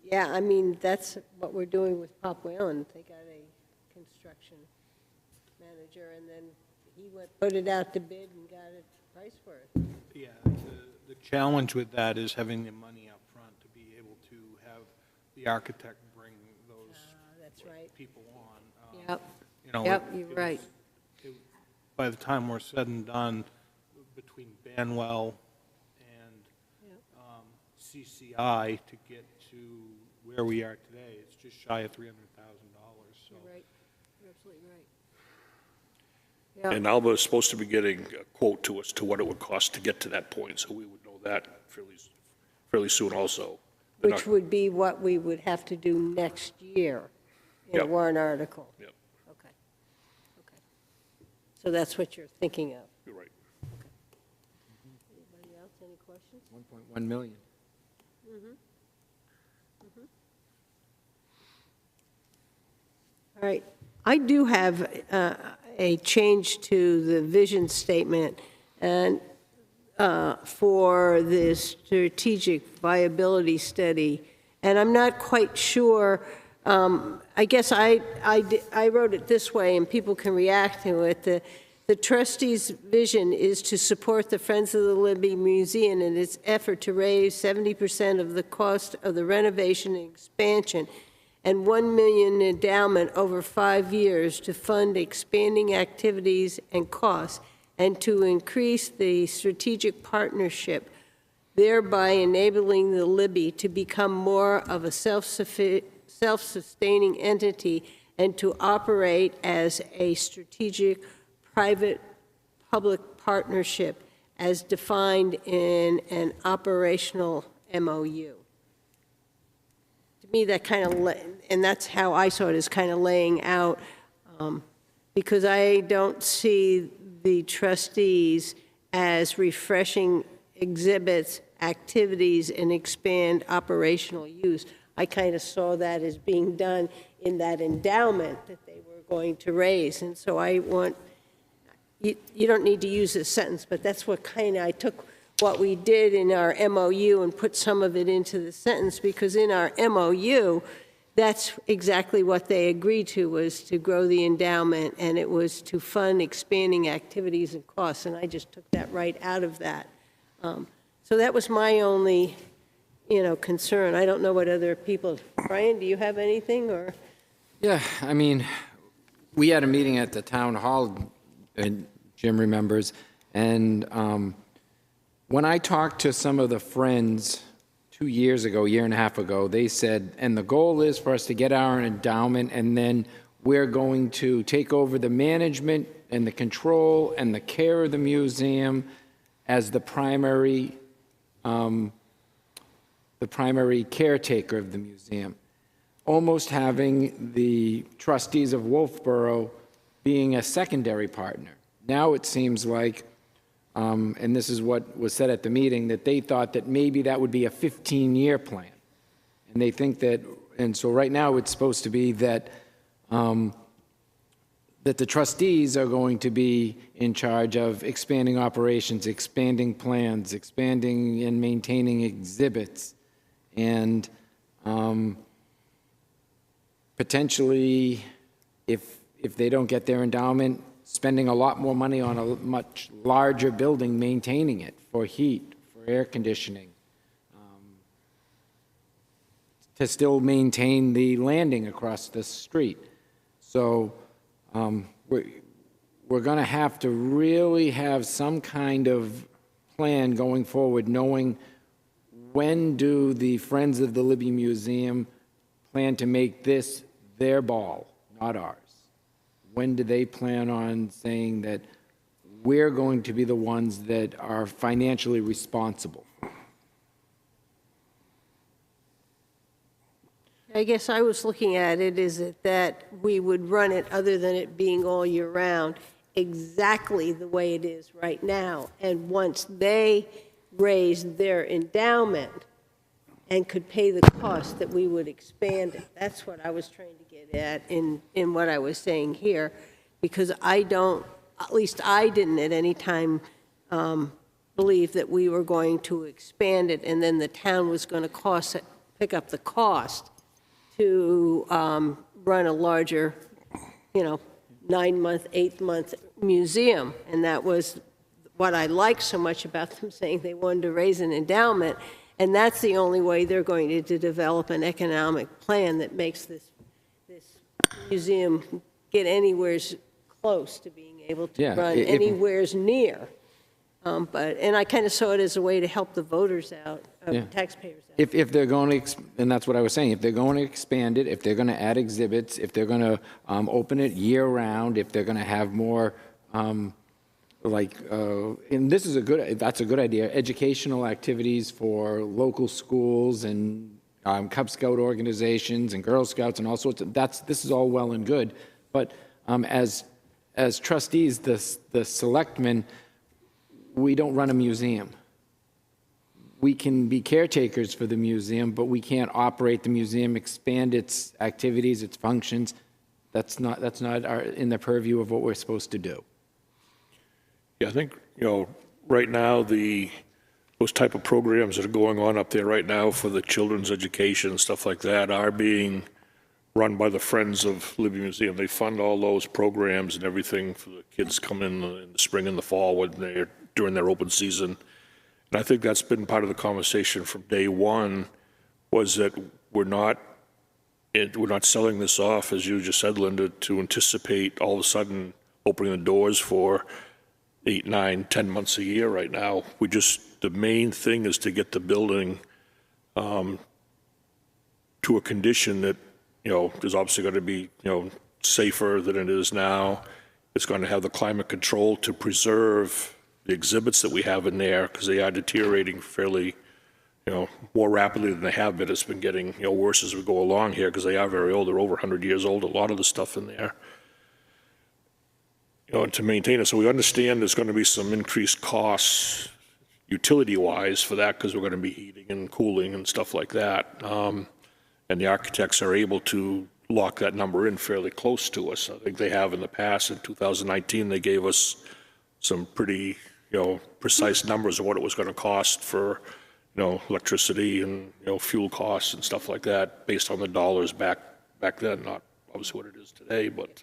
A: Yeah, I mean, that's what we're doing with Pop Whalen. They got a construction manager, and then he put it out to bid and got a price for it.
B: Yeah, the challenge with that is having the money up front to be able to have the architect bring those
A: that's right.
B: people on.
A: Yep.
B: You know,
A: Yep, you're right.
B: By the time we're said and done, between Banwell and CCI to get to where we are today, it's just shy of $300,000. So.
A: You're right. You're absolutely right. Yep.
D: And Alba is supposed to be getting a quote to us to what it would cost to get to that point, so we would know that fairly soon also.
A: Which would be what we would have to do next year in a
D: Yep.
A: warrant article.
D: Yep.
A: Okay. Okay. So that's what you're thinking of.
D: You're right.
A: Okay. Anybody else, any questions?
G: 1.1 million.
A: All right. I do have a change to the vision statement and for the strategic viability study, and I'm not quite sure. I guess I wrote it this way, and people can react to it. The trustees' vision is to support the Friends of the Libby Museum in its effort to raise 70% of the cost of the renovation and expansion, and $1 million endowment over 5 years to fund expanding activities and costs, and to increase the strategic partnership, thereby enabling the Libby to become more of a self-sustaining entity and to operate as a strategic private-public partnership as defined in an operational MOU. To me, that kind of, and that's how I saw it, is kind of laying out, because I don't see the trustees as refreshing exhibits, activities, and expand operational use. I kind of saw that as being done in that endowment that they were going to raise. And so I want, you don't need to use this sentence, but that's what kind of, I took what we did in our MOU and put some of it into the sentence, because in our MOU, that's exactly what they agreed to, was to grow the endowment, and it was to fund expanding activities and costs, and I just took that right out of that. So that was my only, concern. I don't know what other people, Brian, do you have anything, or?
G: Yeah, I mean, we had a meeting at the town hall, and Jim remembers, and when I talked to some of the friends 2 years ago, year and a half ago, they said, and the goal is for us to get our endowment, and then we're going to take over the management and the control and the care of the museum as the primary caretaker of the museum, almost having the trustees of Wolfeboro being a secondary partner. Now it seems like, and this is what was said at the meeting, that they thought that maybe that would be a 15-year plan. And they think that, and so right now it's supposed to be that that the trustees are going to be in charge of expanding operations, expanding plans, expanding and maintaining exhibits, and potentially, if they don't get their endowment, spending a lot more money on a much larger building, maintaining it for heat, for air conditioning, to still maintain the landing across the street. So we're going to have to really have some kind of plan going forward, knowing when do the Friends of the Libby Museum plan to make this their ball, not ours? When do they plan on saying that we're going to be the ones that are financially responsible?
A: I guess I was looking at it, is it that we would run it, other than it being all year round, exactly the way it is right now. And once they raised their endowment and could pay the cost, that we would expand it. That's what I was trying to get at in what I was saying here, because I don't, at least I didn't at any time believe that we were going to expand it and then the town was going to pick up the cost to run a larger, 9-month, 8-month museum. And that was what I liked so much about them, saying they wanted to raise an endowment. And that's the only way they're going to develop an economic plan that makes this museum get anywhere close to being able to run anywheres near. And I kind of saw it as a way to help the voters out, taxpayers out.
G: If they're going to, and that's what I was saying, if they're going to expand it, if they're going to add exhibits, if they're going to open it year-round, if they're going to have more, and this is that's a good idea, educational activities for local schools and Cub Scout organizations and Girl Scouts and all sorts of, this is all well and good, but as trustees, the selectmen, we don't run a museum. We can be caretakers for the museum, but we can't operate the museum, expand its activities, its functions. That's not in the purview of what we're supposed to do.
D: Yeah, I think, right now, those type of programs that are going on up there right now for the children's education and stuff like that are being run by the Friends of Libby Museum. They fund all those programs and everything for the kids coming in the spring and the fall during their open season. And I think that's been part of the conversation from day one, was that we're not selling this off, as you just said, Linda, to anticipate all of a sudden opening the doors for 8, 9, 10 months a year right now. The main thing is to get the building to a condition that, is obviously going to be, safer than it is now. It's going to have the climate control to preserve the exhibits that we have in there, because they are deteriorating fairly, more rapidly than they have been. It's been getting, worse as we go along here, because they are very old. They're over 100 years old, a lot of the stuff in there. And to maintain it. So we understand there's going to be some increased costs utility-wise for that, because we're going to be heating and cooling and stuff like that. And the architects are able to lock that number in fairly close to us. I think they have in the past. In 2019, they gave us some pretty, precise numbers of what it was going to cost for, electricity and, fuel costs and stuff like that, based on the dollars back then, not obviously what it is today, but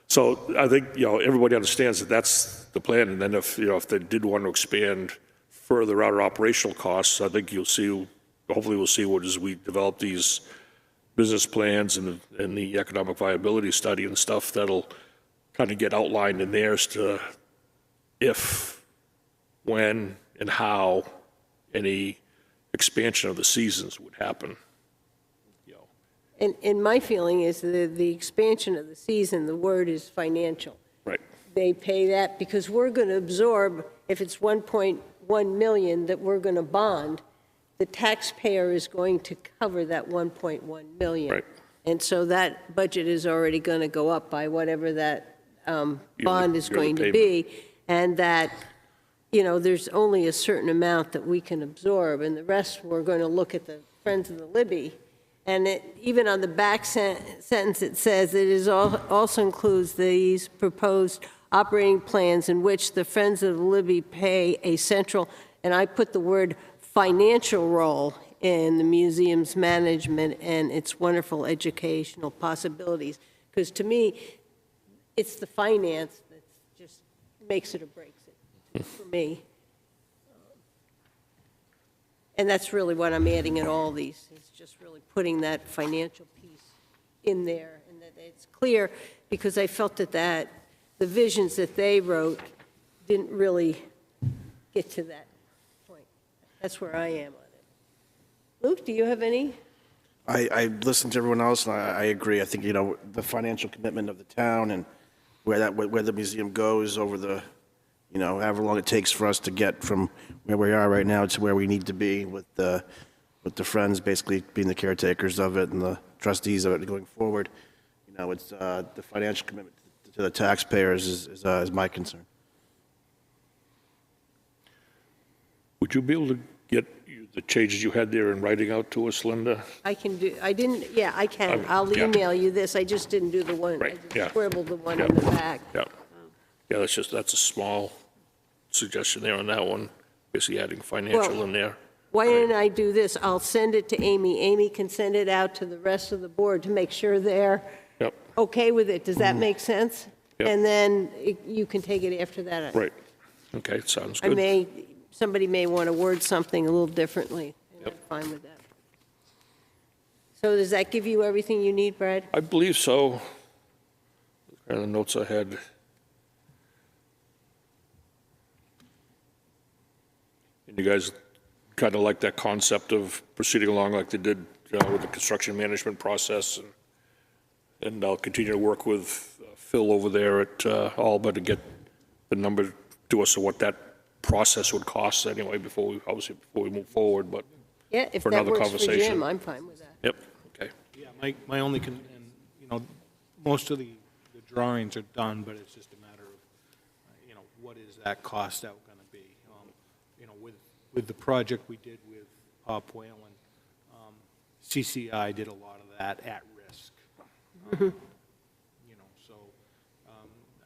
D: so I think, everybody understands that that's the plan. And then if they did want to expand further out our operational costs, I think hopefully we'll see as we develop these business plans and the economic viability study and stuff, that'll kind of get outlined in there as to if, when, and how any expansion of the seasons would happen.
A: And my feeling is that the expansion of the season, the word is financial.
D: Right.
A: They pay that because we're going to absorb, if it's 1.1 million that we're going to bond, the taxpayer is going to cover that 1.1 million.
D: Right.
A: And so that budget is already going to go up by whatever that bond is going to be. And that, there's only a certain amount that we can absorb, and the rest we're going to look at the Friends of the Libby And even on the back sentence, it says also includes these proposed operating plans in which the Friends of the Libby play a central, and I put the word financial role in the museum's management and its wonderful educational possibilities. Because to me, it's the finance that just makes it or breaks it for me. And that's really what I'm adding in all these. It's just really putting that financial piece in there, and that it's clear, because I felt that the visions that they wrote didn't really get to that point. That's where I am on it. Luke, do you have any?
C: I listened to everyone else, and I agree. I think, the financial commitment of the town and where the museum goes over the, however long it takes for us to get from where we are right now to where we need to be with the Friends basically being the caretakers of it and the trustees of it going forward. It's the financial commitment to the taxpayers is my concern.
D: Would you be able to get the changes you had there in writing out to us, Linda?
A: I can do, I can. I'll
D: yeah.
A: email you this. I just didn't do the one.
D: Right,
A: I just
D: yeah.
A: scribbled the one in the back.
D: Yeah. Yeah, that's a small suggestion there on that one, basically adding financial in there.
A: Why didn't I do this? I'll send it to Amy. Amy can send it out to the rest of the board to make sure they're okay with it. Does that make sense?
D: Yep.
A: And then you can take it after that.
D: Right. Okay, sounds good.
A: Somebody may want to word something a little differently, and I'm fine with that. So does that give you everything you need, Brad?
D: I believe so. Kind of the notes I had. And you guys kind of like that concept of proceeding along like they did with the construction management process, and I'll continue to work with Phil over there at Alba to get the number to us of what that process would cost anyway before we move forward. But
A: yeah, if
D: for
A: that
D: another
A: works for
D: conversation.
A: Jim, I'm fine with that.
D: Yep. Okay.
B: Yeah, my only, most of the drawings are done, but it's just a matter of, what is that cost out going to be? With the project we did with Pop Whalen, CCI did a lot of that at risk. So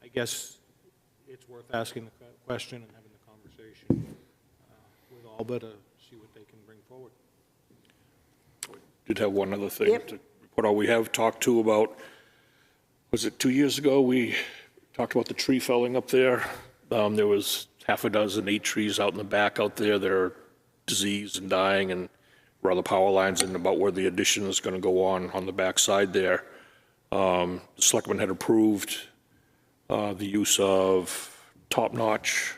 B: I guess it's worth asking the question and having the conversation with Alba to see what they can bring forward.
D: Did have one other thing to report out. We have talked about, was it 2 years ago, we talked about the tree felling up there. There was half a dozen, 8 trees out in the back out there that are diseased and dying, and where the power lines and about where the addition is going to go on the back side there. The Selectmen had approved the use of top-notch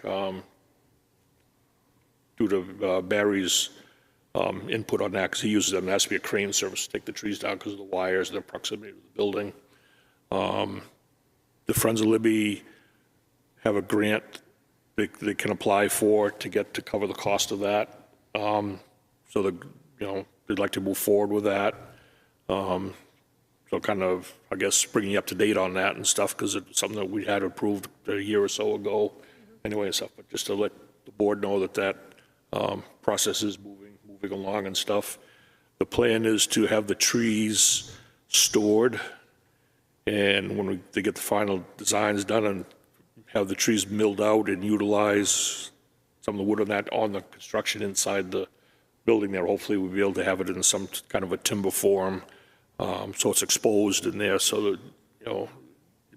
D: due to Barry's input on that, because he uses them. There has to be a crane service to take the trees down because of the wires and the proximity to the building. The Friends of Libby have a grant they can apply for to cover the cost of that. So they'd like to move forward with that. So kind of, I guess, bringing you up to date on that and stuff, because it's something that we had approved a year or so ago anyway and stuff. But just to let the board know that process is moving along and stuff. The plan is to have the trees stored, and when they get the final designs done, and have the trees milled out and utilize some of the wood on the construction inside the building there. Hopefully we'll be able to have it in some kind of a timber form, so it's exposed in there, so that, it'd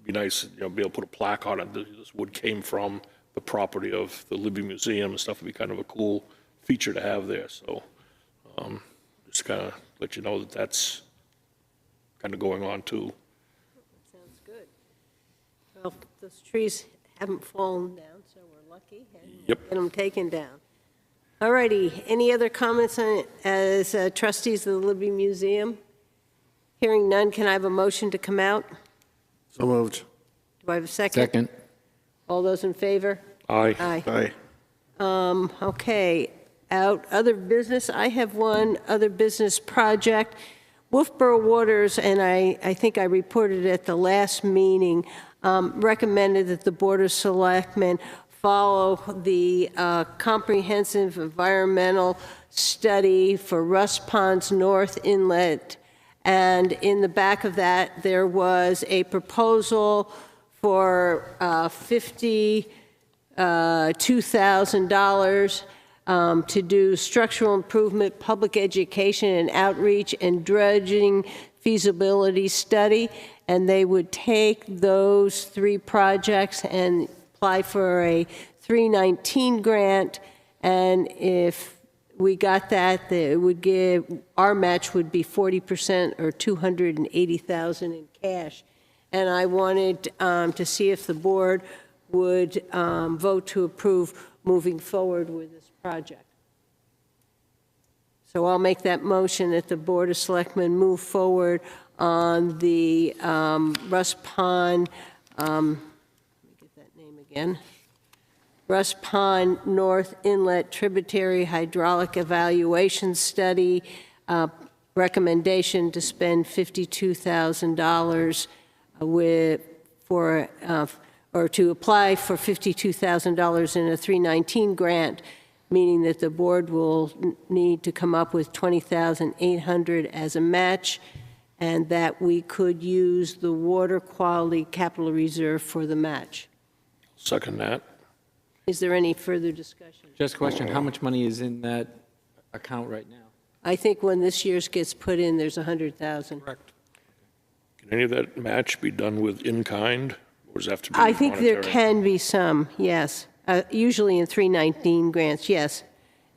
D: be nice, be able to put a plaque on it. This wood came from the property of the Libby Museum and stuff. Would be kind of a cool feature to have there. So just kind of let you know that that's kind of going on too.
A: Sounds good. Well, those trees haven't fallen down, so we're lucky. And get them taken down. All righty. Any other comments on it as trustees of the Libby Museum? Hearing none, can I have a motion to come out?
C: So moved.
A: Do I have a second?
G: Second.
A: All those in favor?
D: Aye.
C: Aye.
A: Okay. Out other business. I have one other business project. Wolfeboro Waters, and I think I reported at the last meeting, recommended that the Board of Selectmen follow the comprehensive environmental study for Russ Pond's North Inlet And in the back of that, there was a proposal for $52,000 to do structural improvement, public education and outreach, and dredging feasibility study. And they would take those 3 projects and apply for a 319 grant. And if we got that, it would give, our match would be 40% or $280,000 in cash. And I wanted to see if the board would vote to approve moving forward with this project. So I'll make that motion that the Board of Selectmen move forward on the Russ Pond, let me get that name again, Russ Pond North Inlet Tributary Hydraulic Evaluation Study, recommendation to spend $52,000 or to apply for $52,000 in a 319 grant, meaning that the board will need to come up with $20,800 as a match, and that we could use the water quality capital reserve for the match.
D: Second that.
A: Is there any further discussion?
Q: Just a question, how much money is in that account right now?
A: I think when this year's gets put in, there's 100,000.
B: Correct.
D: Can any of that match be done with in-kind, or does it have to be
A: I think there
D: monetary?
A: can be some, yes. Usually in 319 grants, yes.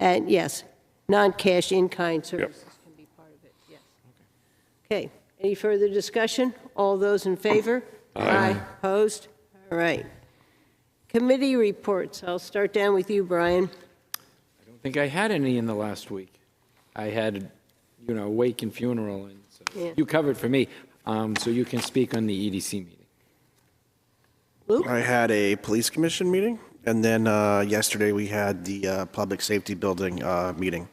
A: And yes, non-cash in-kind services can be part of it, yes. Okay, any further discussion? All those in favor? Aye. Opposed? All right. Committee reports. I'll start down with you, Brian.
Q: I don't think I had any in the last week. I had, wake and funeral, and so you covered for me, so you can speak on the EDC meeting.
A: Luke?
C: I had a police commission meeting, and then yesterday we had the public safety building meeting,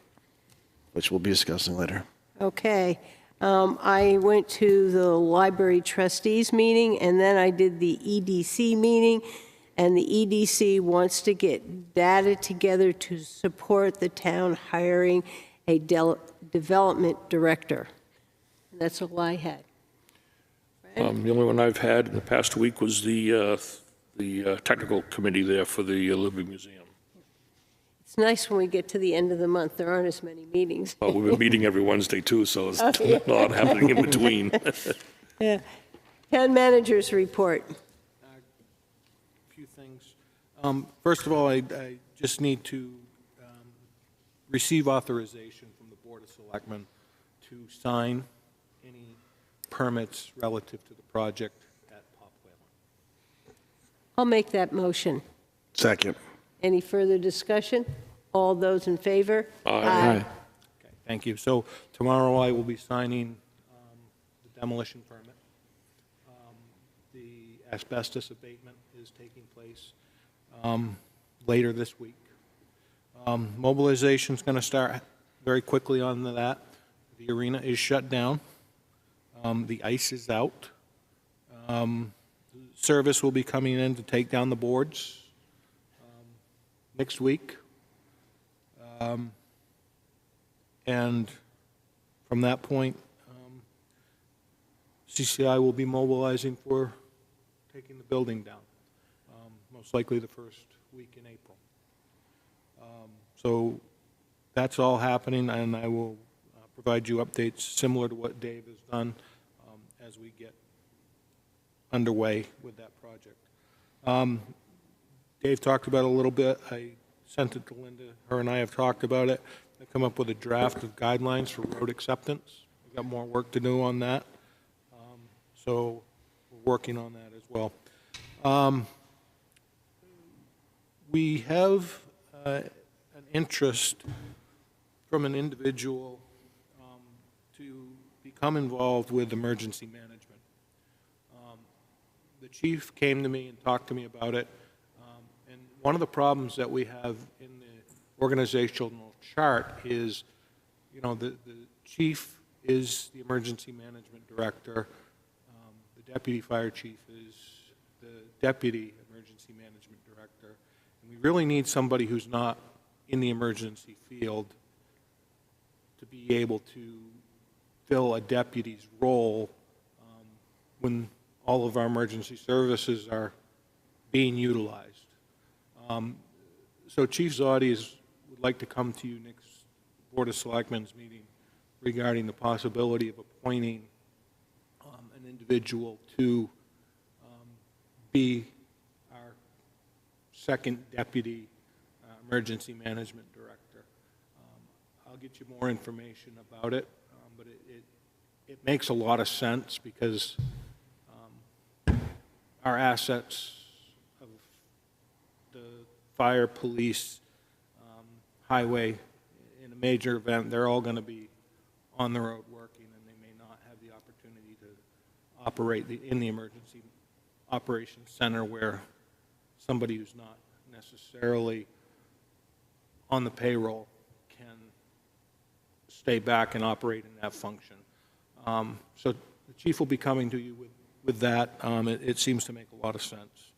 C: which we'll be discussing later.
A: Okay. I went to the library trustees meeting, and then I did the EDC meeting, and the EDC wants to get data together to support the town hiring a development director. And that's all I had.
D: The only one I've had in the past week was the technical committee there for the Living Museum.
A: It's nice when we get to the end of the month. There aren't as many meetings.
D: Well, we've been meeting every Wednesday too, so there's a lot happening in between.
A: Yeah. Town managers report.
B: A few things. First of all, I just need to receive authorization from the Board of Selectmen to sign any permits relative to the project at Pop Wetland.
A: I'll make that motion.
C: Second.
A: Any further discussion? All those in favor?
D: Aye.
B: Okay, thank you. So tomorrow I will be signing the demolition permit. The asbestos abatement is taking place later this week. Mobilization is going to start very quickly on that. The arena is shut down. The ice is out. Service will be coming in to take down the boards next week. And from that point, CCI will be mobilizing for taking the building down, most likely the first week in April. So that's all happening, and I will provide you updates similar to what Dave has done as we get underway with that project. Dave talked about it a little bit. I sent it to Linda. Her and I have talked about it. I come up with a draft of guidelines for road acceptance. We've got more work to do on that. So we're working on that as well. We have an interest from an individual to become involved with emergency management. The chief came to me and talked to me about it. And one of the problems that we have in the organizational chart is, the chief is the emergency management director. The deputy fire chief is the deputy emergency management director. And we really need somebody who's not in the emergency field to be able to fill a deputy's role when all of our emergency services are being utilized. So Chief Zoddy would like to come to you next Board of Selectmen's meeting regarding the possibility of appointing an individual to be our second deputy emergency management director. I'll get you more information about it, but it makes a lot of sense because our assets of the fire, police, highway, in a major event, they're all going to be on the road working, and they may not have the opportunity to operate in the emergency operations center where somebody who's not necessarily on the payroll can stay back and operate in that function. So the chief will be coming to you with that. It seems to make a lot of sense.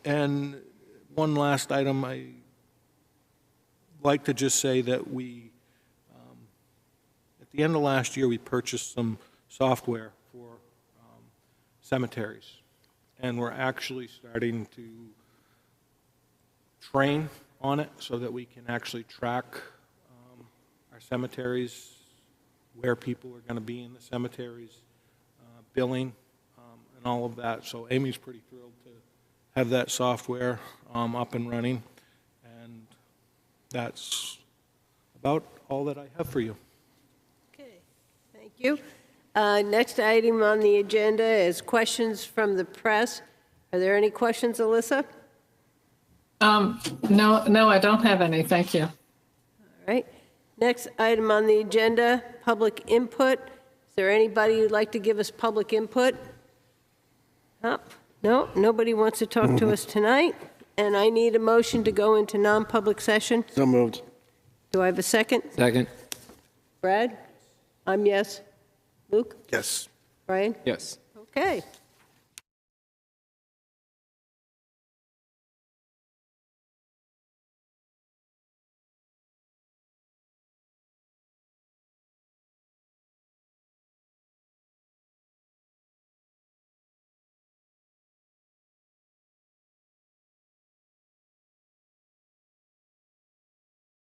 B: And one last item, I like to just say that we, at the end of last year, we purchased some software for cemeteries, and we're actually starting to train on it so that we can actually track our cemeteries, where people are going to be in the cemeteries, billing, and all of that. So Amy's pretty thrilled to have that software up and running, and that's about all that I have for you.
A: Okay, thank you. Next item on the agenda is questions from the press. Are there any questions, Alyssa?
R: No, I don't have any. Thank you.
A: All right. Next item on the agenda, public input. Is there anybody who'd like to give us public input? No, nobody wants to talk to us tonight. And I need a motion to go into non-public session.
C: So moved.
A: Do I have a second?
Q: Second.
A: Brad? I'm yes. Luke?
C: Yes.
A: Brian?
Q: Yes.
A: Okay.